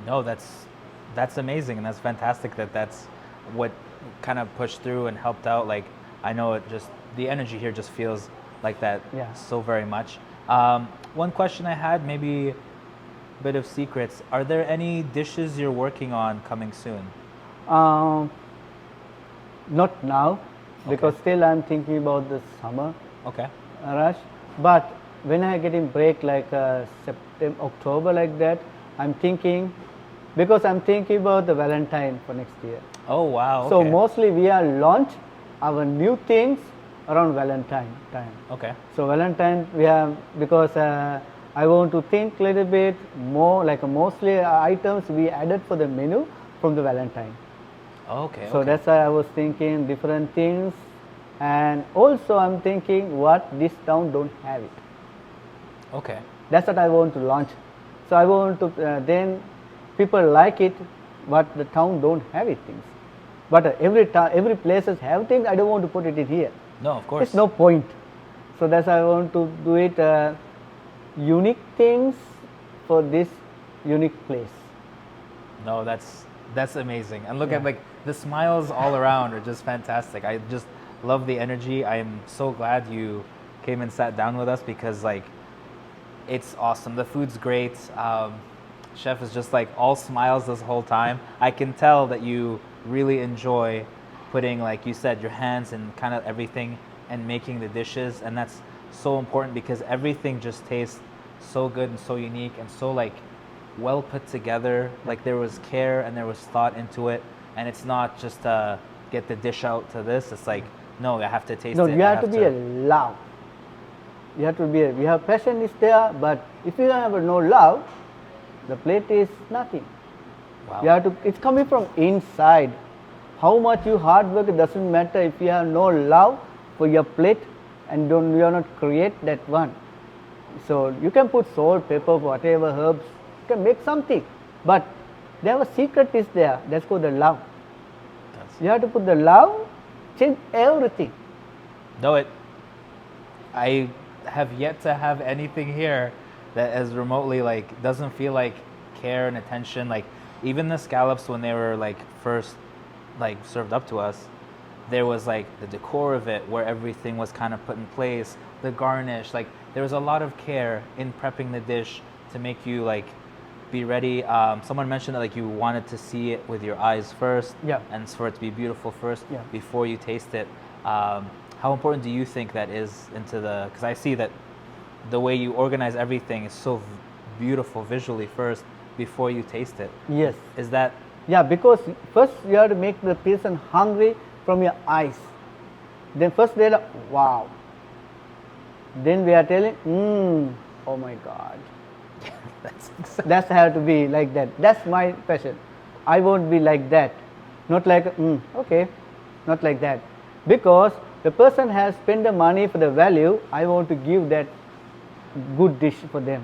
No, that's amazing, and that's fantastic that's what kind of pushed through and helped out. Like, I know it just, the energy here just feels like that so very much. One question I had, maybe a bit of secrets. Are there any dishes you're working on coming soon? Not now, because still I'm thinking about the summer rush. But when I get in break like September, October like that, I'm thinking, because I'm thinking about the Valentine for next year. Oh wow! Okay. So mostly we are launch our new things around Valentine time. Okay. So Valentine we have, because I want to think a little bit more, like mostly items we added for the menu from the Valentine. Okay. So that's why I was thinking different things, and also I'm thinking what this town don't have it. Okay. That's what I want to launch. So I want to then people like it, but the town don't have it things. But every places have things. I don't want to put it in here. No, of course. There's no point. So that's why I want to do it unique things for this unique place. No, that's amazing. And look at like the smiles all around are just fantastic. I just love the energy. I'm so glad you came and sat down with us, because like it's awesome. The food's great. Chef is just like all smiles this whole time. I can tell that you really enjoy putting, like you said, your hands in kind of everything and making the dishes, and that's so important because everything just tastes so good and so unique and so like well put together. Like there was care and there was thought into it, and it's not just get the dish out to this. It's like, no, I have to taste it. No, you have to be a love. You have to be we have passion is there, but if you have no love, the plate is nothing. Wow. You have to, it's coming from inside. How much you hard work, it doesn't matter if you have no love for your plate and you are not create that one. So you can put salt, pepper, whatever herbs, you can make something, but there a secret is there. That's called the love. You have to put the love, change everything. No, I have yet to have anything here that is remotely like doesn't feel like care and attention. Like even the scallops, when they were like first like served up to us, there was like the decor of it where everything was kind of put in place, the garnish, like there was a lot of care in prepping the dish to make you like be ready. Someone mentioned that like you wanted to see it with your eyes first, and for it to be beautiful first before you taste it. How important do you think that is into the, because I see that the way you organize everything is so beautiful visually first before you taste it. Yes. Is that? Yeah, because first you have to make the person hungry from your eyes. Then first they're like, wow. Then we are telling, oh my God. That's how to be like that. That's my passion. I won't be like that. Not like, okay, not like that. Because the person has spent the money for the value, I want to give that good dish for them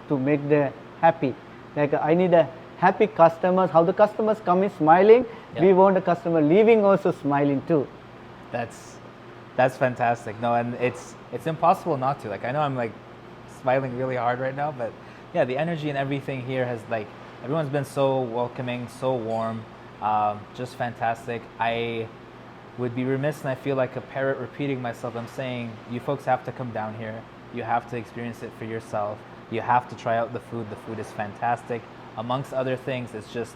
to make them happy. Like I need a happy customers, how the customers come in smiling, we want the customer leaving also smiling too. That's fantastic. No, and it's impossible not to. Like I know I'm like smiling really hard right now, but yeah, the energy and everything here has like, everyone's been so welcoming, so warm, just fantastic. I would be remiss, and I feel like a parrot repeating myself. I'm saying you folks have to come down here. You have to experience it for yourself. You have to try out the food. The food is fantastic. Amongst other things, it's just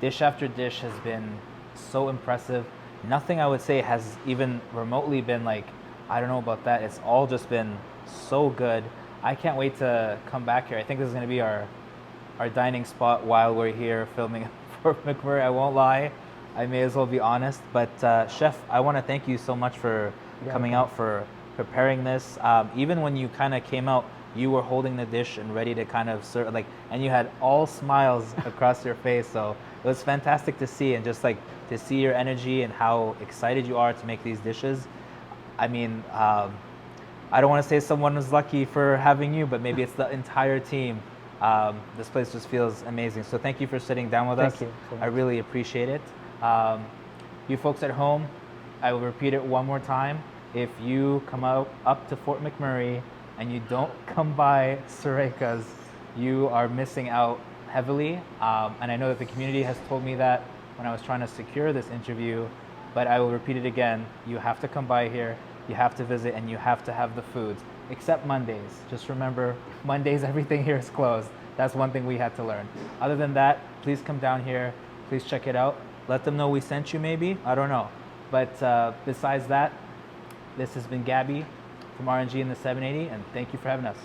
dish after dish has been so impressive. Nothing I would say has even remotely been like, I don't know about that. It's all just been so good. I can't wait to come back here. I think this is going to be our dining spot while we're here filming at Fort McMurray. I won't lie. I may as well be honest. But Chef, I want to thank you so much for coming out, for preparing this. Even when you kind of came out, you were holding the dish and ready to kind of serve, like, and you had all smiles across your face. So it was fantastic to see, and just like to see your energy and how excited you are to make these dishes. I mean, I I don't want to say someone was lucky for having you, but maybe it's the entire team. This place just feels amazing. So thank you for sitting down with us. Thank you so I much. really appreciate it. You folks at home, I will repeat it one more time. If you come out up to Fort McMurray and you don't come by Surekha's, you are missing out heavily. And I know that the community has told me that when I was trying to secure this interview, but I will repeat it again. You have to come by here, you have to visit, and you have to have the foods, except Mondays. Just remember, Mondays, everything here is closed. That's one thing we had to learn. Other than that, please come down here, please check it out. Let them know we sent you maybe, I don't know. But besides that, this has been Gabby from RNG in the 780, and thank you for having us.